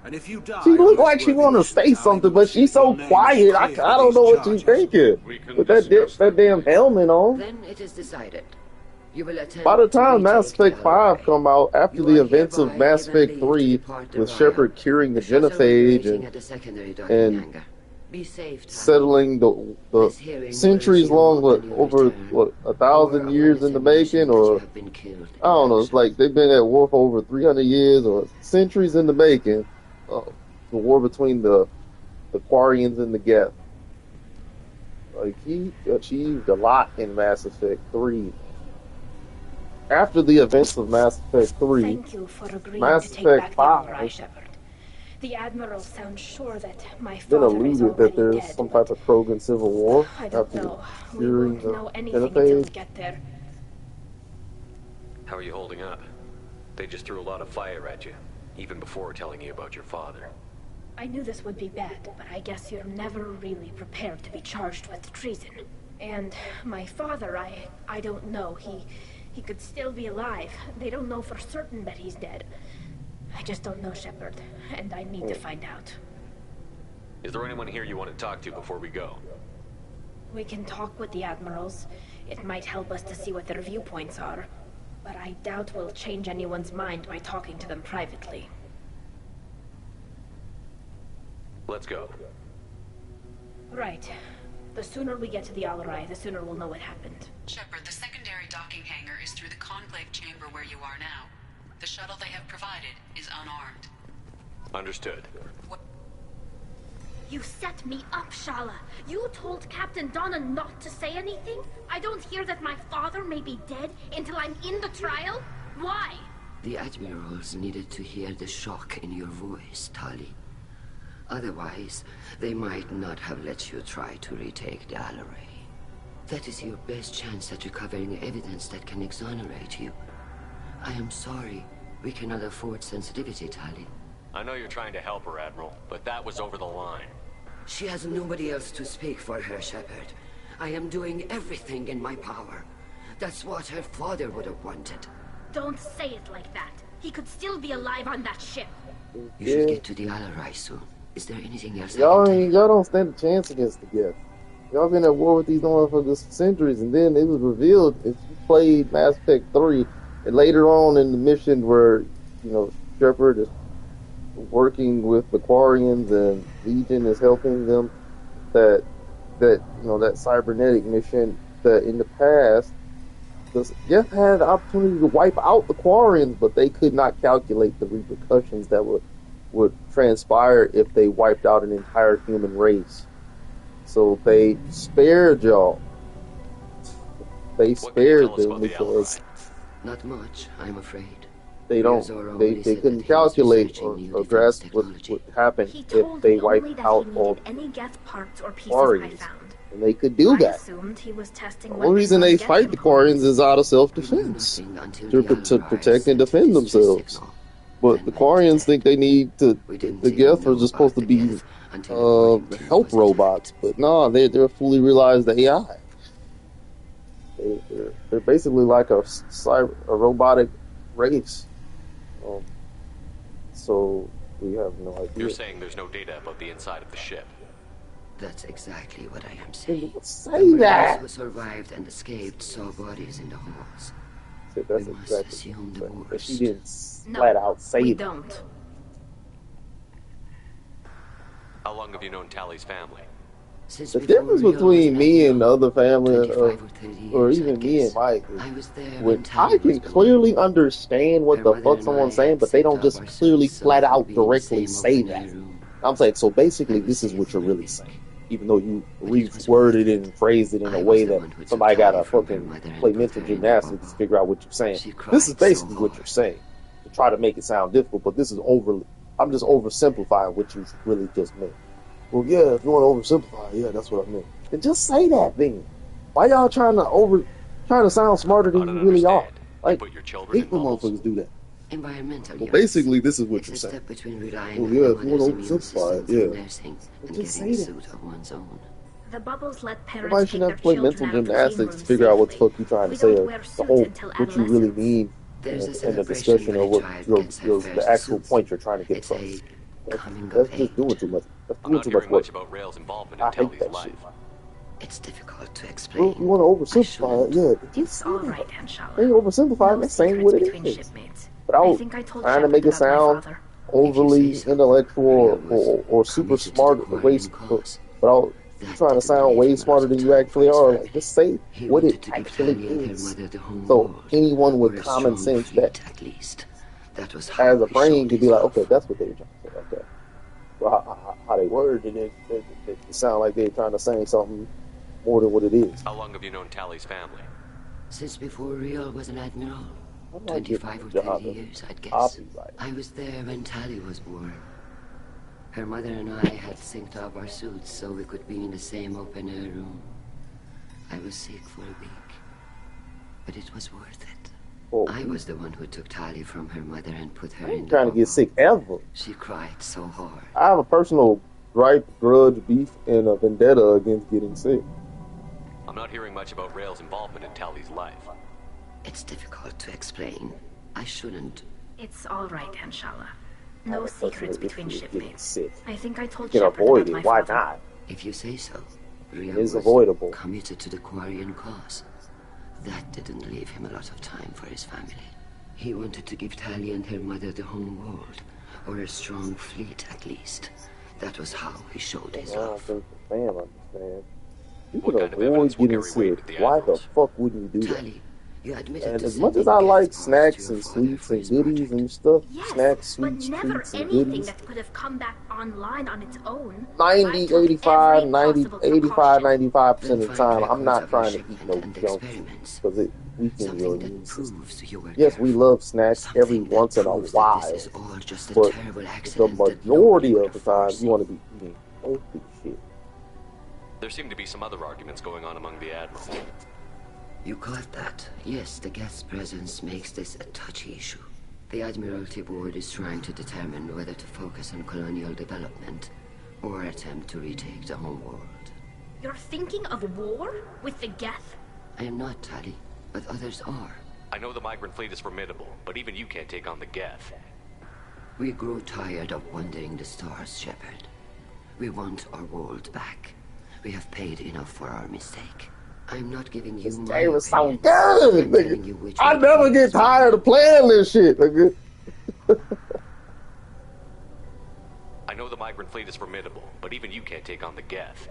And if you die... She look like she want to say something, but she's so quiet. I don't know what she's thinking. With that damn helmet on. Then it is decided. You will attempt By the time to Mass retake Effect 5 come out, after the events of Mass Effect 3, with Shepard curing the genophage and Be safe, settling the centuries-long, over 1,000 years in the making, or I don't know. It's like they've been at war for over 300 years or centuries in the making. The war between the Quarians and the Geth. Like, he achieved a lot in Mass Effect 3. After the events of Mass Effect 3, Thank you for agreeing Mass to take Effect back the Alarai, 5 Shepard. The Admiral sounds sure that my Been father is alluded that already there's dead. some type of Krogan civil war I don't after know. We during won't the know anything until we interphase. get there. How are you holding up? They just threw a lot of fire at you, even before telling you about your father. I knew this would be bad, but I guess you're never really prepared to be charged with treason. And my father, I don't know. He could still be alive. They don't know for certain that he's dead. I just don't know, Shepard, and I need to find out. Is there anyone here you want to talk to before we go? We can talk with the Admirals. It might help us to see what their viewpoints are. But I doubt we'll change anyone's mind by talking to them privately. Let's go. Right. The sooner we get to the Alarai, the sooner we'll know what happened. Shepard, the secondary docking hangar is through the conclave chamber where you are now. The shuttle they have provided is unarmed. Understood. You set me up, Shala. You told Captain Donna not to say anything? I don't hear that my father may be dead until I'm in the trial? Why? The Admirals needed to hear the shock in your voice, Tali. Otherwise, they might not have let you try to retake the Alarai. That is your best chance at recovering evidence that can exonerate you. I am sorry. We cannot afford sensitivity, Tali. I know you're trying to help her, Admiral, but that was over the line. She has nobody else to speak for her, Shepard. I am doing everything in my power. That's what her father would have wanted. Don't say it like that. He could still be alive on that ship. You should get to the Alarai soon. Is there anything else Y'all don't stand a chance against the Geth. Y'all been at war with these motherfuckers for centuries, and then it was revealed if you played Mass Effect 3, and later on in the mission where, you know, Shepard is working with the Quarians and Legion is helping them, that you know, that cybernetic mission, that in the past the Geth had the opportunity to wipe out the Quarians, but they could not calculate the repercussions that would transpire if they wiped out an entire human race. So they spared y'all. They spared them because not much, I'm afraid. They couldn't calculate or grasp what would happen if they wiped out all any Geth parts or pieces Quarians. I found. And they could do that. Assumed he was testing The only reason they fight the Quarians is out of self-defense, to protect and defend themselves. But the Quarians think they need to. The Geth are just supposed to be help robots, but no, they're fully realized AI. They're basically like a robotic race. So we have no idea. You're saying there's no data about the inside of the ship. That's exactly what I am saying. Say that. Those who survived and escaped saw bodies in the halls. That's we must exactly assume the but worst. she didn't flat out say we that. Don't. How long have you known Tali's family? The difference between me and the other family, or even me and Mike, is when I can clearly understand what the fuck someone's saying, but they don't just clearly, flat out, directly say that. I'm saying, so basically, this is what you're really saying, even though you reworded it and phrased it in a way that somebody got to fucking play mental gymnastics to figure out what you're saying. This is basically what you're saying, to try to make it sound difficult, but this is I'm just oversimplifying what you really just meant. Well, yeah, if you want to oversimplify, yeah, that's what I meant. And just say that then. Why y'all trying to sound smarter than you really are? Like, hate when motherfuckers do that. Environmental. Well, basically, this is what you're saying. Step between relying well, yeah, on if you want others' to immune oversimplify it, systems yeah. and nursing and Just getting a say suit of one's own. The bubbles let parents Somebody take should their have to play mental children out of the gymnastics clean to figure out what the room fuck you're trying to We say, don't or wear the suits whole, until what you really mean, There's a and the celebration discussion when of a what child gets her the first actual suit. point you're trying to get It's across. a coming That's of just age. doing too much. That's I'm doing not too much hearing work. much about Rail's involvement I in hate Tali's that life. shit. It's difficult to Well, explain. if you want to oversimplify it, yeah, just say All that. right, Anshala. They oversimplify it, that's saying what it between is. shipmates. But I was think I told trying to Shepard make it about my sound father. overly intellectual or super smart, but I was trying to sound way smarter than you actually are. Like, just say what it actually is. So anyone with common sense that has a brain could be like, okay, that's what they were trying to say. Okay. Well, how they worded it, it sound like they're trying to say something more than what it is. How long have you known Tali's family? Since before Real was an admiral. How do I get 25 or the job 30 years, I'd guess. copyright? I was there when Tali was born. Her mother and I had synced up our suits so we could be in the same open-air room. I was sick for a week, but it was worth it. Oh. I was the one who took Tali from her mother and put her I in ain't the trying to get sick ever. She cried so hard. I have a personal gripe, grudge, beef, and a vendetta against getting sick. I'm not hearing much about Rail's involvement in Tali's life. It's difficult to explain. I shouldn't. It's all right, Anshala. No secrets between shipmates. I think I told You can Shepard avoid about it. my Why father. not? If you say so. Ria It's was avoidable. committed to the Quarian cause. That didn't leave him a lot of time for his family. He wanted to give Tali and her mother the home world, or a strong fleet at least. That was how he showed his I don't love. think the fan understands. You can avoid getting sick. Why the fuck wouldn't you do that? Tali, you admitted And to as much as sending I like guest snacks stars to and your father sweets for and his goodies and stuff, Yes, snacks, but sweets, never treats, and anything goodies, that could have come back online on its own. 90, 85, 90, 85, 95% of the time, I'm not trying to eat no junk because it weakens your immune system. Yes, we love snacks every once in a while, but the majority of the time, you want to be eating healthy shit. There seem to be some other arguments going on among the Admirals. You caught that? Yes, the guest presence makes this a touchy issue. The Admiralty Board is trying to determine whether to focus on colonial development or attempt to retake the home world. You're thinking of war with the Geth? I am not, Tali, but others are. I know the migrant fleet is formidable, but even you can't take on the Geth. We grow tired of wandering the stars, Shepard. We want our world back. We have paid enough for our mistake. I'm not giving you my Game is so opinions. good, I'm telling you nigga. which I way never to get tired of playing this shit, nigga. I know the migrant fleet is formidable, but even you can't take on the Geth.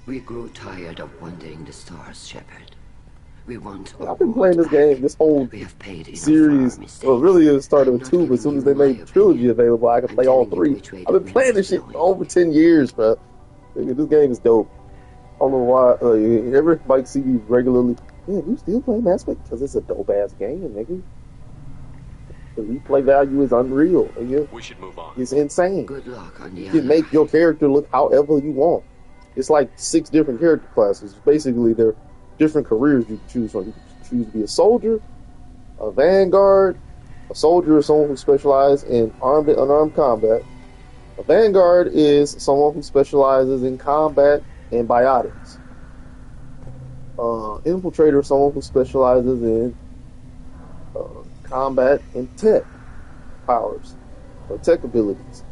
We grow tired of wandering the stars, Shepard. We want our I've been world playing this back. game, this whole We have paid enough series. for our mistakes. Well, really, it started with 2, but as soon as they made the trilogy available, I could play all 3. I've been playing this shit for over 10 years, bro. Nigga, this game is dope. I don't know why. Everybody see me regularly. Yeah, you still play Mass Effect? Because it's a dope ass game, nigga. The replay value is unreal, nigga. We should move on. It's insane. Good luck on the You can make your character look however you want. It's like 6 different character classes. Basically, they're different careers you can choose from. You can choose to be a soldier, a vanguard. A soldier is someone who specializes in armed and unarmed combat. A vanguard is someone who specializes in combat and biotics. Infiltrator is someone who specializes in combat and tech powers, or tech abilities.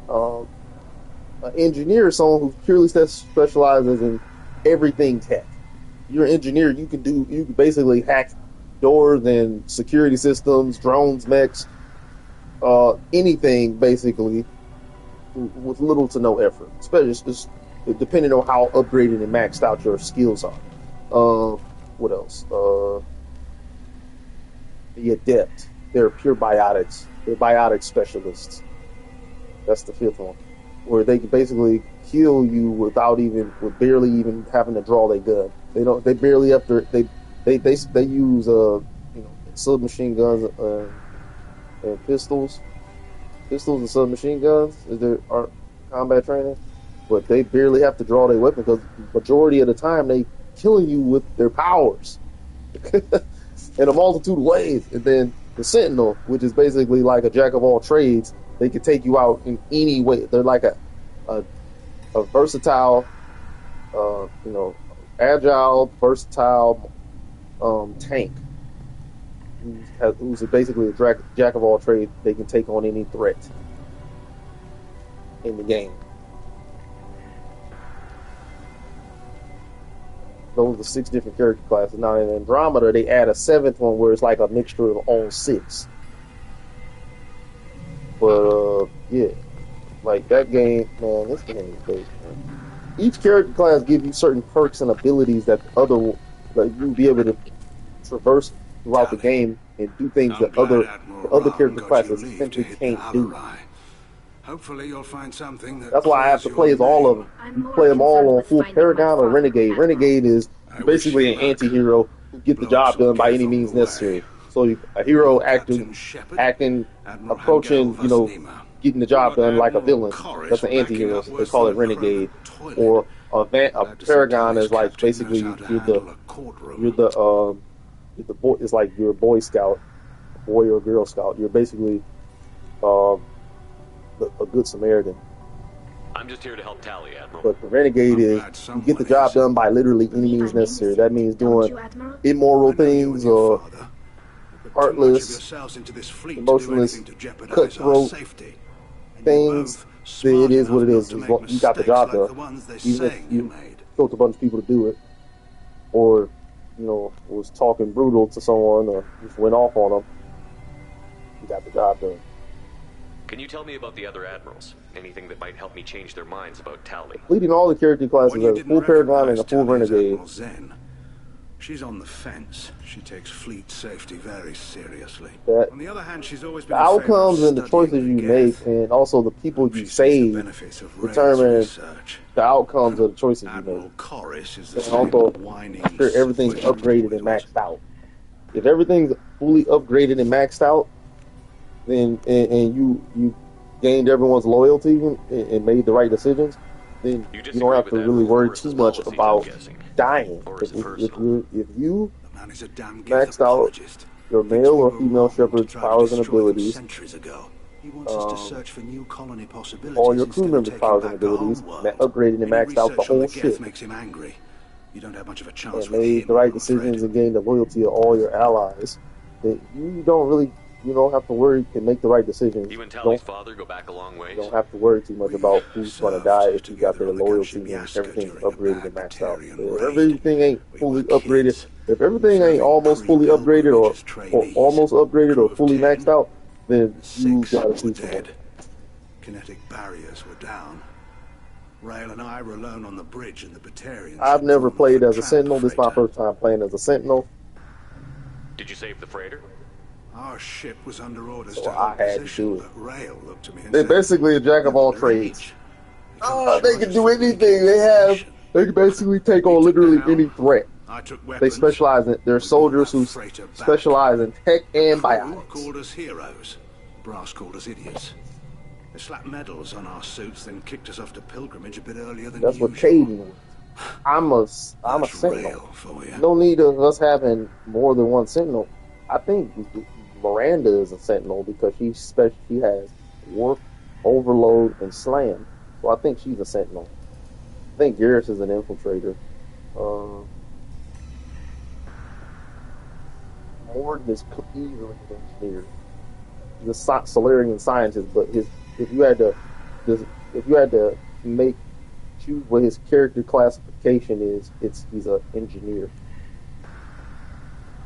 An engineer is someone who purely specializes in everything tech. You're an engineer, you can basically hack doors and security systems, drones, mechs, anything basically with little to no effort. Especially just depending on how upgraded and maxed out your skills are. What else? The adept. They're pure biotics. They're biotic specialists. That's the 5th one, where they can basically kill you with barely even having to draw their gun. They barely have to. They use submachine guns and pistols and submachine guns is their combat training, but they barely have to draw their weapon because the majority of the time they killing you with their powers in a multitude of ways. And then the Sentinel, which is basically like a jack of all trades, they can take you out in any way. They're like a versatile, agile, versatile tank who's basically a jack of all trades. They can take on any threat in the game. Those are 6 different character classes. Now in Andromeda, they add a 7th one where it's like a mixture of all 6. But yeah, like that game, man, this game is great, man. Each character class gives you certain perks and abilities that you'll be able to traverse throughout the game and do things that other character classes simply can't do. Hopefully you'll find something That's why I have to play as all of them. You play them all on full Paragon or Renegade. Renegade is basically an anti-hero who get the job done by any means necessary. So a hero approaching, getting the job done like a villain. That's an anti-hero. They call it renegade. Or a paragon is like basically you're the boy. It's like you're a Boy Scout, boy or Girl Scout. You're basically a good Samaritan. I'm just here to help Tali, Admiral. But the renegade is you get the job done by literally any means necessary. That means doing immoral things or heartless, emotionless, cutthroat things. It is what it is. You got the job done. Even if you killed a bunch of people to do it, or was talking brutal to someone, or just went off on them, you got the job done. Can you tell me about the other admirals? Anything that might help me change their minds about Tali? Leading all the character classes as a full paragon and a full renegade. She's on the fence. She takes fleet safety very seriously. On the other hand, she's always been the outcomes and the choices you make, and also the people you save, determine the outcomes of the choices you make. And also, sure everything's upgraded and maxed out. If everything's fully upgraded and maxed out, then and you gained everyone's loyalty and made the right decisions, then you don't have to really worry too much about dying. If you maxed out your male or female shepherd's powers and abilities, all your crew members' powers and abilities, upgraded and maxed out the whole ship, and made the right decisions and gained the loyalty of all your allies, then you don't have to worry. You can make the right decisions. You and Tali's father go back a long way. You don't have to worry too much about who's going to die if you got their loyalty and everything's upgraded and maxed out. If everything ain't fully upgraded, if everything ain't almost fully upgraded or almost upgraded or fully maxed out, then you got to choose someone. Kinetic barriers were down. Rail and I were alone on the bridge, and the Batarians. I've never played as a Sentinel. This is my first time playing as a Sentinel. Did you save the freighter? Our ship was under orders to hold position, but Rail looked to me and they're said, basically a jack of all trades. They can do anything. They can basically take on literally any threat. They specialize in, they're soldiers who specialize in tech and biotics. Called us heroes. Brass called us idiots. They slapped medals on our suits, then kicked us off to pilgrimage a bit earlier than That's usual. what Caden was. I'm a Sentinel. No need of us having more than one Sentinel. I think Miranda is a Sentinel because she has warp, overload, and slam. So I think she's a Sentinel. I think Garrus is an infiltrator. Morden is easily an engineer. He's a Solarian scientist, but if you had to choose what his character classification is, he's an engineer.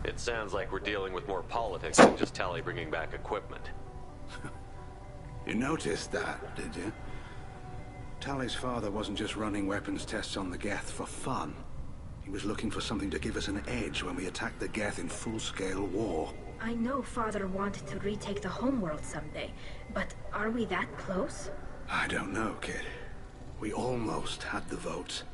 It sounds like we're dealing with more politics than just Tali bringing back equipment. You noticed that, did you? Tali's father wasn't just running weapons tests on the Geth for fun. He was looking for something to give us an edge when we attacked the Geth in full-scale war. I know Father wanted to retake the homeworld someday, but are we that close? I don't know, kid. We almost had the votes.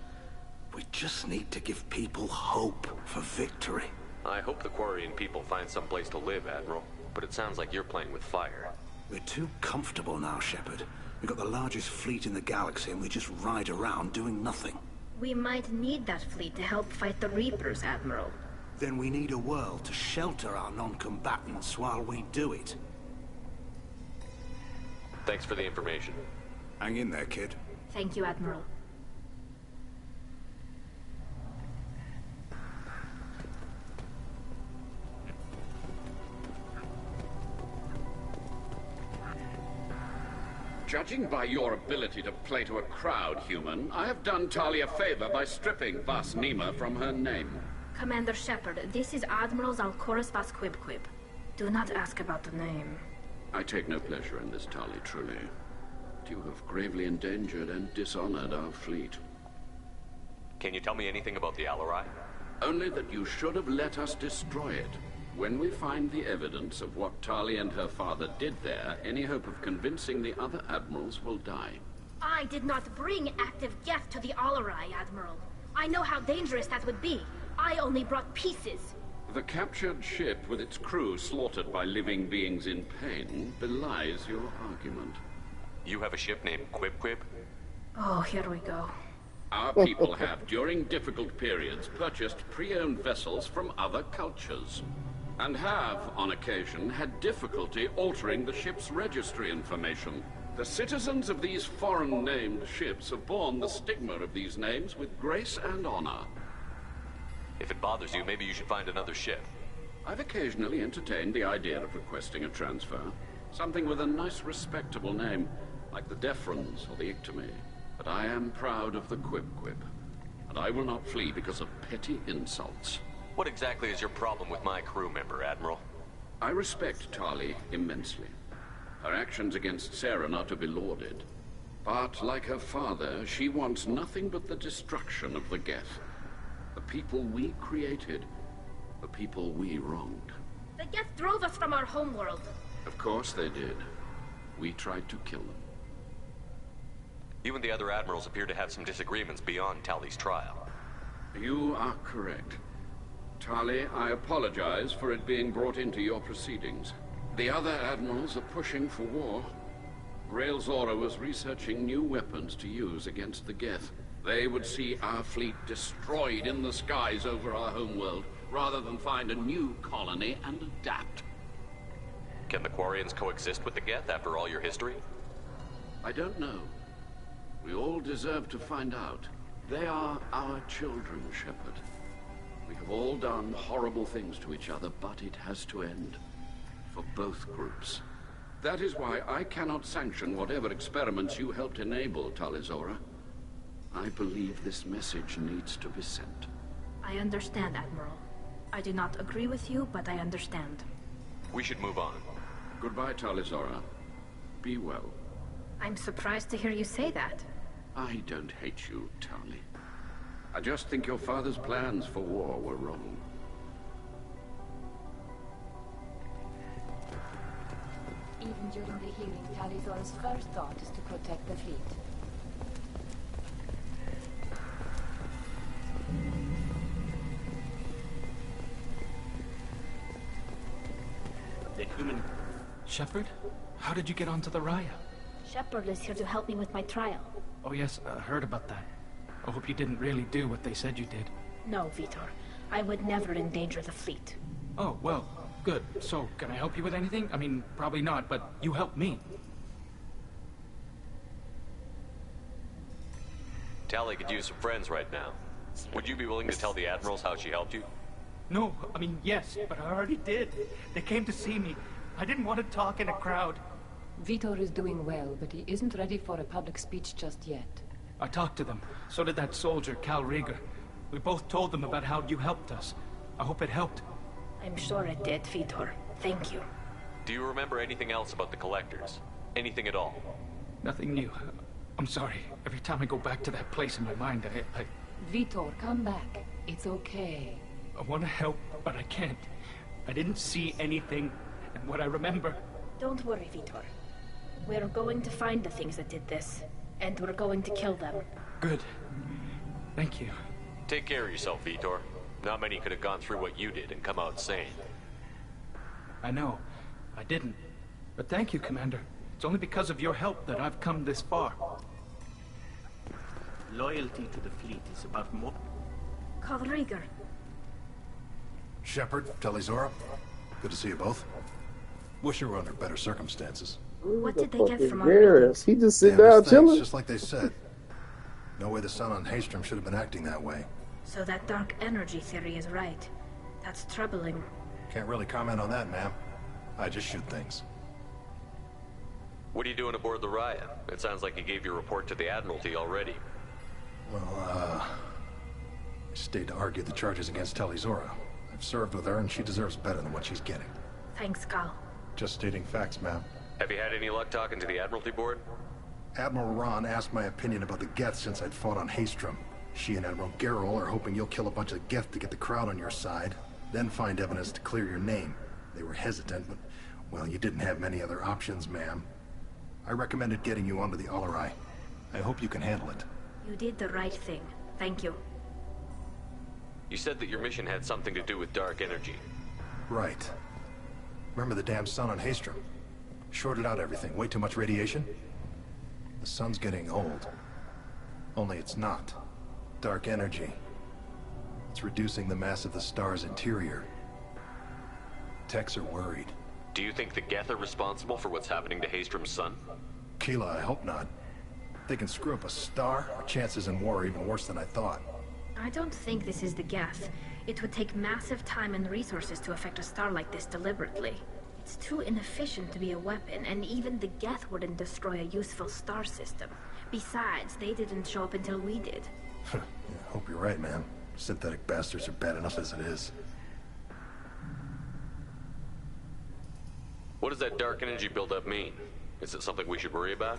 We just need to give people hope for victory. I hope the Quarian people find some place to live, Admiral. But it sounds like you're playing with fire. We're too comfortable now, Shepard. We've got the largest fleet in the galaxy and we just ride around doing nothing. We might need that fleet to help fight the Reapers, Admiral. Then we need a world to shelter our non-combatants while we do it. Thanks for the information. Hang in there, kid. Thank you, Admiral. Judging by your ability to play to a crowd, human, I have done Tali a favor by stripping Vas Nima from her name. Commander Shepard, this is Admiral Zalkoris Vas Quibquib. Do not ask about the name. I take no pleasure in this, Tali, truly. But you have gravely endangered and dishonored our fleet. Can you tell me anything about the Alarai? Only that you should have let us destroy it. When we find the evidence of what Tali and her father did there, any hope of convincing the other admirals will die. I did not bring active Geth to the Alarai, Admiral. I know how dangerous that would be. I only brought pieces. The captured ship with its crew slaughtered by living beings in pain belies your argument. You have a ship named Quib Quib? Oh, here we go. Our people have, during difficult periods, purchased pre-owned vessels from other cultures, and have, on occasion, had difficulty altering the ship's registry information. The citizens of these foreign-named ships have borne the stigma of these names with grace and honor. If it bothers you, maybe you should find another ship. I've occasionally entertained the idea of requesting a transfer. Something with a nice, respectable name, like the Defrons or the Ictomy. But I am proud of the Quib Quib, and I will not flee because of petty insults. What exactly is your problem with my crew member, Admiral? I respect Tali immensely. Her actions against Saren are to be lauded. But, like her father, she wants nothing but the destruction of the Geth. The people we created, the people we wronged. The Geth drove us from our homeworld. Of course they did. We tried to kill them. You and the other admirals appear to have some disagreements beyond Tali's trial. You are correct. Tali, I apologize for it being brought into your proceedings. The other admirals are pushing for war. Grail Zora was researching new weapons to use against the Geth. They would see our fleet destroyed in the skies over our homeworld, rather than find a new colony and adapt. Can the Quarians coexist with the Geth after all your history? I don't know. We all deserve to find out. They are our children, Shepard. We have all done horrible things to each other, but it has to end. For both groups. That is why I cannot sanction whatever experiments you helped enable, Talizora. I believe this message needs to be sent. I understand, Admiral. I do not agree with you, but I understand. We should move on. Goodbye, Talizora. Be well. I'm surprised to hear you say that. I don't hate you, Tali. I just think your father's plans for war were wrong. Even during the hearing, Talizora's first thought is to protect the fleet. The human... Shepard? How did you get onto the Raya? Shepard is here to help me with my trial. Oh yes, I heard about that. I hope you didn't really do what they said you did. No, Vitor. I would never endanger the fleet. Oh, well, good. So, can I help you with anything? I mean, probably not, but you helped me. Tali could use some friends right now. Would you be willing to tell the admirals how she helped you? No, I mean, yes, but I already did. They came to see me. I didn't want to talk in a crowd. Vitor is doing well, but he isn't ready for a public speech just yet. I talked to them. So did that soldier, Cal Rieger. We both told them about how you helped us. I hope it helped. I'm sure it did, Vitor. Thank you. Do you remember anything else about the Collectors? Anything at all? Nothing new. I'm sorry. Every time I go back to that place in my mind, I... Vitor, come back. It's okay. I want to help, but I can't. I didn't see anything, and what I remember... Don't worry, Vitor. We're going to find the things that did this, and we're going to kill them. Good. Thank you. Take care of yourself, Vitor. Not many could have gone through what you did and come out sane. I know. I didn't. But thank you, Commander. It's only because of your help that I've come this far. Loyalty to the fleet is about more... Cal Rieger. Shepard, Talizora, good to see you both. Wish you were under better circumstances. What did they get from our... Garrus? He just sit down Things, chilling? just like they said. No way the sun on Haystrom should have been acting that way. So that dark energy theory is right. That's troubling. Can't really comment on that, ma'am. I just shoot things. What are you doing aboard the Raya? It sounds like you gave your report to the Admiralty already. Well, I stayed to argue the charges against Talizora. I've served with her, and she deserves better than what she's getting. Thanks, Cal. Just stating facts, ma'am. Have you had any luck talking to the Admiralty Board? Admiral Ron asked my opinion about the Geth since I'd fought on Haystrom. She and Admiral Gerrel are hoping you'll kill a bunch of Geth to get the crowd on your side, then find evidence to clear your name. They were hesitant, but, well, you didn't have many other options, ma'am. I recommended getting you onto the Alarai. I hope you can handle it. You did the right thing. Thank you. You said that your mission had something to do with dark energy. Right. Remember the damn sun on Haystrom? Shorted out everything. Way too much radiation? The sun's getting old. Only it's not. Dark energy. It's reducing the mass of the star's interior. Techs are worried. Do you think the Geth are responsible for what's happening to Hastrom's sun? Keela, I hope not. If they can screw up a star, our chances in war are even worse than I thought. I don't think this is the Geth. It would take massive time and resources to affect a star like this deliberately. It's too inefficient to be a weapon, and even the Geth wouldn't destroy a useful star system. Besides, they didn't show up until we did. Yeah, hope you're right, man. Synthetic bastards are bad enough as it is. What does that dark energy buildup mean? Is it something we should worry about?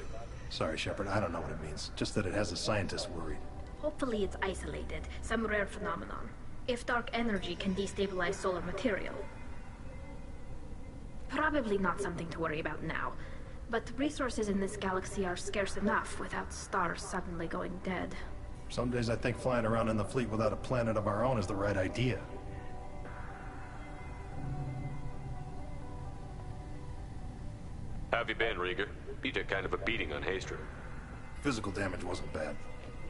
Sorry, Shepard, I don't know what it means. Just that it has the scientists worried. Hopefully it's isolated, some rare phenomenon. If dark energy can destabilize solar material. Probably not something to worry about now. But resources in this galaxy are scarce enough without stars suddenly going dead. Some days I think flying around in the fleet without a planet of our own is the right idea. How have you been, Rieger? You took kind of a beating on Hastrom. Physical damage wasn't bad.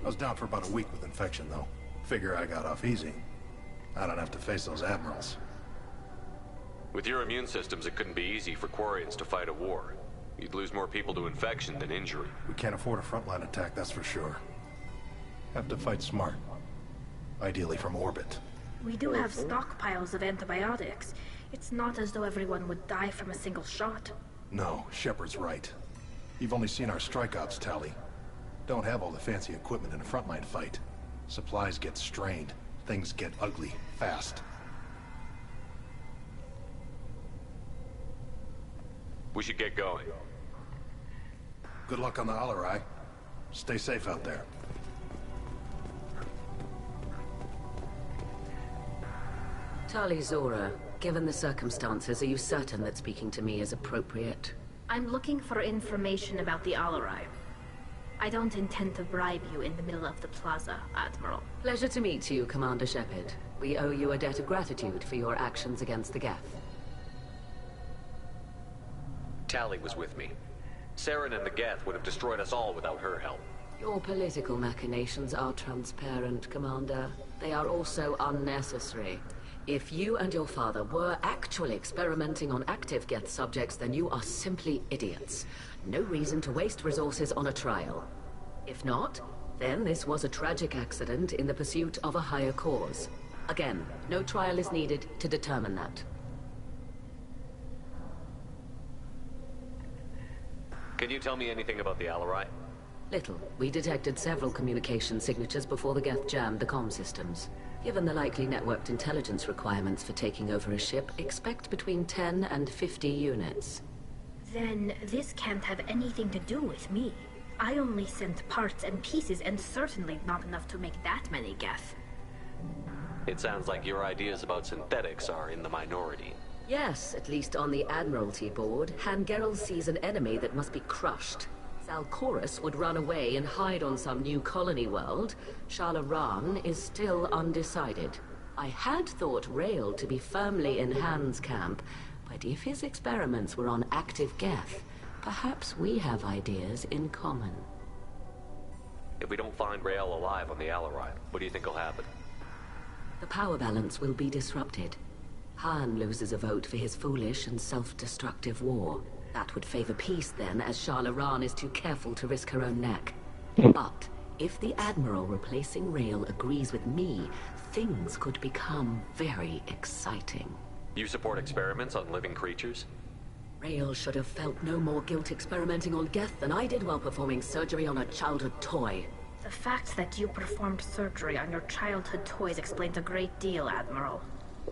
I was down for about a week with infection, though. Figure I got off easy. I don't have to face those admirals. With your immune systems, it couldn't be easy for Quarians to fight a war. You'd lose more people to infection than injury. We can't afford a frontline attack, that's for sure. Have to fight smart. Ideally from orbit. We do have stockpiles of antibiotics. It's not as though everyone would die from a single shot. No, Shepard's right. You've only seen our strike ops tally. Don't have all the fancy equipment in a frontline fight. Supplies get strained. Things get ugly, fast. We should get going. Good luck on the Alarai. Stay safe out there. Tali Zora, given the circumstances, are you certain that speaking to me is appropriate? I'm looking for information about the Alarai. I don't intend to bribe you in the middle of the plaza, Admiral. Pleasure to meet you, Commander Shepard. We owe you a debt of gratitude for your actions against the Geth. Tali was with me. Saren and the Geth would have destroyed us all without her help. Your political machinations are transparent, Commander. They are also unnecessary. If you and your father were actually experimenting on active Geth subjects, then you are simply idiots. No reason to waste resources on a trial. If not, then this was a tragic accident in the pursuit of a higher cause. Again, no trial is needed to determine that. Can you tell me anything about the Alarai? Little. We detected several communication signatures before the Geth jammed the comm systems. Given the likely networked intelligence requirements for taking over a ship, expect between 10 and 50 units. Then this can't have anything to do with me. I only sent parts and pieces, and certainly not enough to make that many Geth. It sounds like your ideas about synthetics are in the minority. Yes, at least on the Admiralty board, Han Gerrel sees an enemy that must be crushed. Zalcorus would run away and hide on some new colony world. Shalaran is still undecided. I had thought Rael to be firmly in Han's camp, but if his experiments were on active Geth, perhaps we have ideas in common. If we don't find Rael alive on the Alarai, what do you think will happen? The power balance will be disrupted. Han loses a vote for his foolish and self-destructive war. That would favor peace then, as Shalaran is too careful to risk her own neck. But if the Admiral replacing Rael agrees with me, things could become very exciting. You support experiments on living creatures? Rael should have felt no more guilt experimenting on Geth than I did while performing surgery on a childhood toy. The fact that you performed surgery on your childhood toys explains a great deal, Admiral.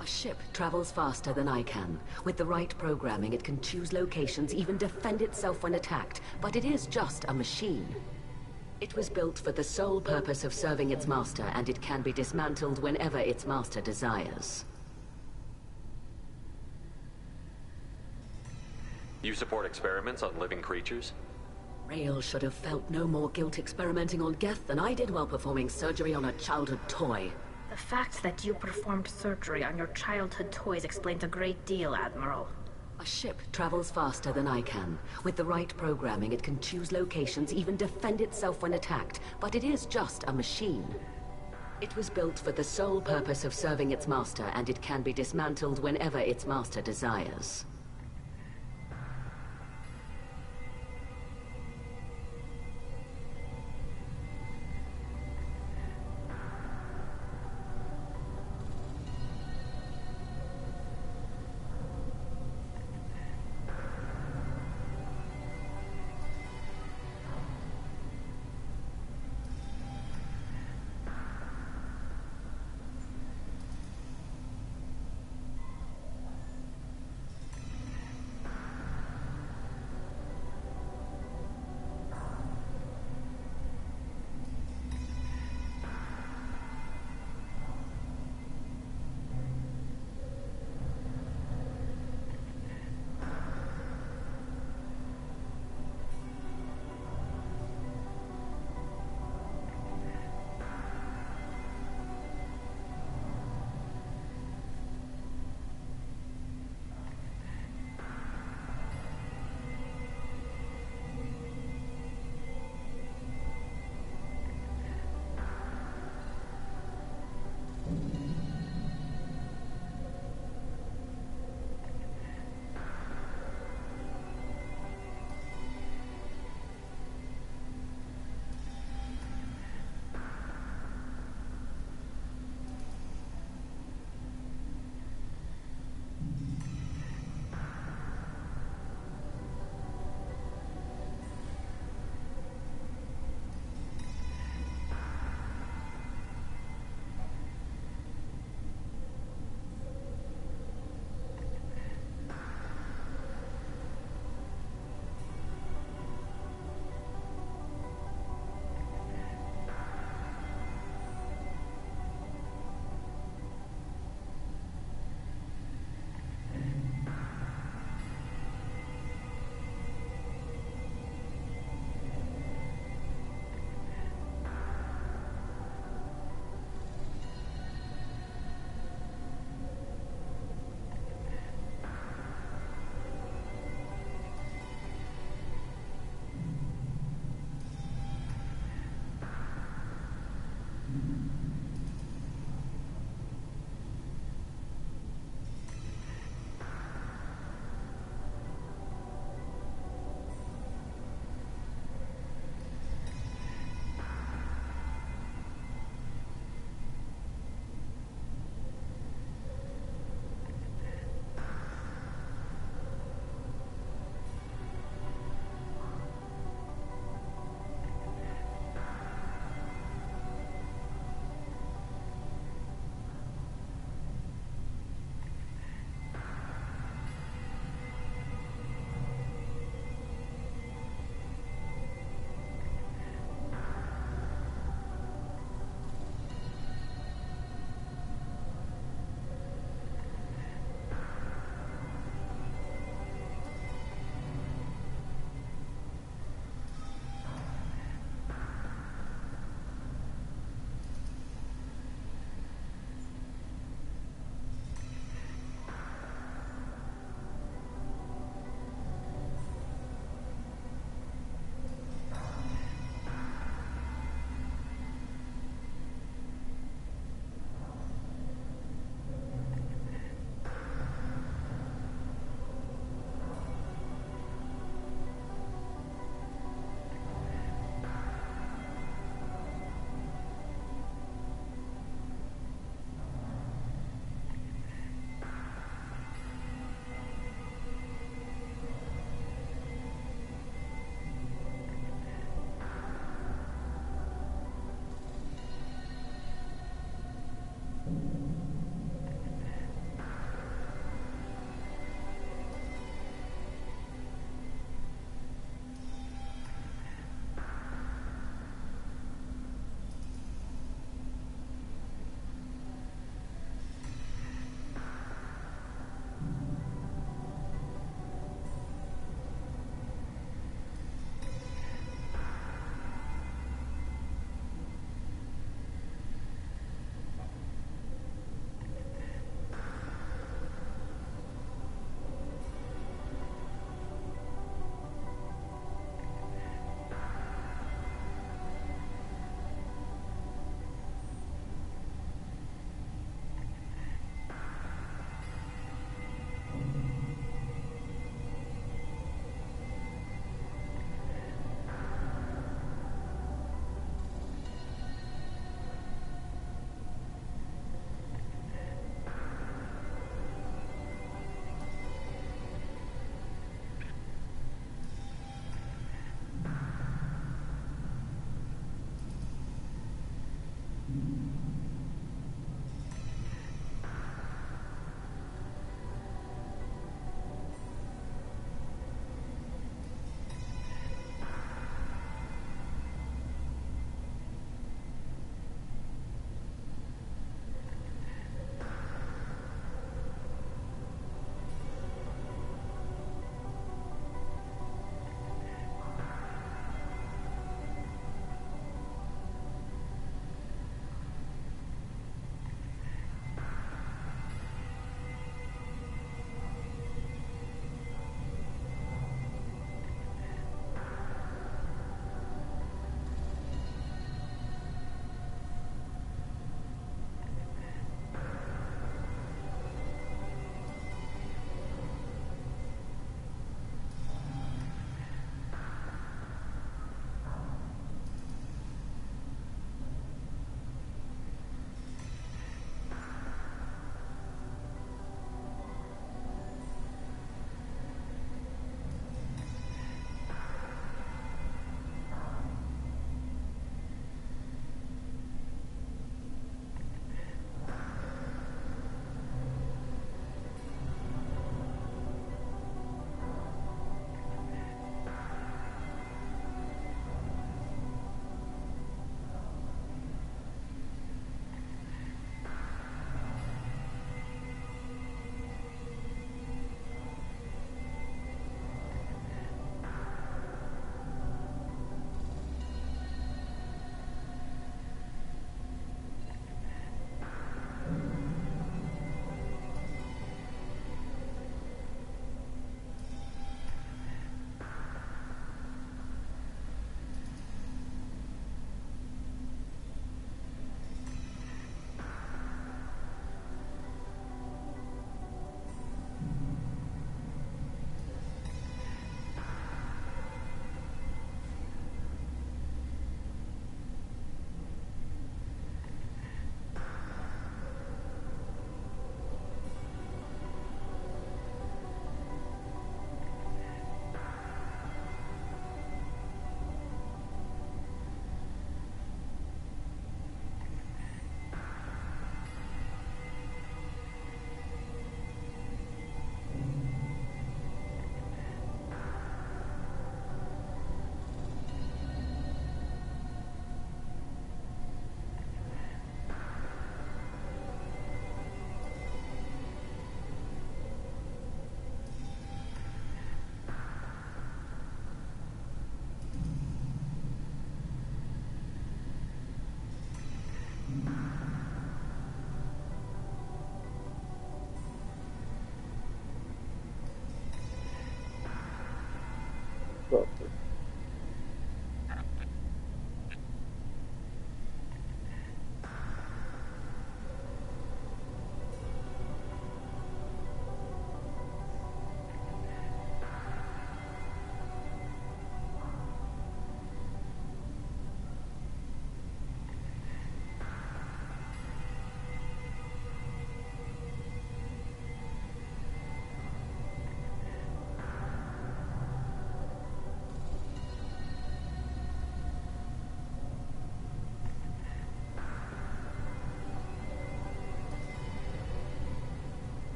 A ship travels faster than I can. With the right programming, it can choose locations, even defend itself when attacked. But it is just a machine. It was built for the sole purpose of serving its master, and it can be dismantled whenever its master desires. You support experiments on living creatures? Rael should have felt no more guilt experimenting on Geth than I did while performing surgery on a childhood toy. The fact that you performed surgery on your childhood toys explains a great deal, Admiral. A A ship travels faster than I can. With the right programming, it can choose locations, even defend itself when attacked. But it is just a machine. It was built for the sole purpose of serving its master, and it can be dismantled whenever its master desires.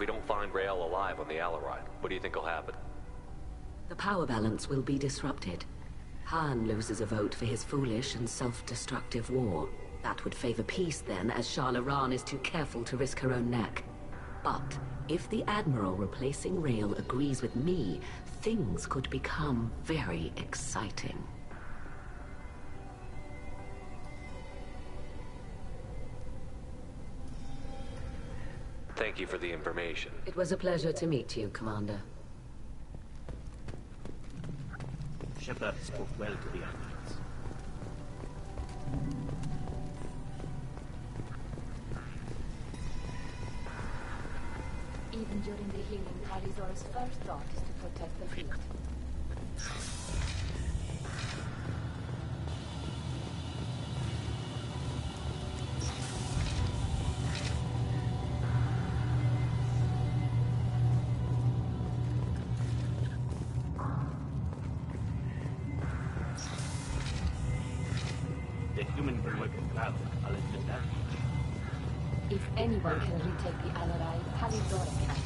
we don't find Rael alive on the Alarai? What do you think will happen? The power balance will be disrupted. Han loses a vote for his foolish and self-destructive war. That would favor peace then, as Shala Ran is too careful to risk her own neck. But if the Admiral replacing Rael agrees with me, things could become very exciting. Thank you for the information. It was a pleasure to meet you, Commander. Shepard spoke well to the Allies. Even during the healing, Tali'Zorah's first thought is to protect the fleet. The human will work proud, I'll admit that. If anyone can retake the Alarai, Tali'Zorah can.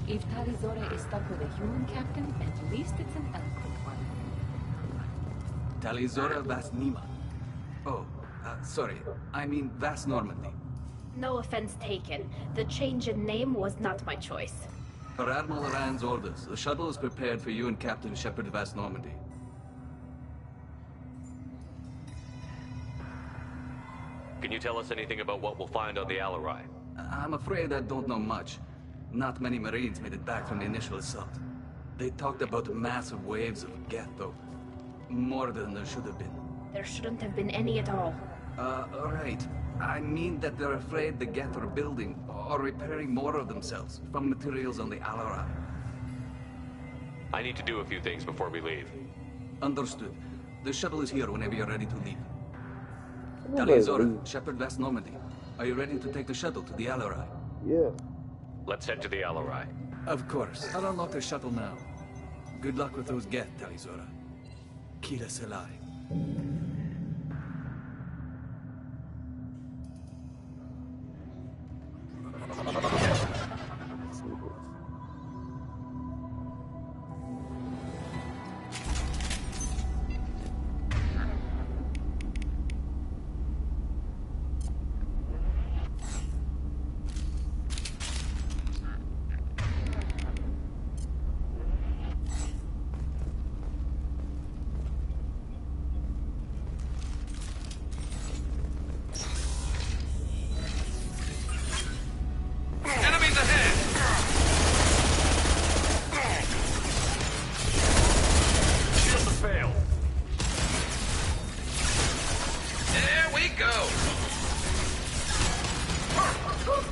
If Tali'Zorah is stuck with a human captain, at least it's an eloquent one. Tali'Zorah Vas Nima. Oh, sorry. I mean Vas Normandy. No offense taken. The change in name was not my choice. Per Admiral Rand's orders, the shuttle is prepared for you and Captain Shepard Vas Normandy. Can you tell us anything about what we'll find on the Alarai? I'm afraid I don't know much. Not many Marines made it back from the initial assault. They talked about massive waves of Geth, though. More than there should have been. There shouldn't have been any at all. Right. I mean that they're afraid the Geth are building or repairing more of themselves from materials on the Alarai. I need to do a few things before we leave. Understood. The shuttle is here whenever you're ready to leave. Tali'Zorah, Shepard Vas Normandy. Are you ready to take the shuttle to the Alarai? Yeah. Let's head to the Alarai. Of course. I'll unlock the shuttle now. Good luck with those Geth, Tali'Zorah. Kila Selai.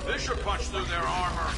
This should punch through their armor.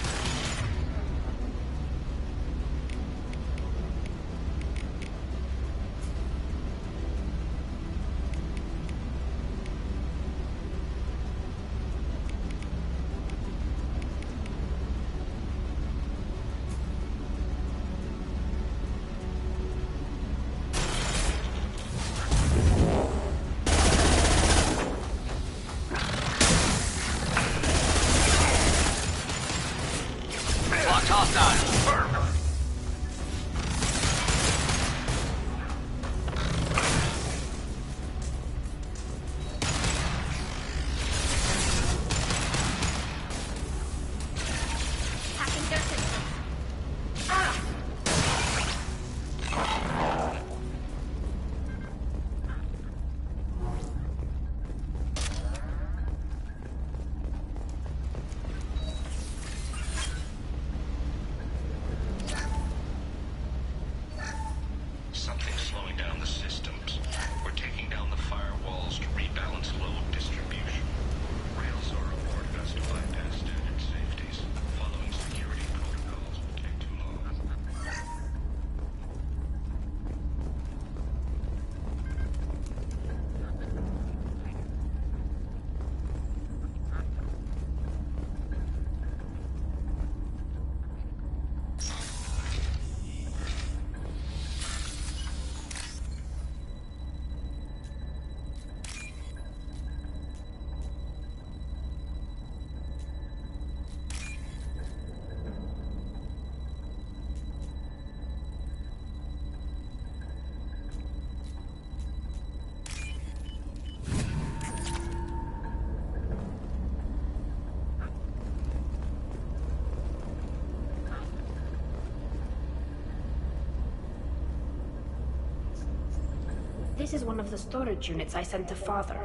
This is one of the storage units I sent to Father.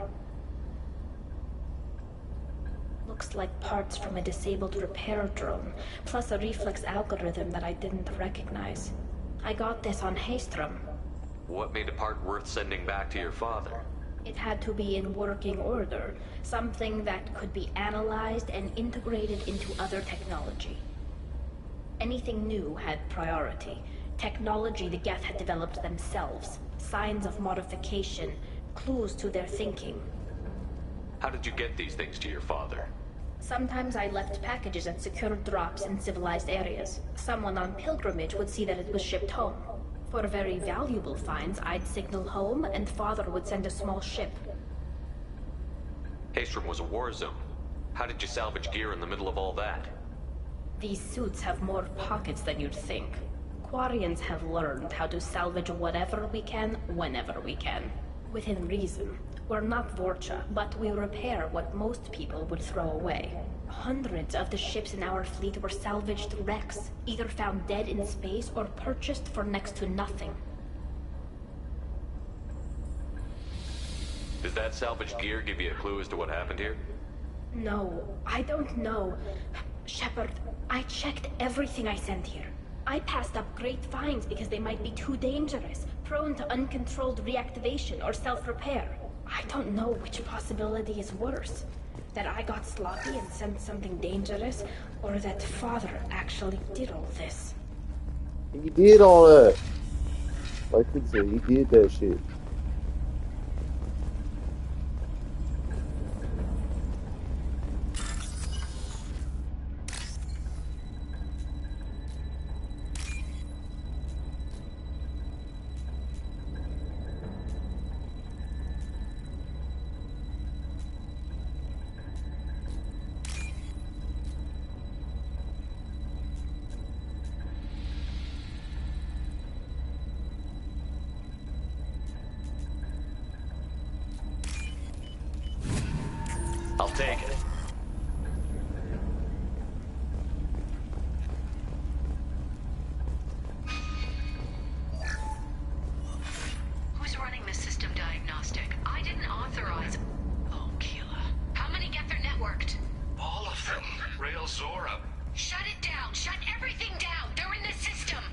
Looks like parts from a disabled repair drone, plus a reflex algorithm that I didn't recognize. I got this on Haystrom. What made a part worth sending back to your father? It had to be in working order, something that could be analyzed and integrated into other technology. Anything new had priority. Technology the Geth had developed themselves, signs of modification, clues to their thinking. How did you get these things to your father? Sometimes I left packages at secured drops in civilized areas. Someone on pilgrimage would see that it was shipped home. For very valuable finds, I'd signal home, and Father would send a small ship. Haystrom was a war zone. How did you salvage gear in the middle of all that? These suits have more pockets than you'd think. Quarians have learned how to salvage whatever we can, whenever we can. Within reason. We're not Vorcha, but we repair what most people would throw away. Hundreds of the ships in our fleet were salvaged wrecks, either found dead in space or purchased for next to nothing. Does that salvaged gear give you a clue as to what happened here? No, I don't know. Shepard, I checked everything I sent here. I passed up great finds because they might be too dangerous, prone to uncontrolled reactivation or self-repair. I don't know which possibility is worse. That I got sloppy and sent something dangerous, or that Father actually did all this. He did all that. Like we said, he did that shit. I'll take it. Who's running the system diagnostic? I didn't authorize... Oh, Keela. How many Geth are networked? All of them. Rail Zora. Shut it down! Shut everything down! They're in the system!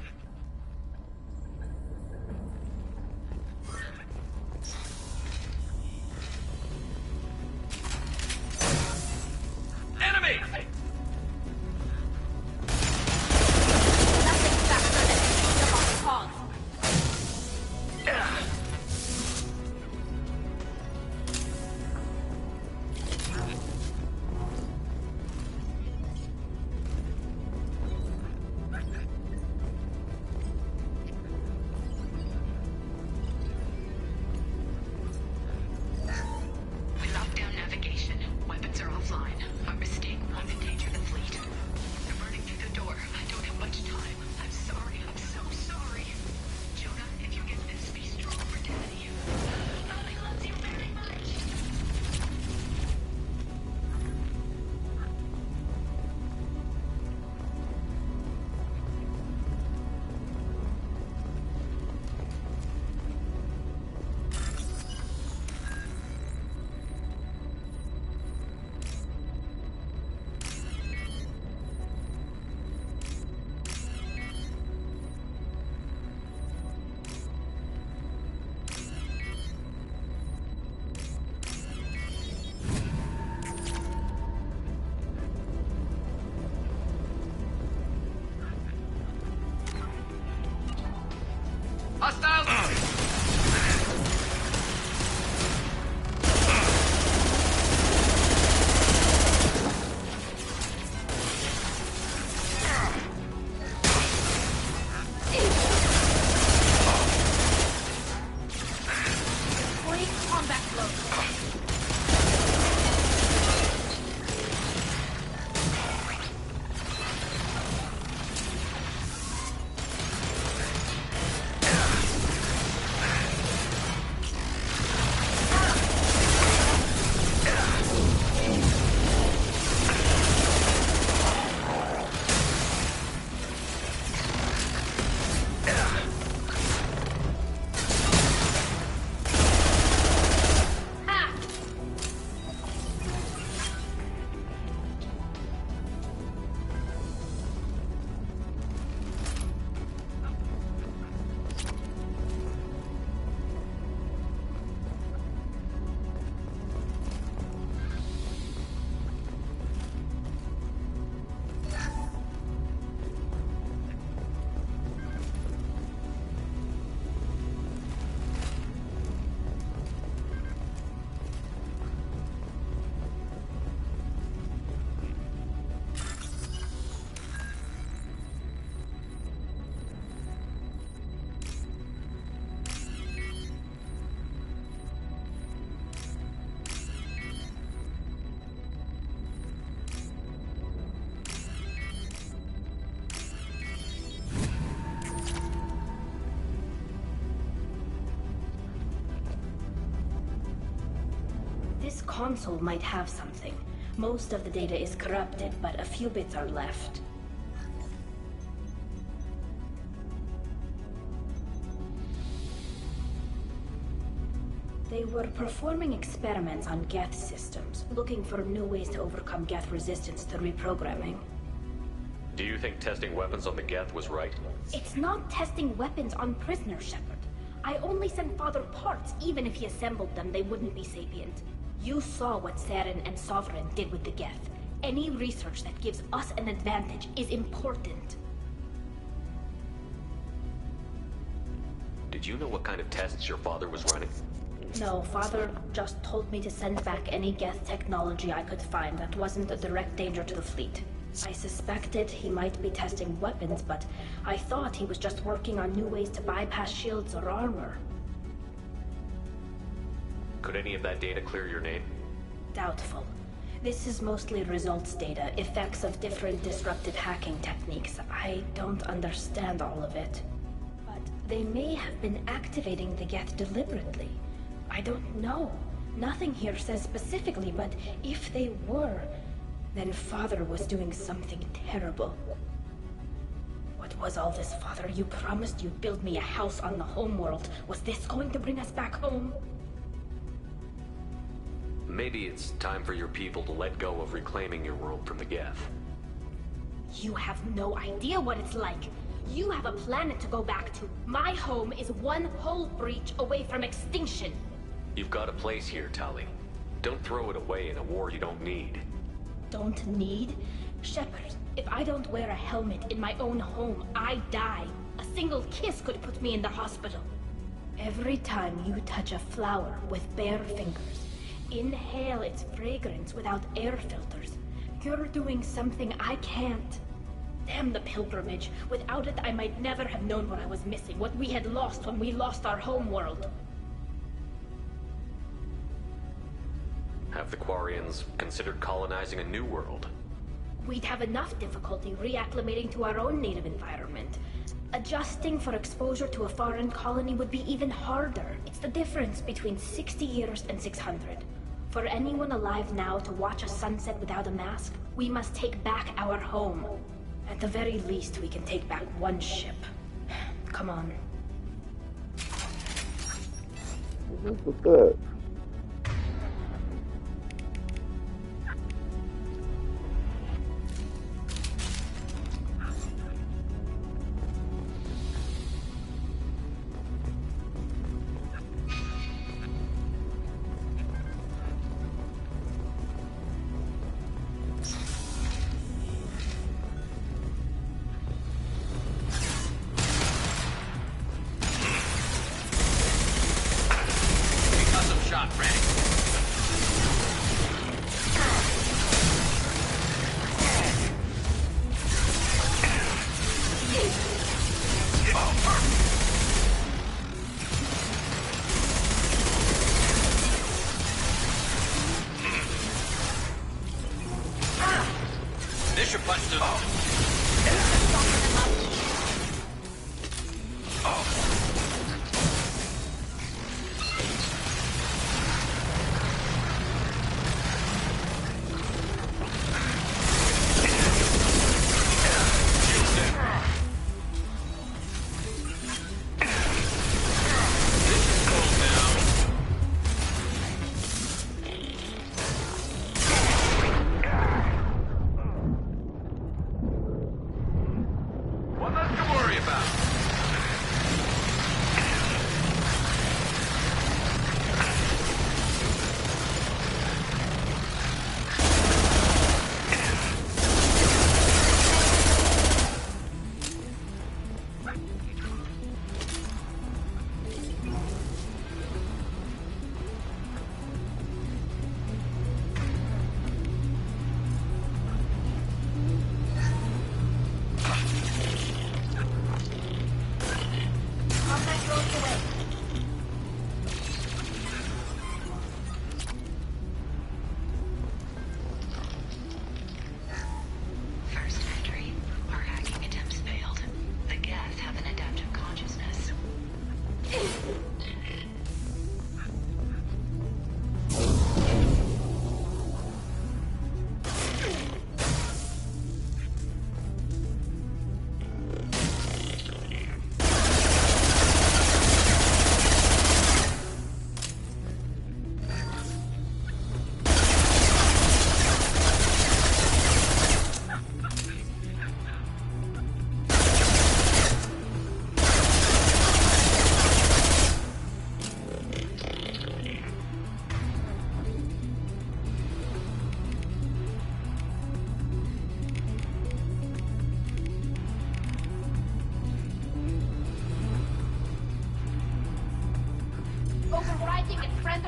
This console might have something. Most of the data is corrupted, but a few bits are left. They were performing experiments on Geth systems, looking for new ways to overcome Geth resistance to reprogramming. Do you think testing weapons on the Geth was right? It's not testing weapons on prisoners, Shepard. I only sent Father parts. Even if he assembled them, they wouldn't be sapient. You saw what Saren and Sovereign did with the Geth. Any research that gives us an advantage is important. Did you know what kind of tests your father was running? No, Father just told me to send back any Geth technology I could find that wasn't a direct danger to the fleet. I suspected he might be testing weapons, but I thought he was just working on new ways to bypass shields or armor. Could any of that data clear your name? Doubtful. This is mostly results data, effects of different disruptive hacking techniques. I don't understand all of it. But they may have been activating the Geth deliberately. I don't know. Nothing here says specifically, but if they were, then Father was doing something terrible. What was all this, Father? You promised you'd build me a house on the homeworld. Was this going to bring us back home? Maybe it's time for your people to let go of reclaiming your world from the Geth. You have no idea what it's like. You have a planet to go back to. My home is one hull breach away from extinction. You've got a place here, Tali. Don't throw it away in a war you don't need. Don't need? Shepard, if I don't wear a helmet in my own home, I die. A single kiss could put me in the hospital. Every time you touch a flower with bare fingers, inhale its fragrance without air filters, you're doing something I can't. Damn the pilgrimage. Without it, I might never have known what I was missing, what we had lost when we lost our homeworld. Have the Quarians considered colonizing a new world? We'd have enough difficulty reacclimating to our own native environment. Adjusting for exposure to a foreign colony would be even harder. It's the difference between 60 years and 600. For anyone alive now to watch a sunset without a mask, we must take back our home. At the very least, we can take back one ship. Come on. What's that?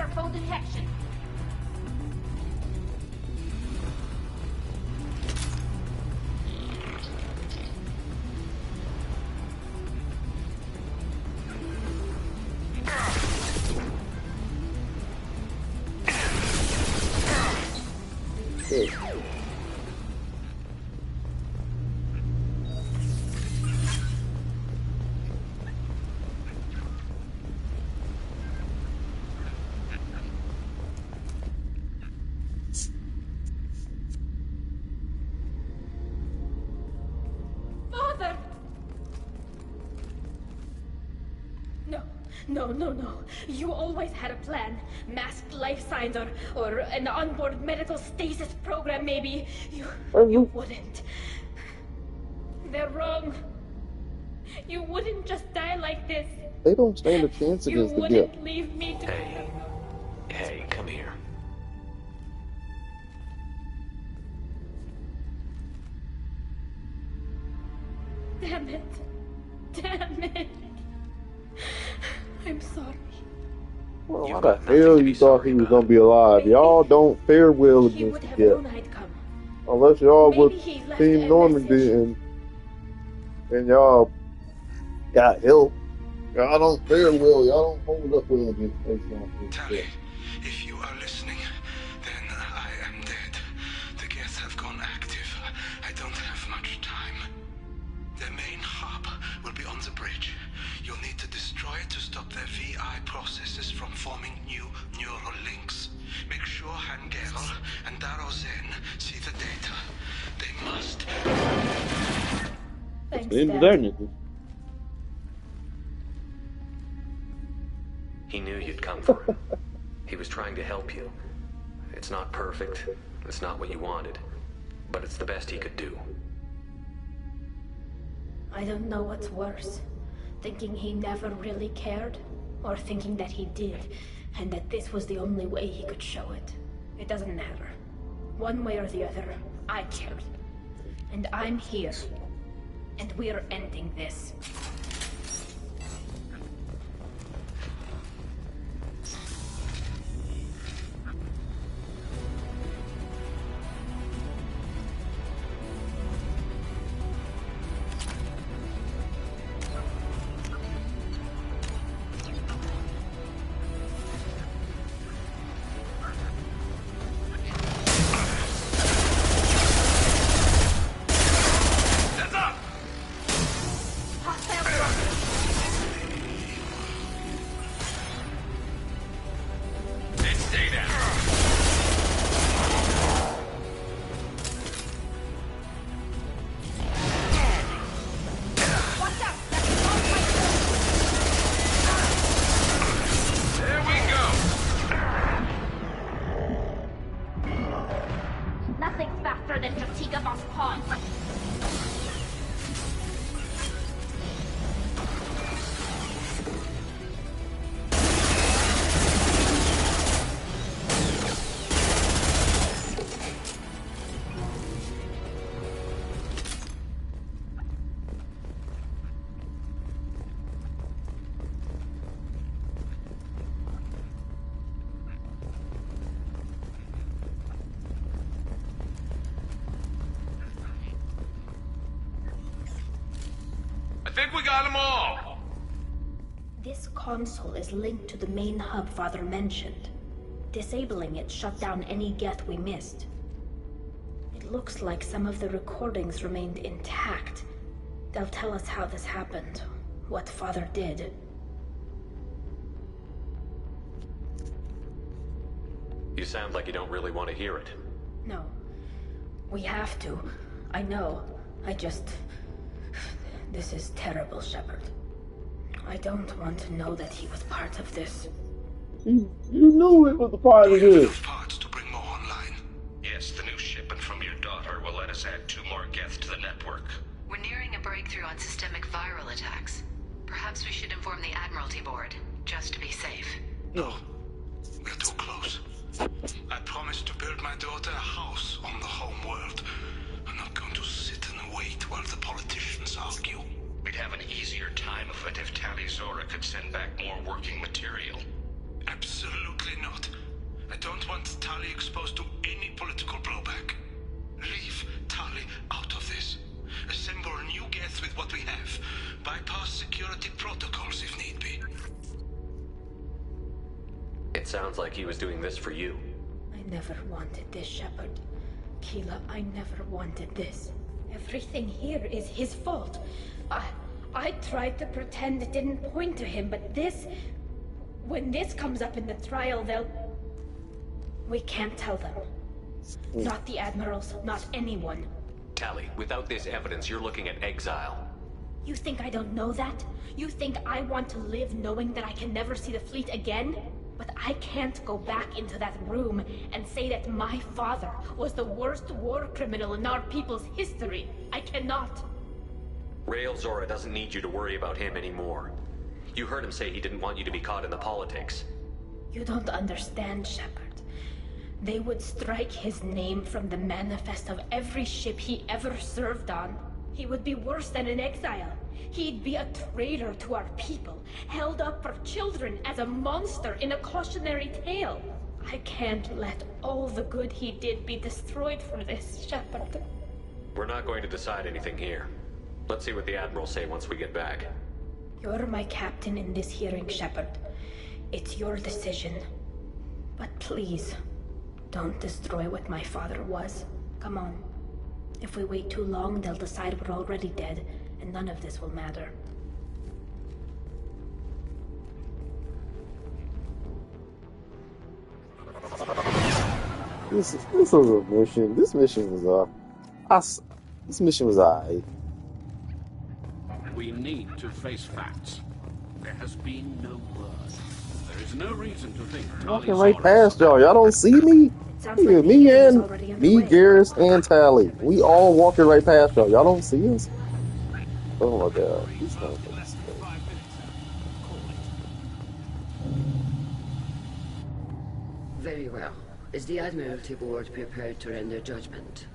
under foe detection. Father! No. You always had a plan. Masked life signs or an onboard medical stasis program, maybe. You wouldn't. They're wrong. You wouldn't just die like this. They don't stand a chance against the gift. You wouldn't leave me to... Hey, come here. Damn it. I'm sorry. Well, how the hell you thought he was gonna be alive? Y'all don't fare well against the gift. Unless y'all with Team Normandy and y'all got help. Y'all don't fare well. Y'all don't hold up well against Tally, if you are listening, then I am dead. The Geth have gone active. I don't have much time. Their main hub will be on the bridge. You'll need to destroy it to stop their VI processes from forming new neural links. Make sure Hangel and Darozen see the data. They must. Thanks, Dad. He knew you'd come for him. He was trying to help you. It's not perfect. It's not what you wanted. But it's the best he could do. I don't know what's worse. Thinking he never really cared, or thinking that he did, and that this was the only way he could show it. It doesn't matter. One way or the other, I cared. And I'm here. And we're ending this. I think we got them all! This console is linked to the main hub Father mentioned. Disabling it shut down any Geth we missed. It looks like some of the recordings remained intact. They'll tell us how this happened, what Father did. You sound like you don't really want to hear it. No. We have to. I know. This is terrible, Shepard. I don't want to know that he was part of this. You knew it was a part of this. Parts to bring more online. Yes, the new shipment from your daughter will let us add 2 more Geth to the network. We're nearing a breakthrough on systemic viral attacks. Perhaps we should inform the Admiralty Board, just to be safe. No. We're too close. I promised to build my daughter a house on the home world. I'm not going to sit and wait while the politicians argue. We'd have an easier time of it if Tali Zora could send back more working material. Absolutely not. I don't want Tali exposed to any political blowback. Leave Tali out of this. Assemble new Geth with what we have. Bypass security protocols if need be. It sounds like he was doing this for you. I never wanted this, Shepard. Keela, I never wanted this. Everything here is his fault. I tried to pretend it didn't point to him, but this... When this comes up in the trial, they'll... We can't tell them. Not the Admirals, not anyone. Tali, without this evidence, you're looking at exile. You think I don't know that? You think I want to live knowing that I can never see the fleet again? But I can't go back into that room and say that my father was the worst war criminal in our people's history. I cannot. Rael Zora doesn't need you to worry about him anymore. You heard him say he didn't want you to be caught in the politics. You don't understand, Shepard. They would strike his name from the manifest of every ship he ever served on. He would be worse than an exile. He'd be a traitor to our people, held up for children as a monster in a cautionary tale. I can't let all the good he did be destroyed for this, Shepard. We're not going to decide anything here. Let's see what the Admirals say once we get back. You're my captain in this hearing, Shepard. It's your decision. But please, don't destroy what my father was. Come on. If we wait too long, they'll decide we're already dead, and none of this will matter. This was a mission. This mission was this mission was alright. We need to face facts. There has been no word. There is no reason to think. Walking right past y'all. Y'all don't see me? Yeah, me and Garrus and Tali. We all walking right past y'all. Y'all don't see us? Oh my god. He's not this Very well. Is the Admiralty Board prepared to render judgment?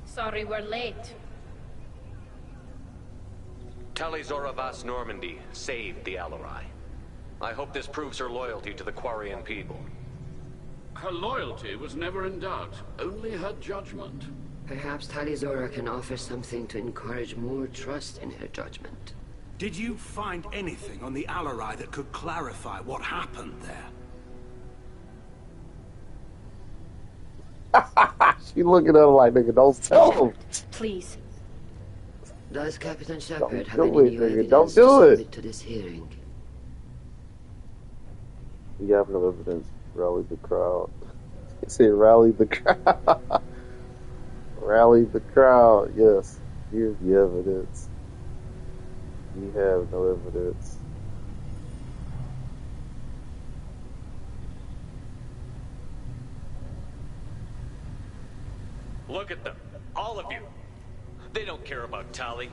Sorry we're late. Tali Zora Vas Normandy saved the Alarai. I hope this proves her loyalty to the Quarian people. Her loyalty was never in doubt, only her judgment. Perhaps Tali Zora can offer something to encourage more trust in her judgment. Did you find anything on the Alarai that could clarify what happened there? She looking at her like, nigga, don't tell him. Please. Does Captain Shepard have Don't any do new it, nigga. evidence Don't to do it. submit to this hearing? We have no evidence. Rally the crowd. He said rally the crowd. Rally the crowd. Yes. Here's the evidence. We have no evidence. Look at them. All of you. They don't care about Tali.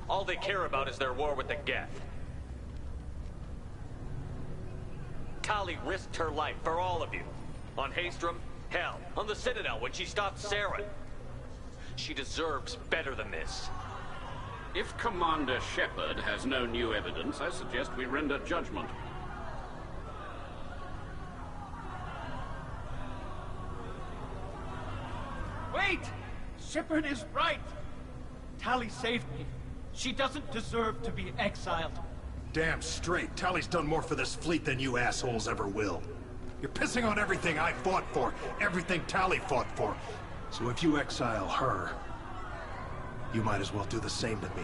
All they care about is their war with the Geth. Tali risked her life for all of you. On Haestrom, hell, on the Sentinel when she stopped Saren. She deserves better than this. If Commander Shepard has no new evidence, I suggest we render judgment. Wait! Shepard is right! Tali saved me. She doesn't deserve to be exiled. Damn straight. Tali's done more for this fleet than you assholes ever will. You're pissing on everything I fought for, everything Tali fought for. So if you exile her, you might as well do the same to me.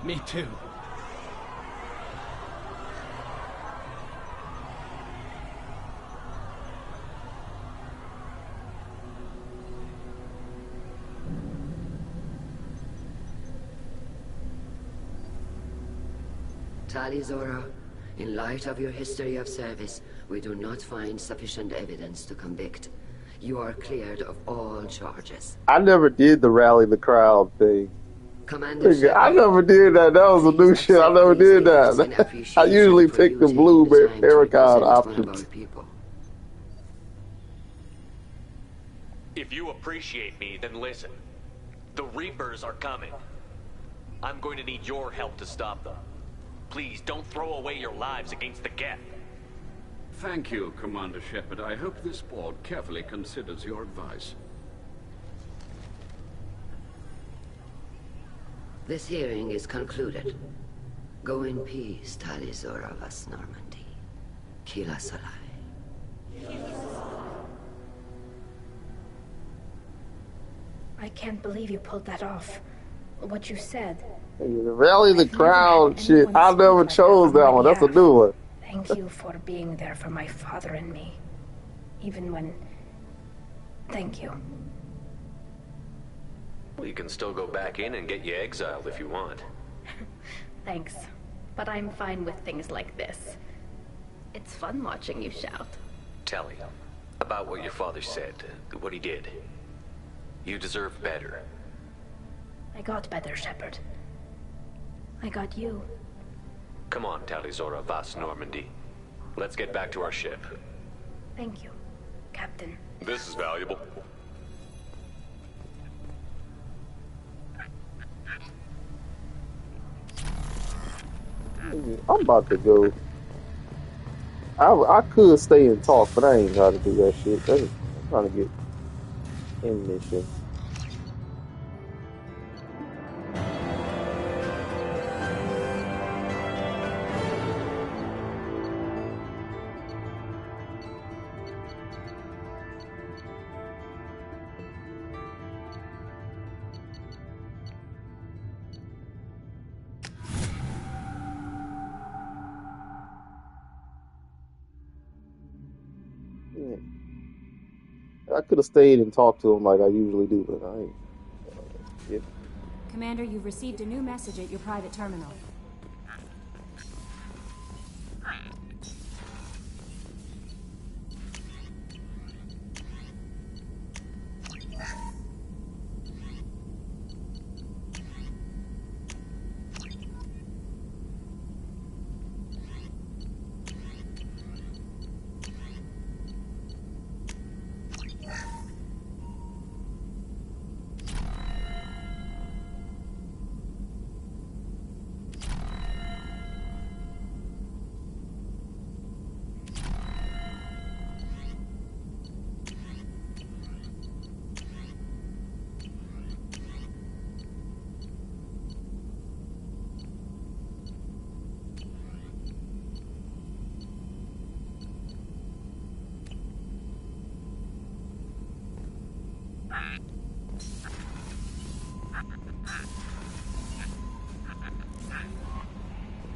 Me too. Tali Zora, in light of your history of service, we do not find sufficient evidence to convict. You are cleared of all charges. I never did the rally the crowd thing. Commander Nigga, Shepard, I never did that. That was a new shit. I never did that. I usually pick the blue Paracon options. If you appreciate me, then listen. The Reapers are coming. I'm going to need your help to stop them. Please, don't throw away your lives against the Geth. Thank you, Commander Shepard. I hope this board carefully considers your advice. This hearing is concluded. Go in peace, Tali Zora Vas Normandy. Kila Salai. I can't believe you pulled that off. What you said. Rally the crowd shit. I never chose that one. That's a new one. Thank you for being there for my father and me. Even when... Thank you. Well, you can still go back in and get you exiled if you want. Thanks. But I'm fine with things like this. It's fun watching you shout. Tali, about what your father said, what he did. You deserve better. I got better, Shepard. I got you. Come on, Tali Zora Vas Normandy. Let's get back to our ship. Thank you, Captain. This is valuable. I'm about to go. I could stay and talk, but I ain't got to do that shit. I'm trying to get in this shit. I could have stayed and talked to him like I usually do, but I ain't. Yeah. Commander, you've received a new message at your private terminal.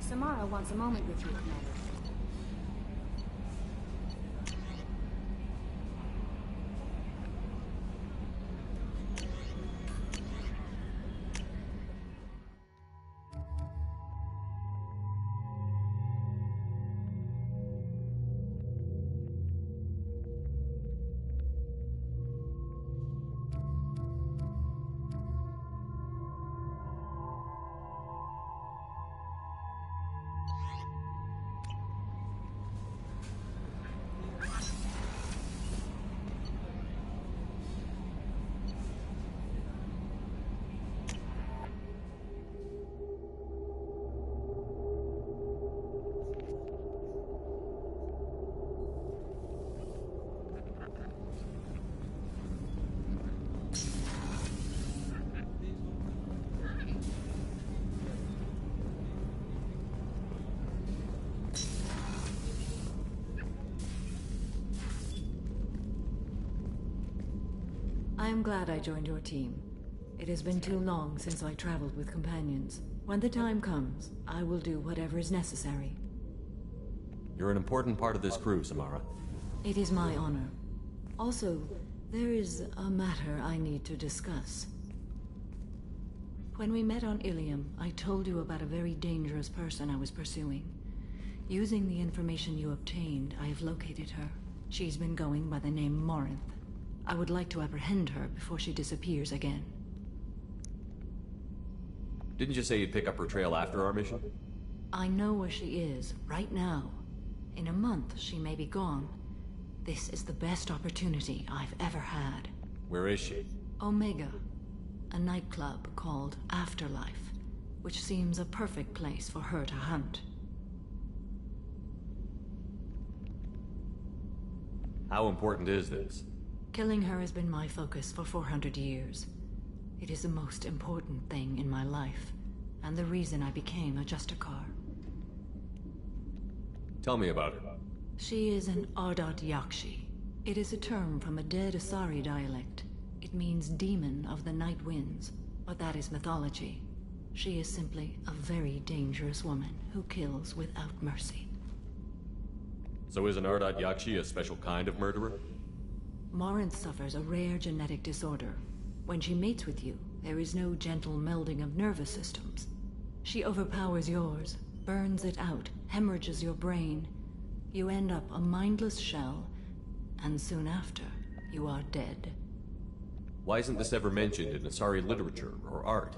Samara wants a moment with you, Commander. I am glad I joined your team. It has been too long since I traveled with companions. When the time comes, I will do whatever is necessary. You're an important part of this crew, Samara. It is my honor. Also, there is a matter I need to discuss. When we met on Ilium, I told you about a very dangerous person I was pursuing. Using the information you obtained, I have located her. She's been going by the name Morinth. I would like to apprehend her before she disappears again. Didn't you say you'd pick up her trail after our mission? I know where she is, right now. In a month, she may be gone. This is the best opportunity I've ever had. Where is she? Omega. A nightclub called Afterlife. which seems a perfect place for her to hunt. How important is this? Killing her has been my focus for 400 years. It is the most important thing in my life, and the reason I became a Justicar. Tell me about her. She is an Ardat Yakshi. It is a term from a dead Asari dialect. It means demon of the night winds, but that is mythology. She is simply a very dangerous woman who kills without mercy. So is an Ardat Yakshi a special kind of murderer? Morinth suffers a rare genetic disorder. When she mates with you, there is no gentle melding of nervous systems. She overpowers yours, burns it out, hemorrhages your brain. You end up a mindless shell, and soon after, you are dead. Why isn't this ever mentioned in Asari literature or art?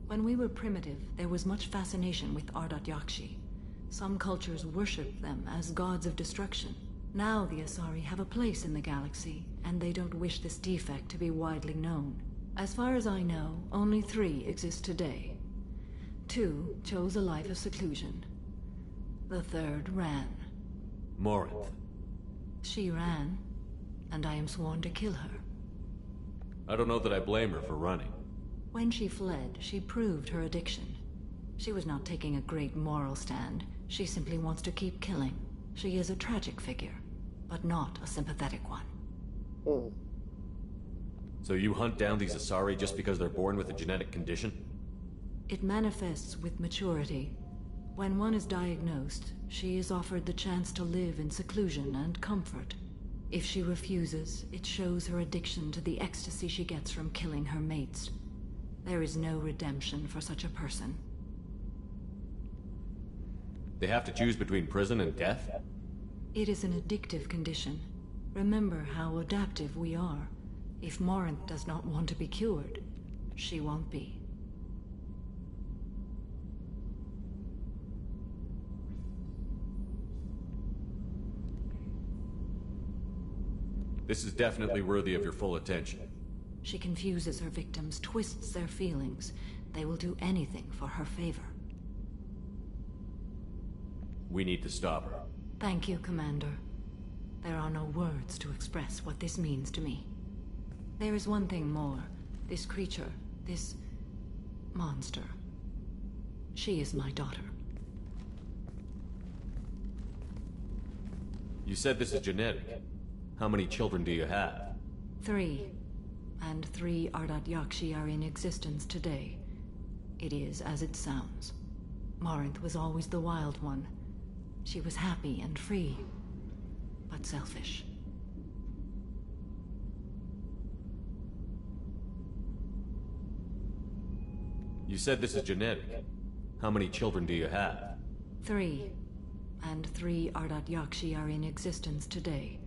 When we were primitive, there was much fascination with Ardat Yakshi. Some cultures worshipped them as gods of destruction. Now the Asari have a place in the galaxy, and they don't wish this defect to be widely known. As far as I know, only 3 exist today. 2 chose a life of seclusion. The 3rd ran. Morinth. She ran, and I am sworn to kill her. I don't know that I blame her for running. When she fled, she proved her addiction. She was not taking a great moral stand. She simply wants to keep killing. She is a tragic figure, but not a sympathetic one. So you hunt down these Asari just because they're born with a genetic condition? It manifests with maturity. When one is diagnosed, she is offered the chance to live in seclusion and comfort. If she refuses, it shows her addiction to the ecstasy she gets from killing her mates. There is no redemption for such a person. They have to choose between prison and death? It is an addictive condition. Remember how adaptive we are. If Morinth does not want to be cured, she won't be. This is definitely worthy of your full attention. She confuses her victims, twists their feelings. They will do anything for her favor. We need to stop her. Thank you, Commander. There are no words to express what this means to me. There is one thing more. This creature, this monster. She is my daughter. You said this is genetic. How many children do you have? 3. And 3 Ardat Yakshi are in existence today. It is as it sounds. Morinth was always the wild one. She was happy and free, but selfish. You said this is genetic. How many children do you have? 3. And 3 Ardat Yakshi are in existence today.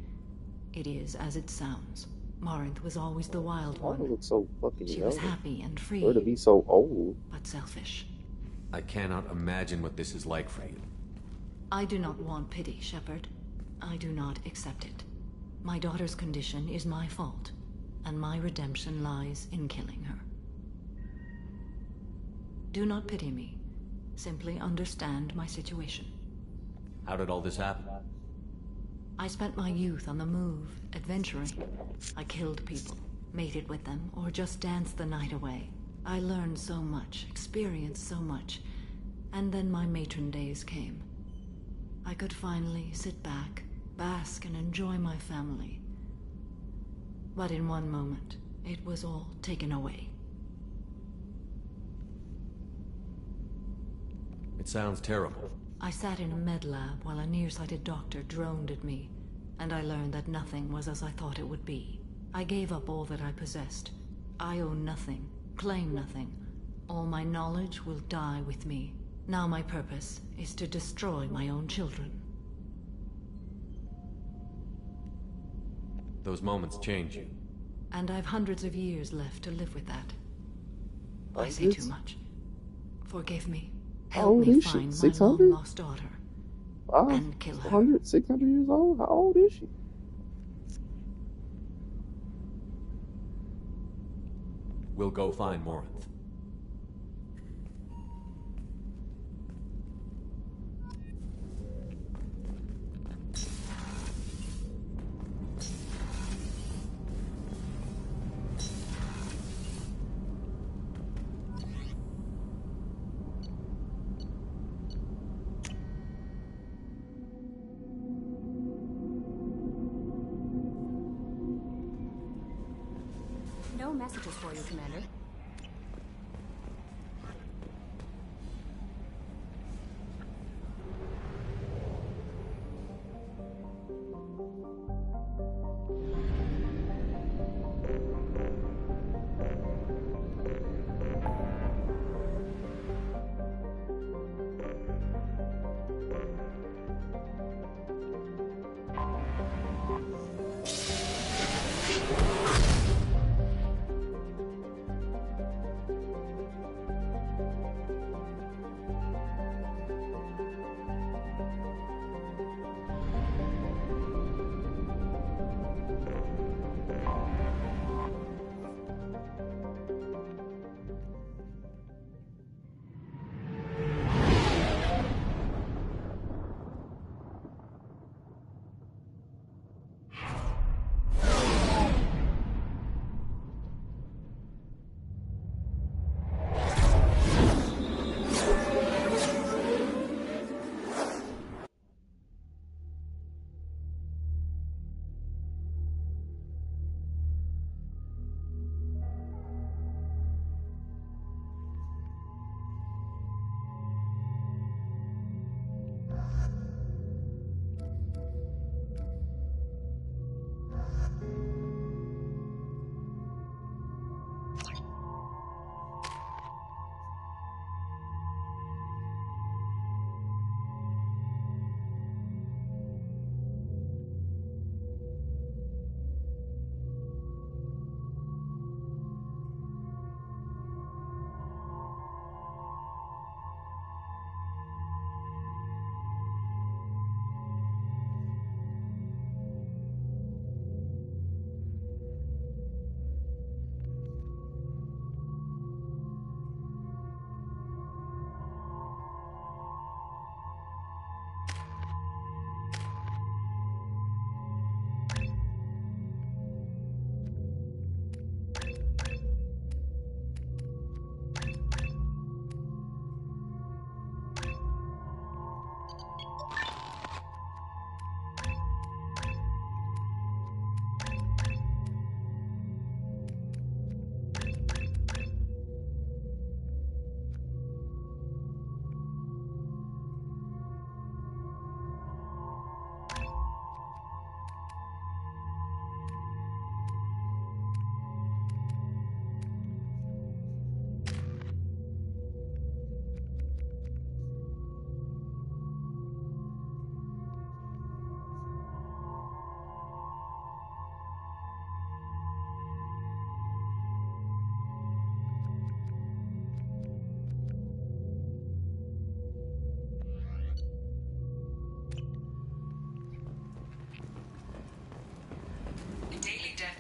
It is as it sounds. Morinth was always the wild Why one. look so fucking She young? was happy and free, Her to be so old. but selfish. I cannot imagine what this is like for you. I do not want pity, Shepard. I do not accept it. My daughter's condition is my fault, and my redemption lies in killing her. Do not pity me. Simply understand my situation. How did all this happen? I spent my youth on the move, adventuring. I killed people, mated with them, or just danced the night away. I learned so much, experienced so much, and then my matron days came. I could finally sit back, bask, and enjoy my family. But in one moment, it was all taken away. It sounds terrible. I sat in a med lab while a nearsighted doctor droned at me, and I learned that nothing was as I thought it would be. I gave up all that I possessed. I own nothing, claim nothing. All my knowledge will die with me. Now my purpose is to destroy my own children. Those moments change you. And I've hundreds of years left to live with that. I say too much. Forgive me. Help me find my 600? long-lost daughter. And kill her. 100, 600 years old? How old is she? We'll go find Morinth. messages for you, Commander.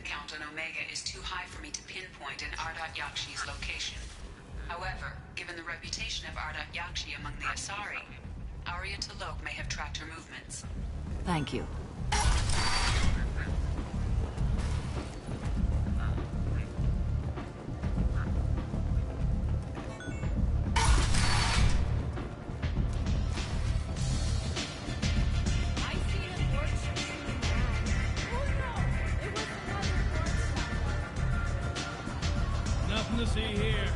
Count on Omega is too high for me to pinpoint an Ardat Yakshi's location. However, given the reputation of Ardat Yakshi among the Asari, Arya T'Loak may have tracked her movements. Thank you. Nothing to see here.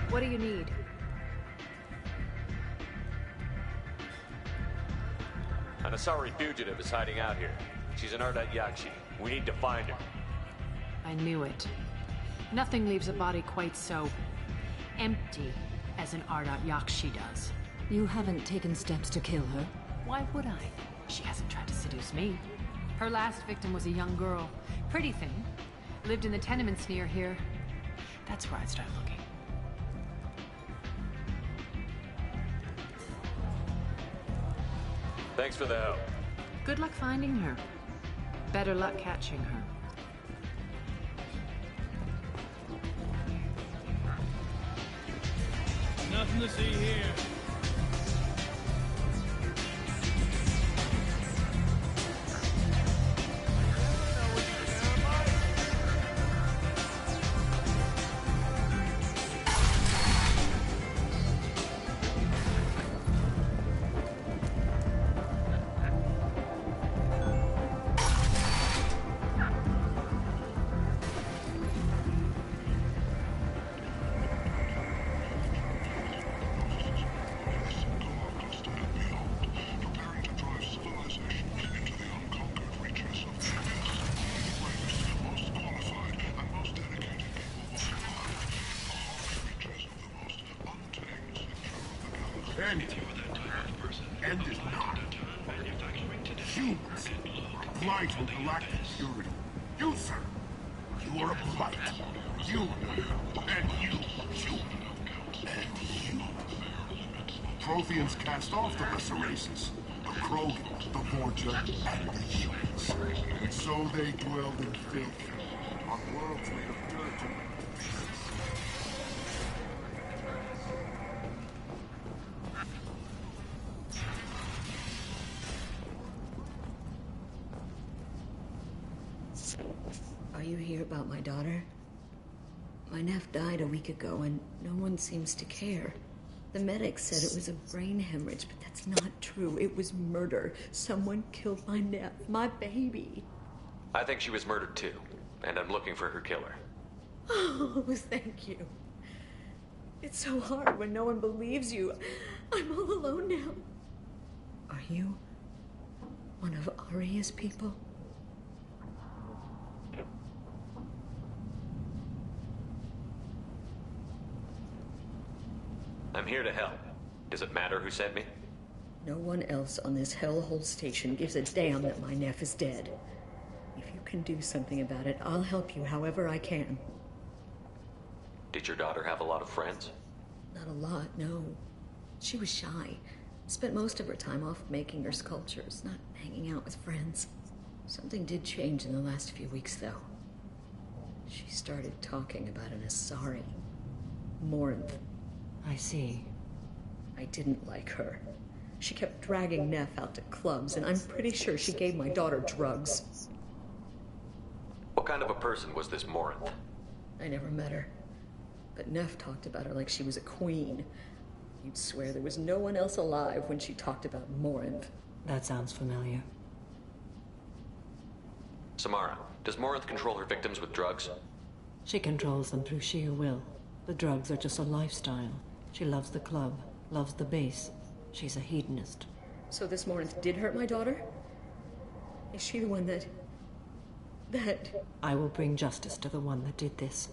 What do you need? An Asari fugitive is hiding out here. She's an Ardat Yakshi. We need to find her. I knew it. Nothing leaves a body quite so empty as an Ardat Yakshi does. You haven't taken steps to kill her? Why would I? She hasn't tried to seduce me. Her last victim was a young girl. Pretty thing. Lived in the tenements near here. That's where I'd start looking. Thanks for the help. Good luck finding her. Better luck catching her. Nothing to see here. anything. End is not. Humans are blind to galactic purity. You, sir, you are a blight. You, and you, and you. Protheans cast off the lesser races, the Krogan, the Vorja, and the humans. And so they dwelled in filth, on worlds made of dirt and Are you here about my daughter? My nephew died a week ago and no one seems to care. The medics said it was a brain hemorrhage, but that's not true. It was murder. Someone killed my nephew, my baby. I think she was murdered too, and I'm looking for her killer. Oh, thank you. It's so hard when no one believes you. I'm all alone now. Are you one of Aria's people? I'm here to help. Does it matter who sent me? No one else on this hellhole station gives a damn that my nephew is dead. If you can do something about it, I'll help you however I can. Did your daughter have a lot of friends? Not a lot, no. She was shy. Spent most of her time off making her sculptures, not hanging out with friends. Something did change in the last few weeks, though. She started talking about an Asari. Morinth. I see. I didn't like her. She kept dragging Neff out to clubs, and I'm pretty sure she gave my daughter drugs. What kind of a person was this Morinth? I never met her. But Neff talked about her like she was a queen. You'd swear there was no one else alive when she talked about Morinth. That sounds familiar. Samara, does Morinth control her victims with drugs? She controls them through sheer will. The drugs are just a lifestyle. She loves the club, loves the base. She's a hedonist. So this Morinth did hurt my daughter? Is she the one that... I will bring justice to the one that did this.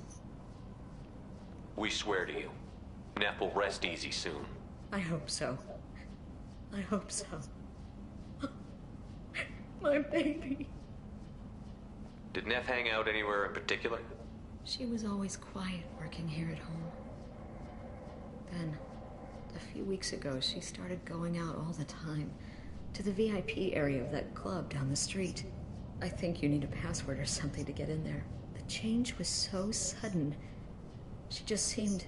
We swear to you. Neff will rest easy soon. I hope so. I hope so. My baby. Did Neff hang out anywhere in particular? She was always quiet working here at home. Then, a few weeks ago, she started going out all the time. To the VIP area of that club down the street. I think you need a password or something to get in there. The change was so sudden. She just seemed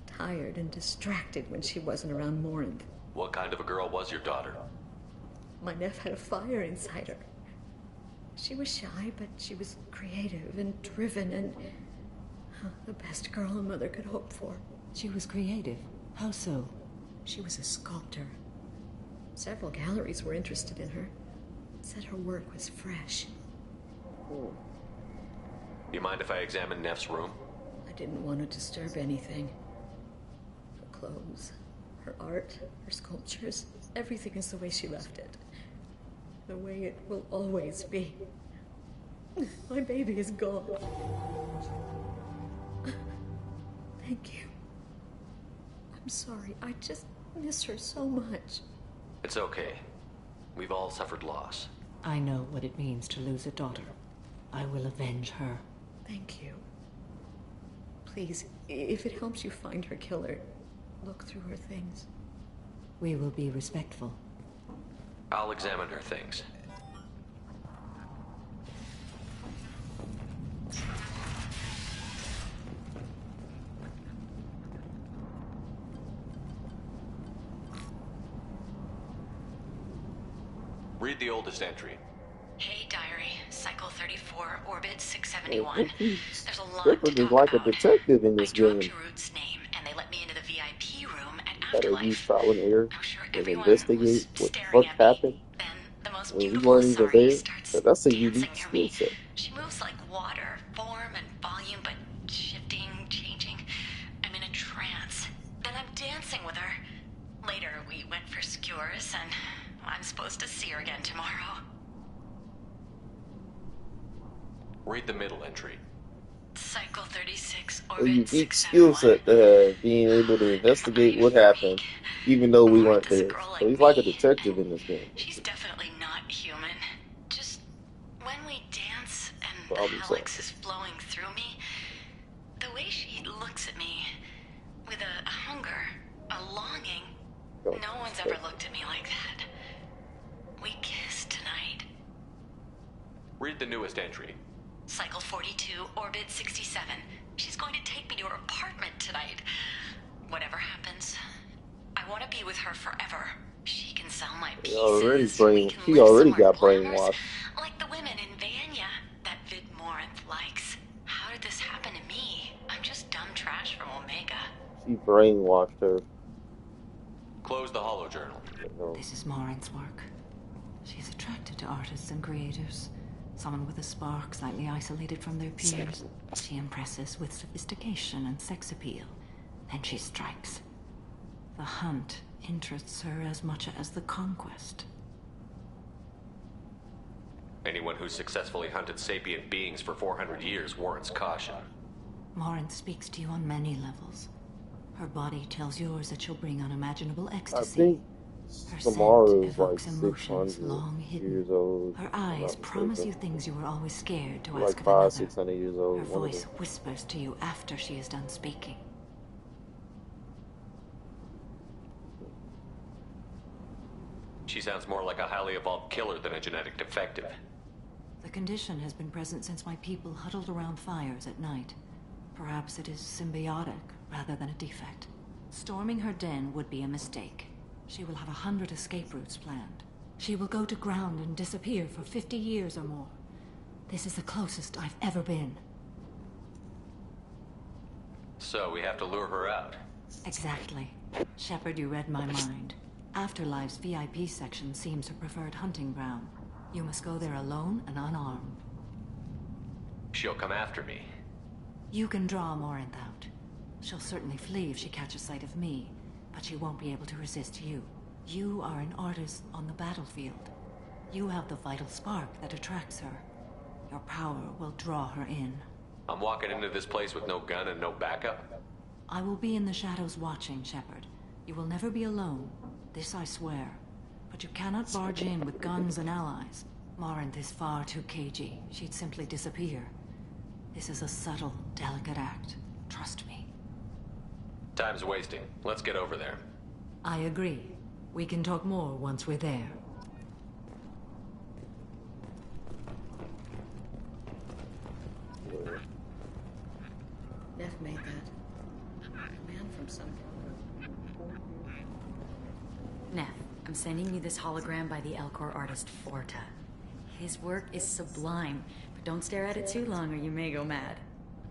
tired and distracted when she wasn't around Morinth. What kind of a girl was your daughter? My nephew had a fire inside her. She was shy, but she was creative and driven and the best girl a mother could hope for. She was creative? How so? She was a sculptor. Several galleries were interested in her. Said her work was fresh. You mind if I examine Neff's room? I didn't want to disturb anything. Her clothes, her art, her sculptures, everything is the way she left it. The way it will always be. My baby is gone. Thank you. I'm sorry. I just miss her so much. It's okay. We've all suffered loss. I know what it means to lose a daughter. I will avenge her. Thank you. Please, if it helps you find her killer, look through her things. We will be respectful. I'll examine her things. Read the oldest entry. Hey, diary. Cycle 34, orbit 671. There's a lot Shepard is like a detective in this game. Root's name, and they let me into the VIP room at Gotta Afterlife. use trial and error and investigate what the fuck happened when we weren't even there. So that's a unique skill set. She moves like water, form and volume, but shifting, changing. I'm in a trance. Then I'm dancing with her. Later, we went for skewers, and I'm supposed to see her again tomorrow. Read the middle entry. Cycle 36, A orbit unique skill set to have, being able to investigate what happened, even though we weren't there. So he's like a detective in this game. She's definitely not human. Just when we dance and Probably the so. Helix is flowing through me, the way she looks at me with a hunger, a longing, no one's ever looked at me like that. We kissed tonight. Read the newest entry. Cycle 42, orbit 67. She's going to take me to her apartment tonight. Whatever happens, I want to be with her forever. She can sell my pieces. He already got brainwashed. Like the women in Vanya that Vid Morinth likes. How did this happen to me? I'm just dumb trash from Omega. He brainwashed her. Close the holojournal. This is Morinth's work. She's attracted to artists and creators. Someone with a spark, slightly isolated from their peers. She impresses with sophistication and sex appeal. Then she strikes. The hunt interests her as much as the conquest. Anyone who's successfully hunted sapient beings for 400 years warrants caution. Morinth speaks to you on many levels. Her body tells yours that she'll bring unimaginable ecstasy. I think Samara is like 600 long hidden. years old. Her eyes promise you things you were always scared to Like ask of 500, another. 600 years old. Her one of voice them. whispers to you after she is done speaking. She sounds more like a highly evolved killer than a genetic defective. The condition has been present since my people huddled around fires at night. Perhaps it is symbiotic rather than a defect. Storming her den would be a mistake. She will have 100 escape routes planned. She will go to ground and disappear for 50 years or more. This is the closest I've ever been. So we have to lure her out. Exactly. Shepard, you read my mind. Afterlife's VIP section seems her preferred hunting ground. You must go there alone and unarmed. She'll come after me. You can draw Morinth out. She'll certainly flee if she catches sight of me, but she won't be able to resist you. You are an artist on the battlefield. You have the vital spark that attracts her. Your power will draw her in. I'm walking into this place with no gun and no backup? I will be in the shadows watching, Shepard. You will never be alone. This I swear. But you cannot barge in with guns and allies. Morinth is far too cagey. She'd simply disappear. This is a subtle, delicate act. Trust me. Time's wasting. Let's get over there. I agree. We can talk more once we're there. Neff made that. A man from somewhere. Neff, I'm sending you this hologram by the Elcor artist Forta. His work is sublime, but don't stare at it too long or you may go mad.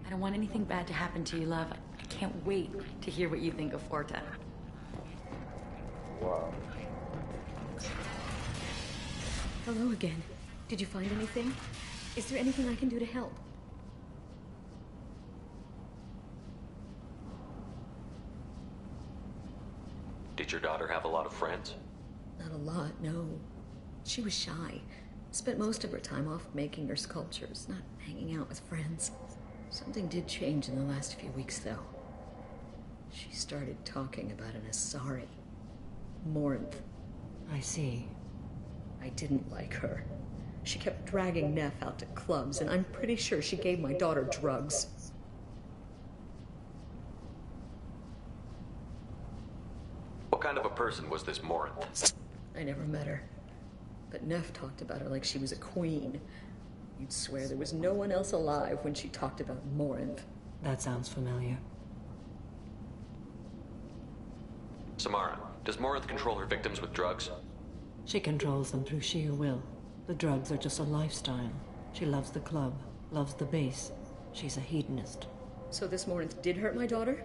I don't want anything bad to happen to you, love. I can't wait to hear what you think of Forta. Wow. Hello again. Did you find anything? Is there anything I can do to help? Did your daughter have a lot of friends? Not a lot, no. She was shy. Spent most of her time off making her sculptures, not hanging out with friends. Something did change in the last few weeks, though. She started talking about an Asari. Morinth. I see. I didn't like her. She kept dragging Neff out to clubs, and I'm pretty sure she gave my daughter drugs. What kind of a person was this Morinth? I never met her. But Neff talked about her like she was a queen. You'd swear there was no one else alive when she talked about Morinth. That sounds familiar. Samara, does Morinth control her victims with drugs? She controls them through sheer will. The drugs are just a lifestyle. She loves the club, loves the base. She's a hedonist. So this Morinth did hurt my daughter?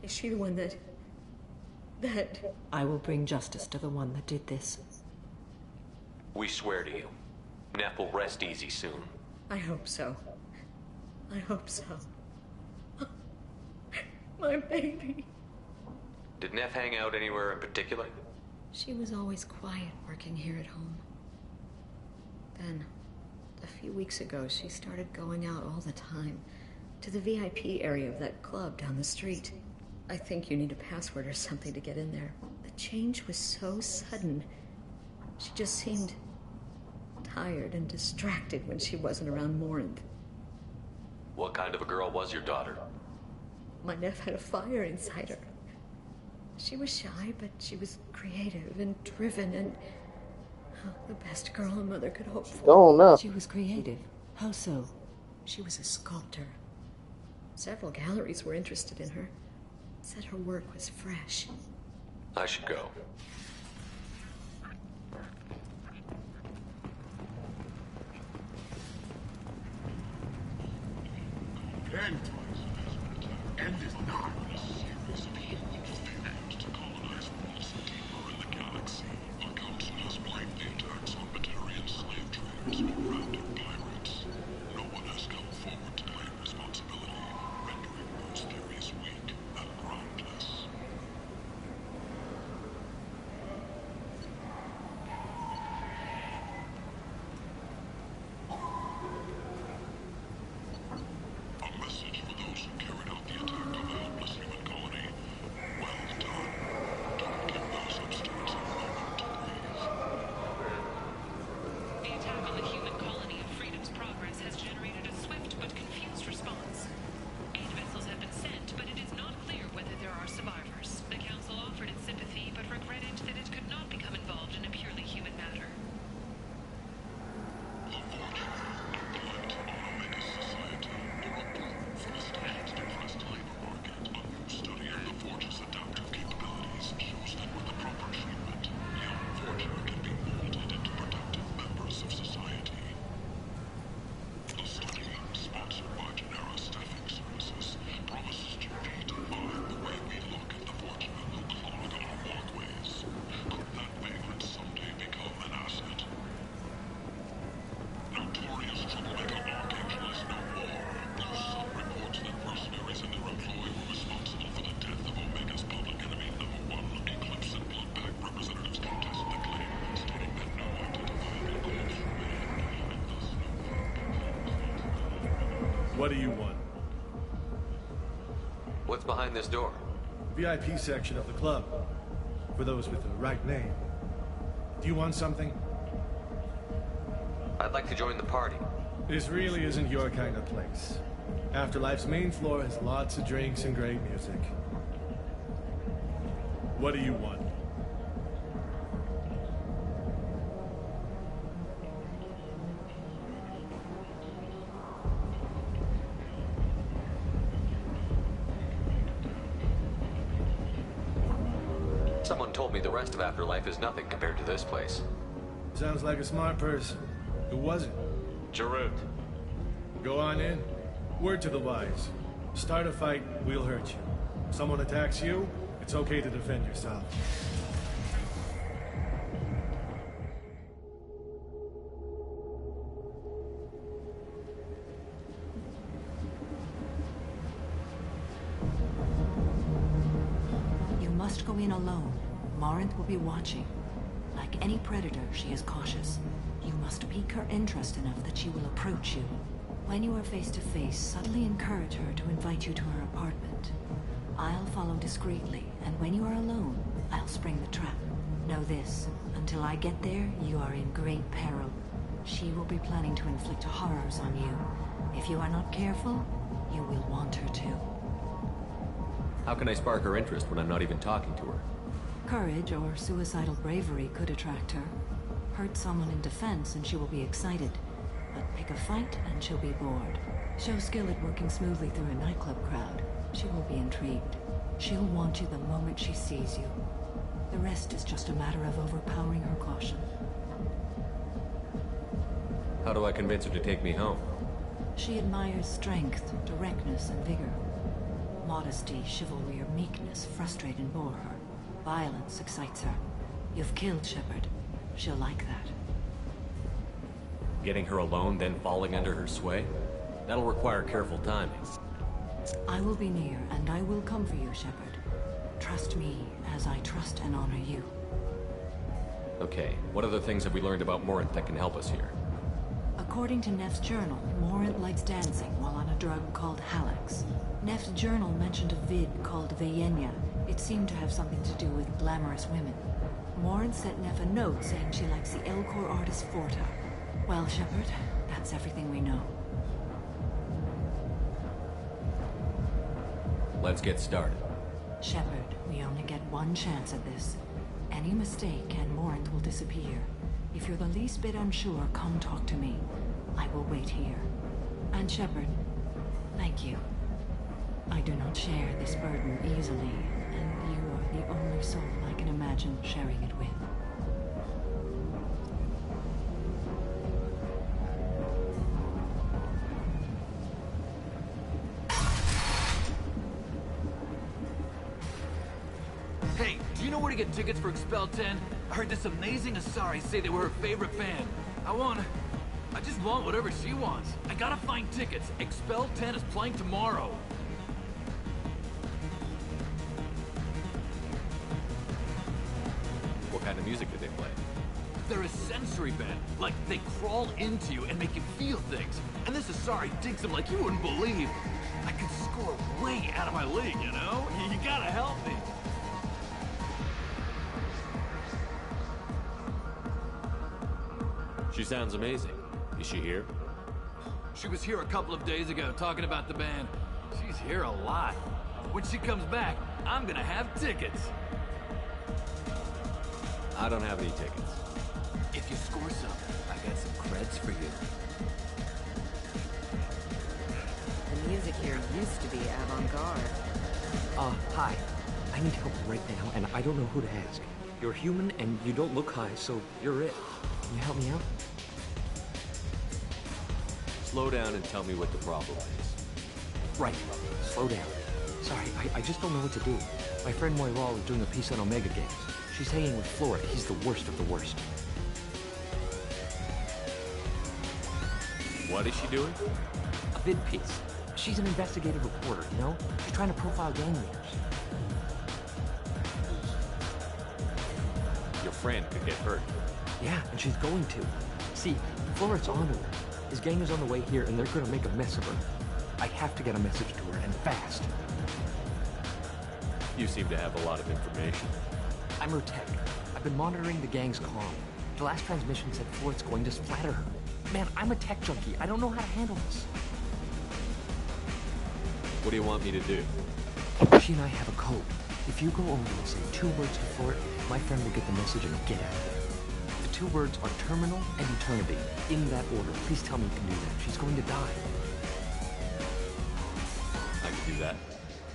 Is she the one that... I will bring justice to the one that did this. We swear to you. Neff will rest easy soon. I hope so. I hope so. My baby. Did Neff hang out anywhere in particular? She was always quiet working here at home. Then, A few weeks ago, she started going out all the time. To the VIP area of that club down the street. I think you need a password or something to get in there. The change was so sudden. She just seemed tired and distracted when she wasn't around Morinth. What kind of a girl was your daughter? My nephew had a fire inside her. She was shy, but she was creative and driven and the best girl a mother could hope for. Go on now. She was creative. How so? She was a sculptor. Several galleries were interested in her. Said her work was fresh. I should go. End is not a series of huge failures to colonize worlds deeper in the galaxy. Our council has blamed the attacks on Batarian slave traders or random pirates. No one has come forward to claim responsibility, rendering those theories weak and groundless. What do you want? What's behind this door? VIP section of the club. For those with the right name. Do you want something? I'd like to join the party. This really isn't your kind of place. Afterlife's main floor has lots of drinks and great music. What do you want? Someone told me the rest of Afterlife is nothing compared to this place. Sounds like a smart person. Who was it? Jarut. Go on in. Word to the wise. Start a fight, we'll hurt you. Someone attacks you, it's okay to defend yourself. You must go in alone. Morinth will be watching. Like any predator, she is cautious. You must pique her interest enough that she will approach you. When you are face to face, subtly encourage her to invite you to her apartment. I'll follow discreetly, and when you are alone, I'll spring the trap. Know this, until I get there, you are in great peril. She will be planning to inflict horrors on you. If you are not careful, you will want her to. How can I spark her interest when I'm not even talking to her? Courage or suicidal bravery could attract her. Hurt someone in defense and she will be excited. But pick a fight and she'll be bored. Show skill at working smoothly through a nightclub crowd. She will be intrigued. She'll want you the moment she sees you. The rest is just a matter of overpowering her caution. How do I convince her to take me home? She admires strength, directness, and vigor. Modesty, chivalry, or meekness frustrate and bore her. Violence excites her. You've killed Shepard. She'll like that. Getting her alone, then falling under her sway? That'll require careful timing. I will be near, and I will come for you, Shepard. Trust me, as I trust and honor you. Okay, what other things have we learned about Morinth that can help us here? A According to Neff's journal, Morant likes dancing while on a drug called Halex. Neff's journal mentioned a vid called Veyenya. It seemed to have something to do with glamorous women. Morant sent Neff a note saying she likes the Elcor artist Forta. Well, Shepard, that's everything we know. Let's get started. Shepard, we only get one chance at this. Any mistake and Morant will disappear. If you're the least bit unsure, come talk to me. I will wait here. And Shepard, thank you. I do not share this burden easily, and you are the only soul I can imagine sharing it with. Hey, do you know where to get tickets for Expel 10? I heard this amazing Asari say they were her favorite fan. I just want whatever she wants. I gotta find tickets. Expel 10 is playing tomorrow. What kind of music do they play? They're a sensory band. Like, they crawl into you and make you feel things. And this Asari digs them like you wouldn't believe. I could score way out of my league, you know? You gotta help me. She sounds amazing. Is she here? She was here a couple of days ago talking about the band. She's here a lot. When she comes back, I'm gonna have tickets. I don't have any tickets. If you score some, I got some creds for you. The music here used to be avant-garde. Hi. I need help right now, and I don't know who to ask. You're human, and you don't look high, so you're it. Can you help me out? Slow down and tell me what the problem is. Right. Slow down. Sorry, I just don't know what to do. My friend Moiral is doing a piece on Omega Games. She's hanging with Flora. He's the worst of the worst. What is she doing? A vid piece. She's an investigative reporter, you know? She's trying to profile gang leaders. Your friend could get hurt. Yeah, and she's going to. See, Flora's on to her. His gang is on the way here, and they're gonna make a mess of her. I have to get a message to her, and fast. You seem to have a lot of information. I'm her tech. I've been monitoring the gang's comm. The last transmission said Flora's going to splatter her. Man, I'm a tech junkie. I don't know how to handle this. What do you want me to do? She and I have a code. If you go over and say 2 words to Flora, my friend will get the message and get out of there. The 2 words are terminal and eternity. In that order. Please tell me you can do that. She's going to die. I can do that.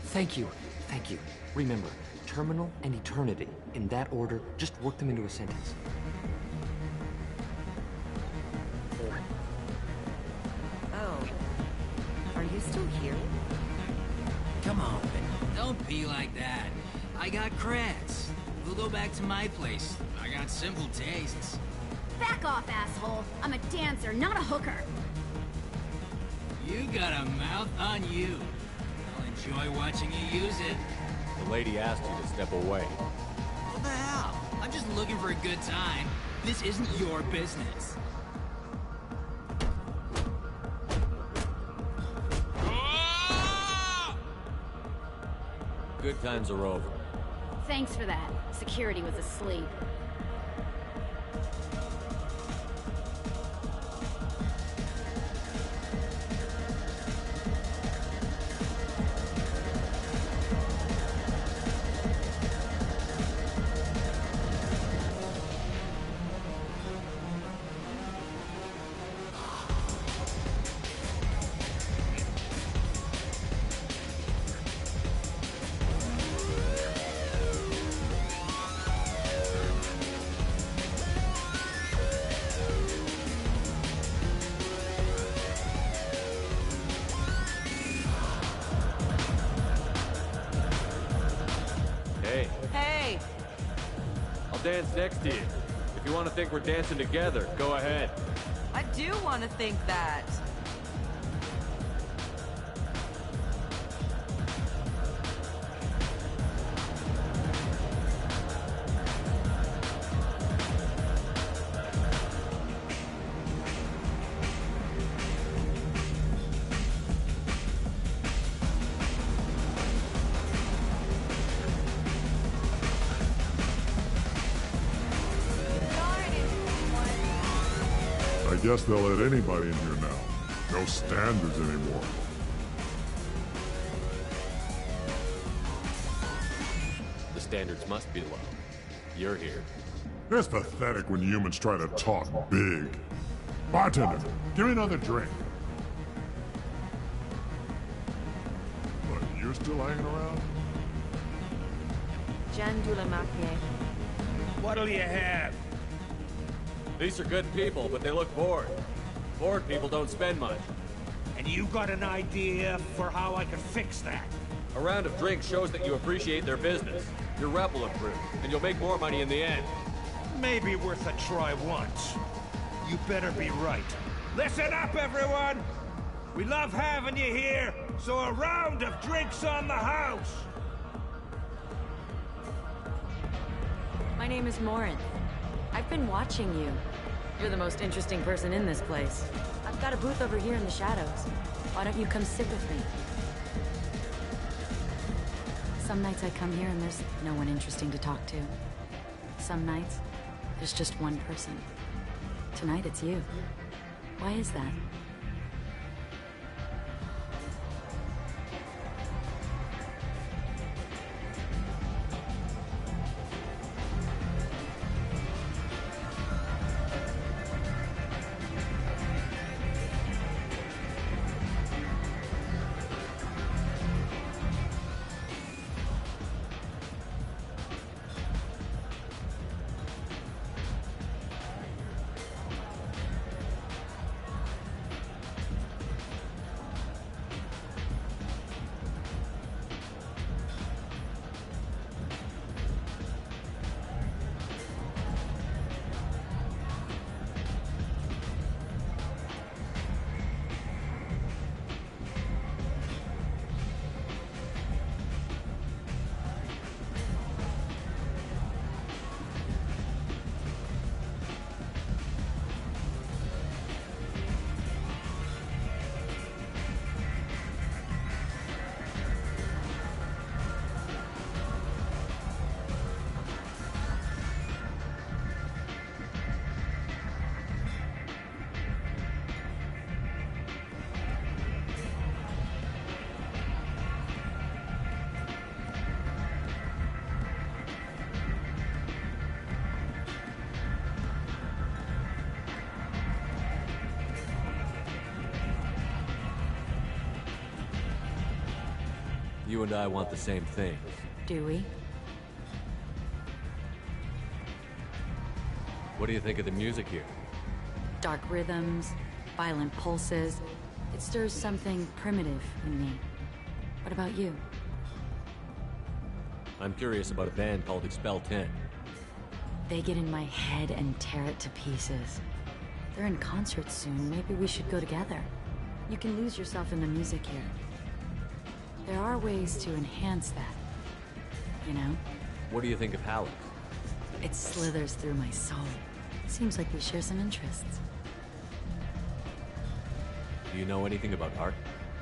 Thank you. Thank you. Remember, terminal and eternity. In that order, just work them into a sentence. Oh. Are you still here? Come on, don't be like that. I got creds. We'll go back to my place. I got simple tastes. Back off, asshole. I'm a dancer, not a hooker. You got a mouth on you. I'll enjoy watching you use it. The lady asked you to step away. What the hell? I'm just looking for a good time. This isn't your business. Good times are over. Thanks for that. Security was asleep. Hey, I'll dance next to you. If you want to think we're dancing together, go ahead. I do want to think that. guess they'll let anybody in here now. No standards anymore. The standards must be low. You're here. It's pathetic when humans try to talk big. Bartender, give me another drink. But you're still hanging around? Jan Dulamakye. What'll you have? These are good people, but they look bored. Bored people don't spend much. And you got an idea for how I could fix that? A round of drinks shows that you appreciate their business. Your rep will improve, and you'll make more money in the end. Maybe worth a try once. You better be right. Listen up, everyone! We love having you here, so a round of drinks on the house! My name is Morin. I've been watching you. You're the most interesting person in this place. I've got a booth over here in the shadows. Why don't you come sit with me? Some nights I come here and there's no one interesting to talk to. Some nights, there's just one person. Tonight it's you. Why is that? You and I want the same thing. Do we? What do you think of the music here? Dark rhythms, violent pulses. It stirs something primitive in me. What about you? I'm curious about a band called Expel 10. They get in my head and tear it to pieces. They're in concert soon. Maybe we should go together. You can lose yourself in the music here. There are ways to enhance that, you know? What do you think of Halleck? It slithers through my soul. Seems like we share some interests. Do you know anything about art?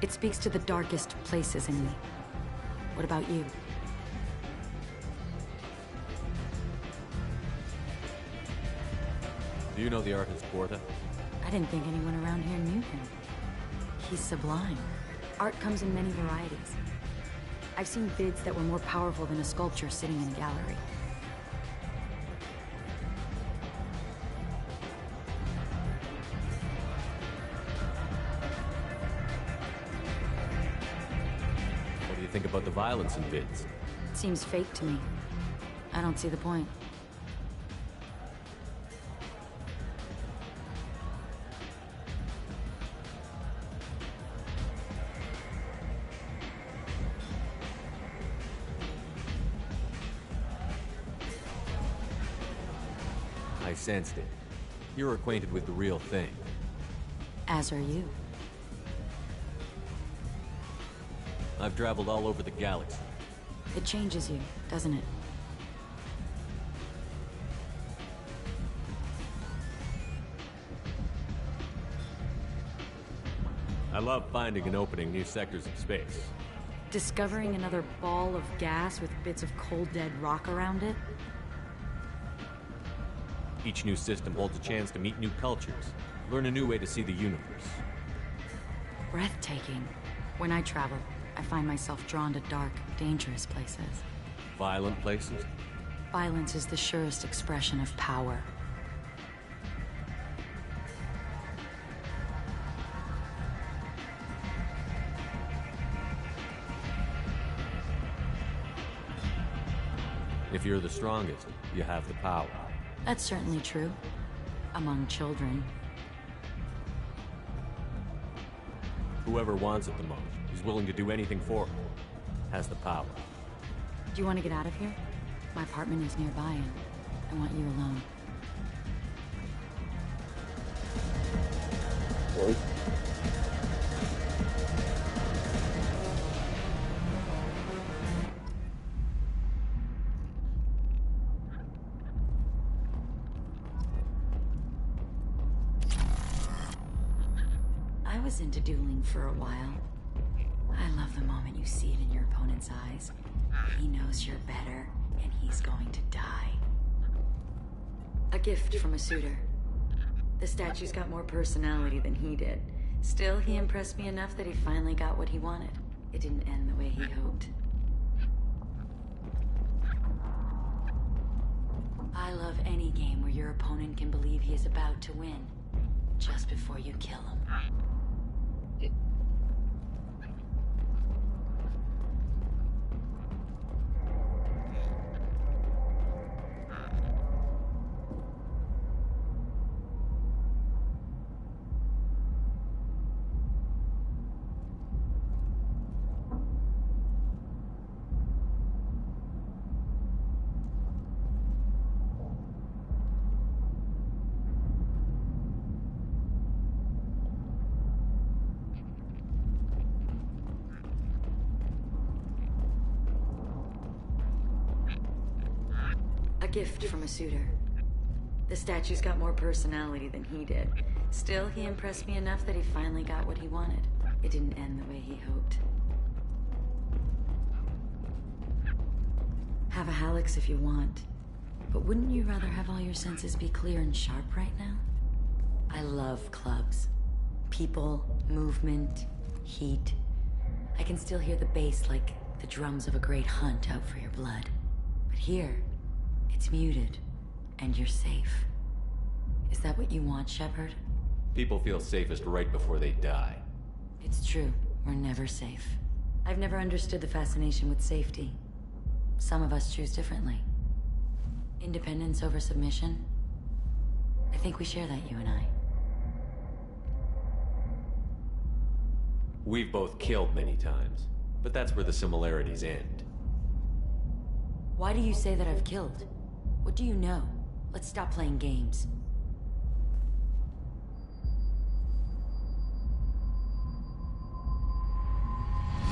It speaks to the darkest places in me. What about you? Do you know the artist Porta? I didn't think anyone around here knew him. He's sublime. Art comes in many varieties. I've seen bids that were more powerful than a sculpture sitting in a gallery. What do you think about the violence in bids? It seems fake to me. I don't see the point. I sensed it. You're acquainted with the real thing. As are you. I've traveled all over the galaxy. It changes you, doesn't it? I love finding and opening new sectors of space. Discovering another ball of gas with bits of cold dead rock around it? Each new system holds a chance to meet new cultures, Learn a new way to see the universe. Breathtaking. When I travel, I find myself drawn to dark, dangerous places. Violent places? Violence is the surest expression of power. If you're the strongest, you have the power. That's certainly true. Among children. Whoever wants it the most, is willing to do anything for it, has the power. Do you want to get out of here? My apartment is nearby and I want you alone. What? I was into dueling for a while. I love the moment you see it in your opponent's eyes. He knows you're better, and he's going to die. A gift from a suitor. The statue's got more personality than he did. Still, he impressed me enough that he finally got what he wanted. It didn't end the way he hoped. I love any game where your opponent can believe he is about to win, just before you kill him. A gift from a suitor. The statue's got more personality than he did. Still, he impressed me enough that he finally got what he wanted. It didn't end the way he hoped. Have a Hallex if you want. But wouldn't you rather have all your senses be clear and sharp right now? I love clubs. People, movement, heat. I can still hear the bass like the drums of a great hunt out for your blood. But here, it's muted, and you're safe. Is that what you want, Shepard? People feel safest right before they die. It's true. We're never safe. I've never understood the fascination with safety. Some of us choose differently. Independence over submission? I think we share that, you and I. We've both killed many times, but that's where the similarities end. Why do you say that I've killed? What do you know? Let's stop playing games.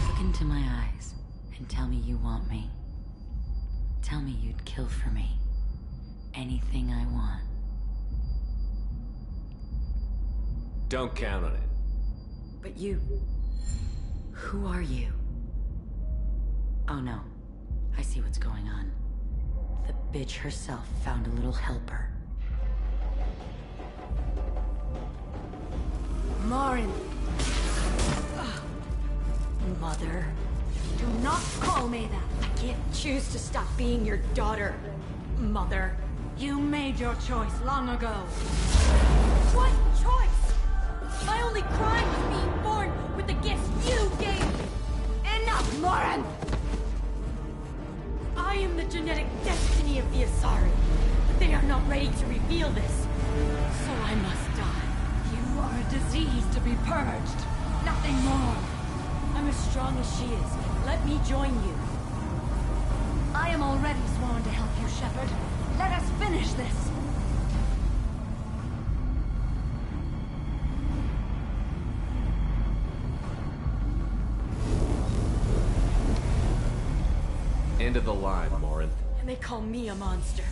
Look into my eyes and tell me you want me. Tell me you'd kill for me. Anything I want. Don't count on it. But you... Who are you? Oh no. I see what's going on. The bitch herself found a little helper. Morin! Mother. Do not call me that! I can't choose to stop being your daughter, Mother. You made your choice long ago. What choice? My only crime was being born with the gifts you gave me. Enough, Morin! I am the genetic destiny of the Asari, but they are not ready to reveal this. So I must die. You are a disease to be purged. Nothing more. I'm as strong as she is. Let me join you. I am already sworn to help you, Shepard. Let us finish this. End of the line, Morin. And they call me a monster.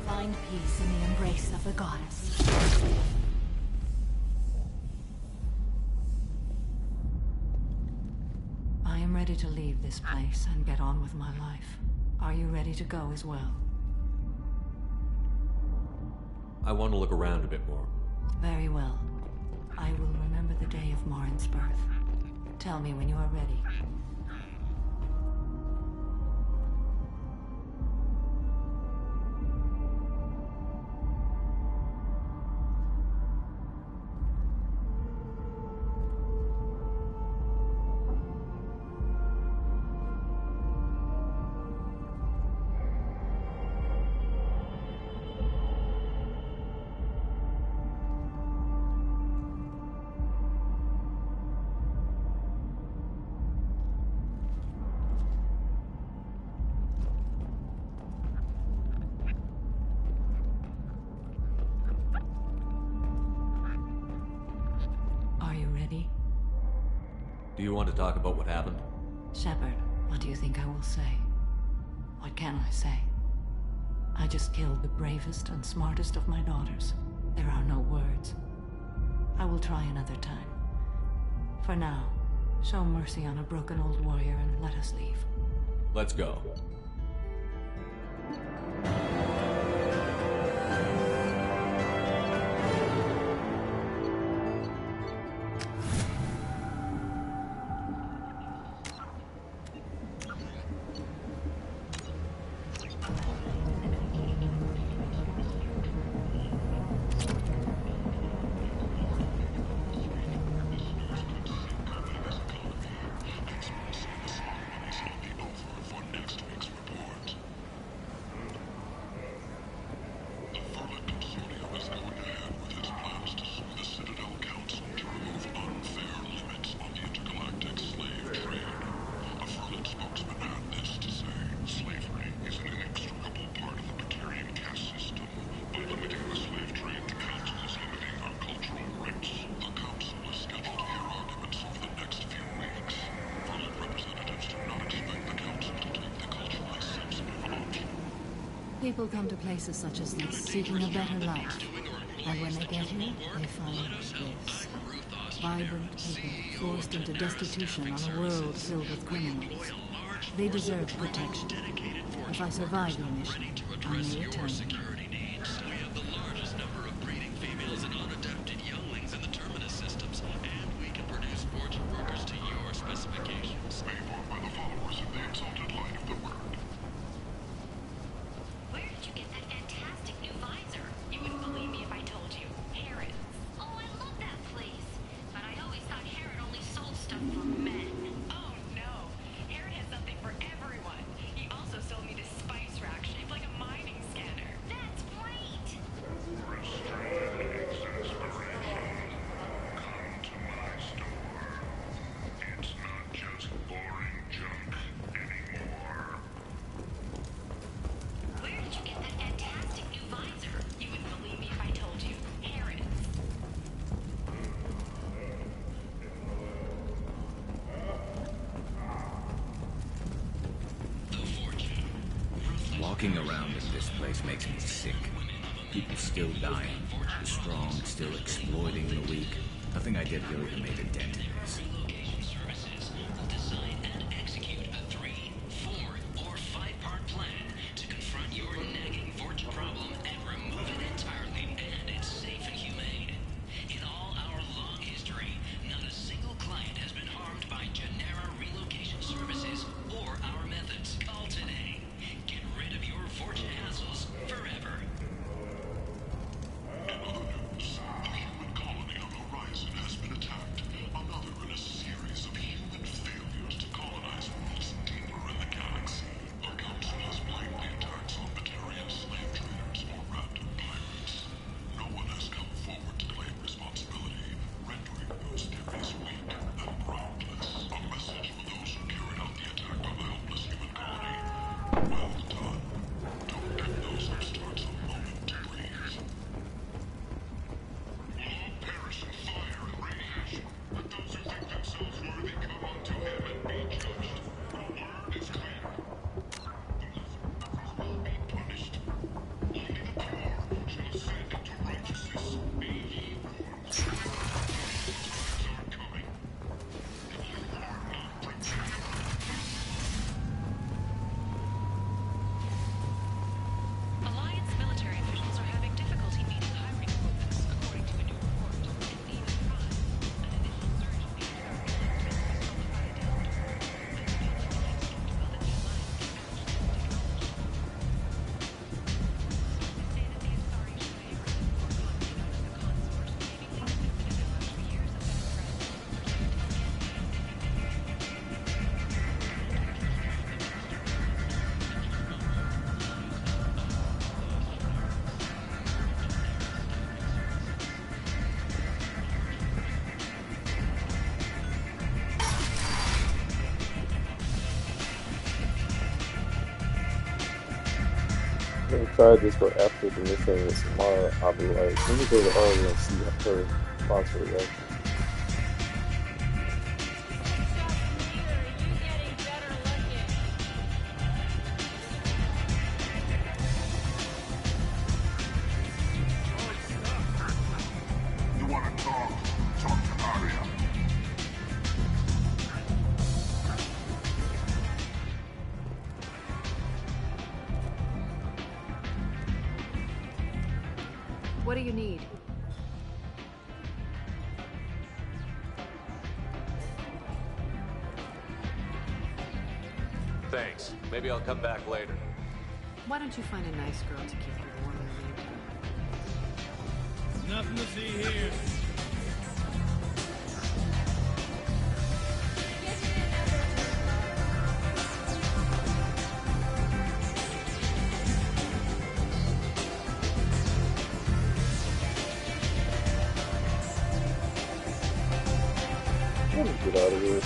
Find peace in the embrace of the goddess. I am ready ready to leave this place and get on with my life. Are you ready to go as well? I want to look around a bit more. Very well. I will remember the day of Marin's birth. Tell me when you are ready. Are you ready? Do you want to talk about what happened? Shepard, what do you think I will say? What can I say? I just killed the bravest and smartest of my daughters. There are no words. I will try another time. For now, show mercy on a broken old warrior and let us leave. Let's go. People come to places such as this seeking a better life. And when they get here, they find this. Vibrant people forced into destitution on a world filled with criminals. They deserve protection. If I survive the mission, I may return. We have the largest number of breeding females and unadapted younglings in the terminus systems, and we can produce fortune workers to your specifications. Paid for by the followers of the exalted light of the word. Where did you get that fantastic new visor? You wouldn't believe me if I told you. Harrod. Oh, I love that place. But I always thought Harrod only sold stuff for men. Oh, no. Harrod has something for everyone. He also sold me this spice rack shaped like a mining scanner. That's great. Restrained exasperation. Come to my store. It's not just boring junk anymore. Where did you get that fantastic new visor? You wouldn't believe me if I told you. Harrod. Walking around in this place makes me sick. People still dying, the strong still exploiting the weak. Nothing I did here even made a dent in this. Relocation services will design and execute a 3, 4, or 5-part plan to confront your nagging fortune problem and remove it entirely, and it's safe and humane. In all our long history, not a single client has been harmed by Genera Relocation Services or our methods. Call today. Get rid of your fortune hassles forever. In other news, a human colony on the horizon has been attacked. Another in a gonna try this, but after the mission with Samara, I'll be like, let me go to Arya and see her response reaction. You want to talk? Talk to Arya. What do you need? Thanks. Maybe I'll come back later. Why don't you find a nice girl to keep you warm in the meantime? Nothing to see here. Get out of here.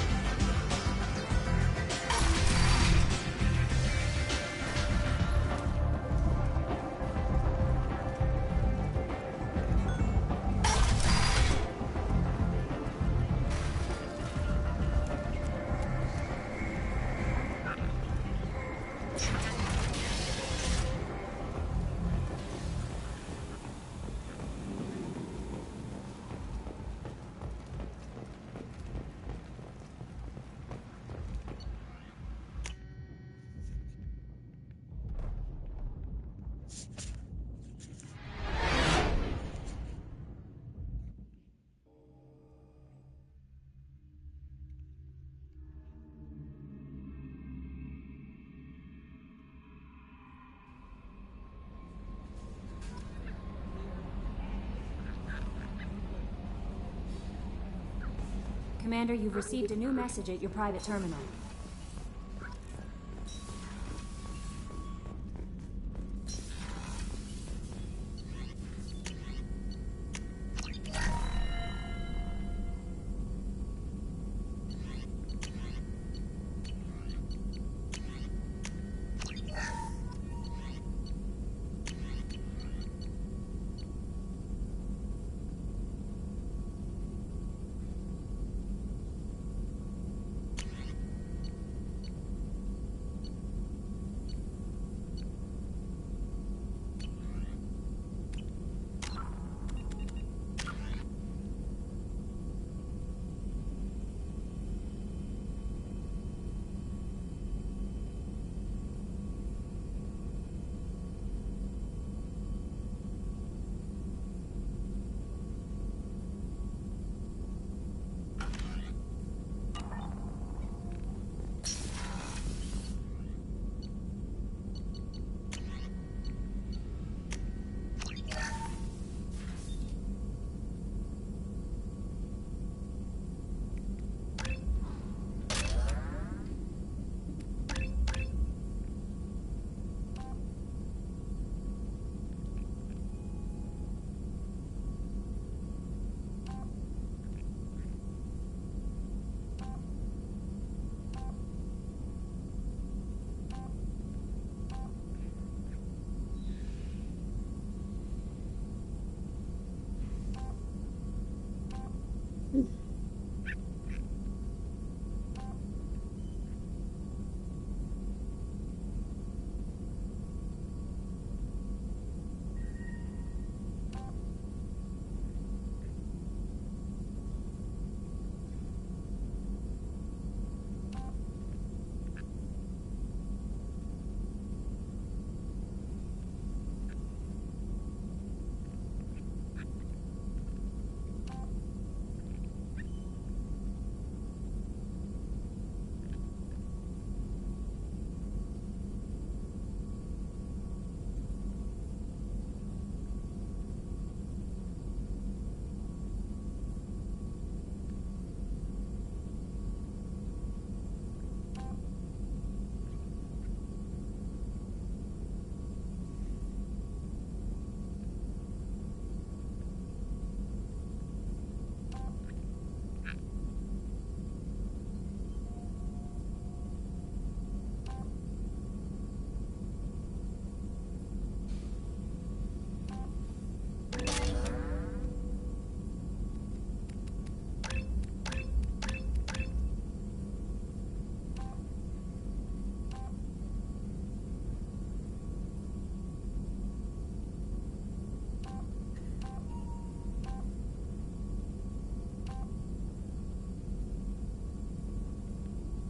Commander, you've received a new message at your private terminal.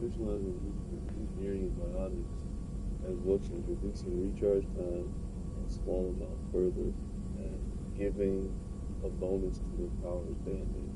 Specializing in engineering and biotics as well as reducing recharge time a small amount further and giving a bonus to their power damage.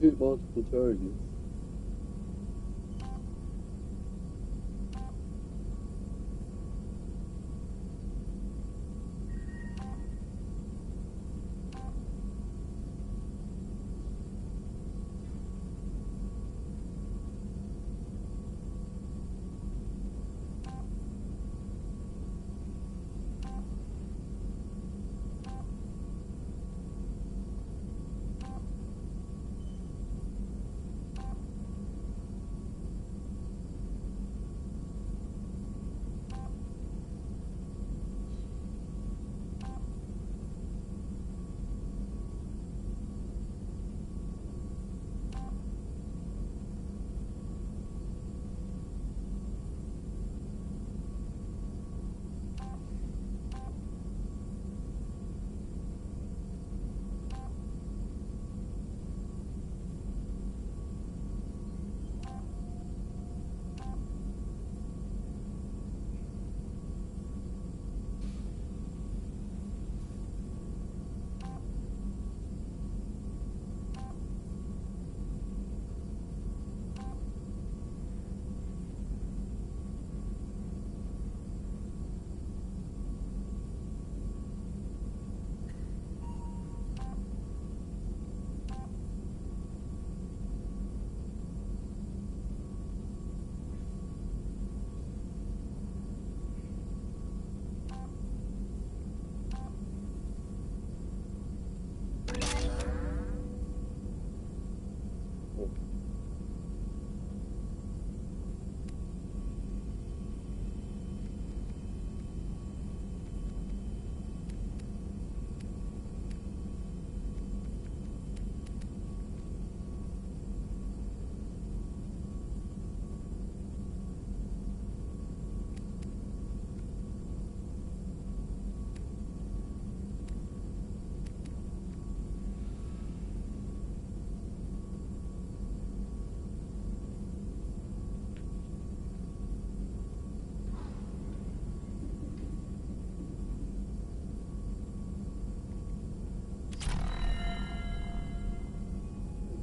Hit multiple targets.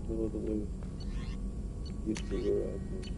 no other way to get to where I can.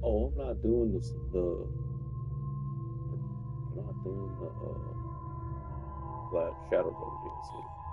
Oh, I'm not doing this. I'm not doing the Black Shadow Road DLC.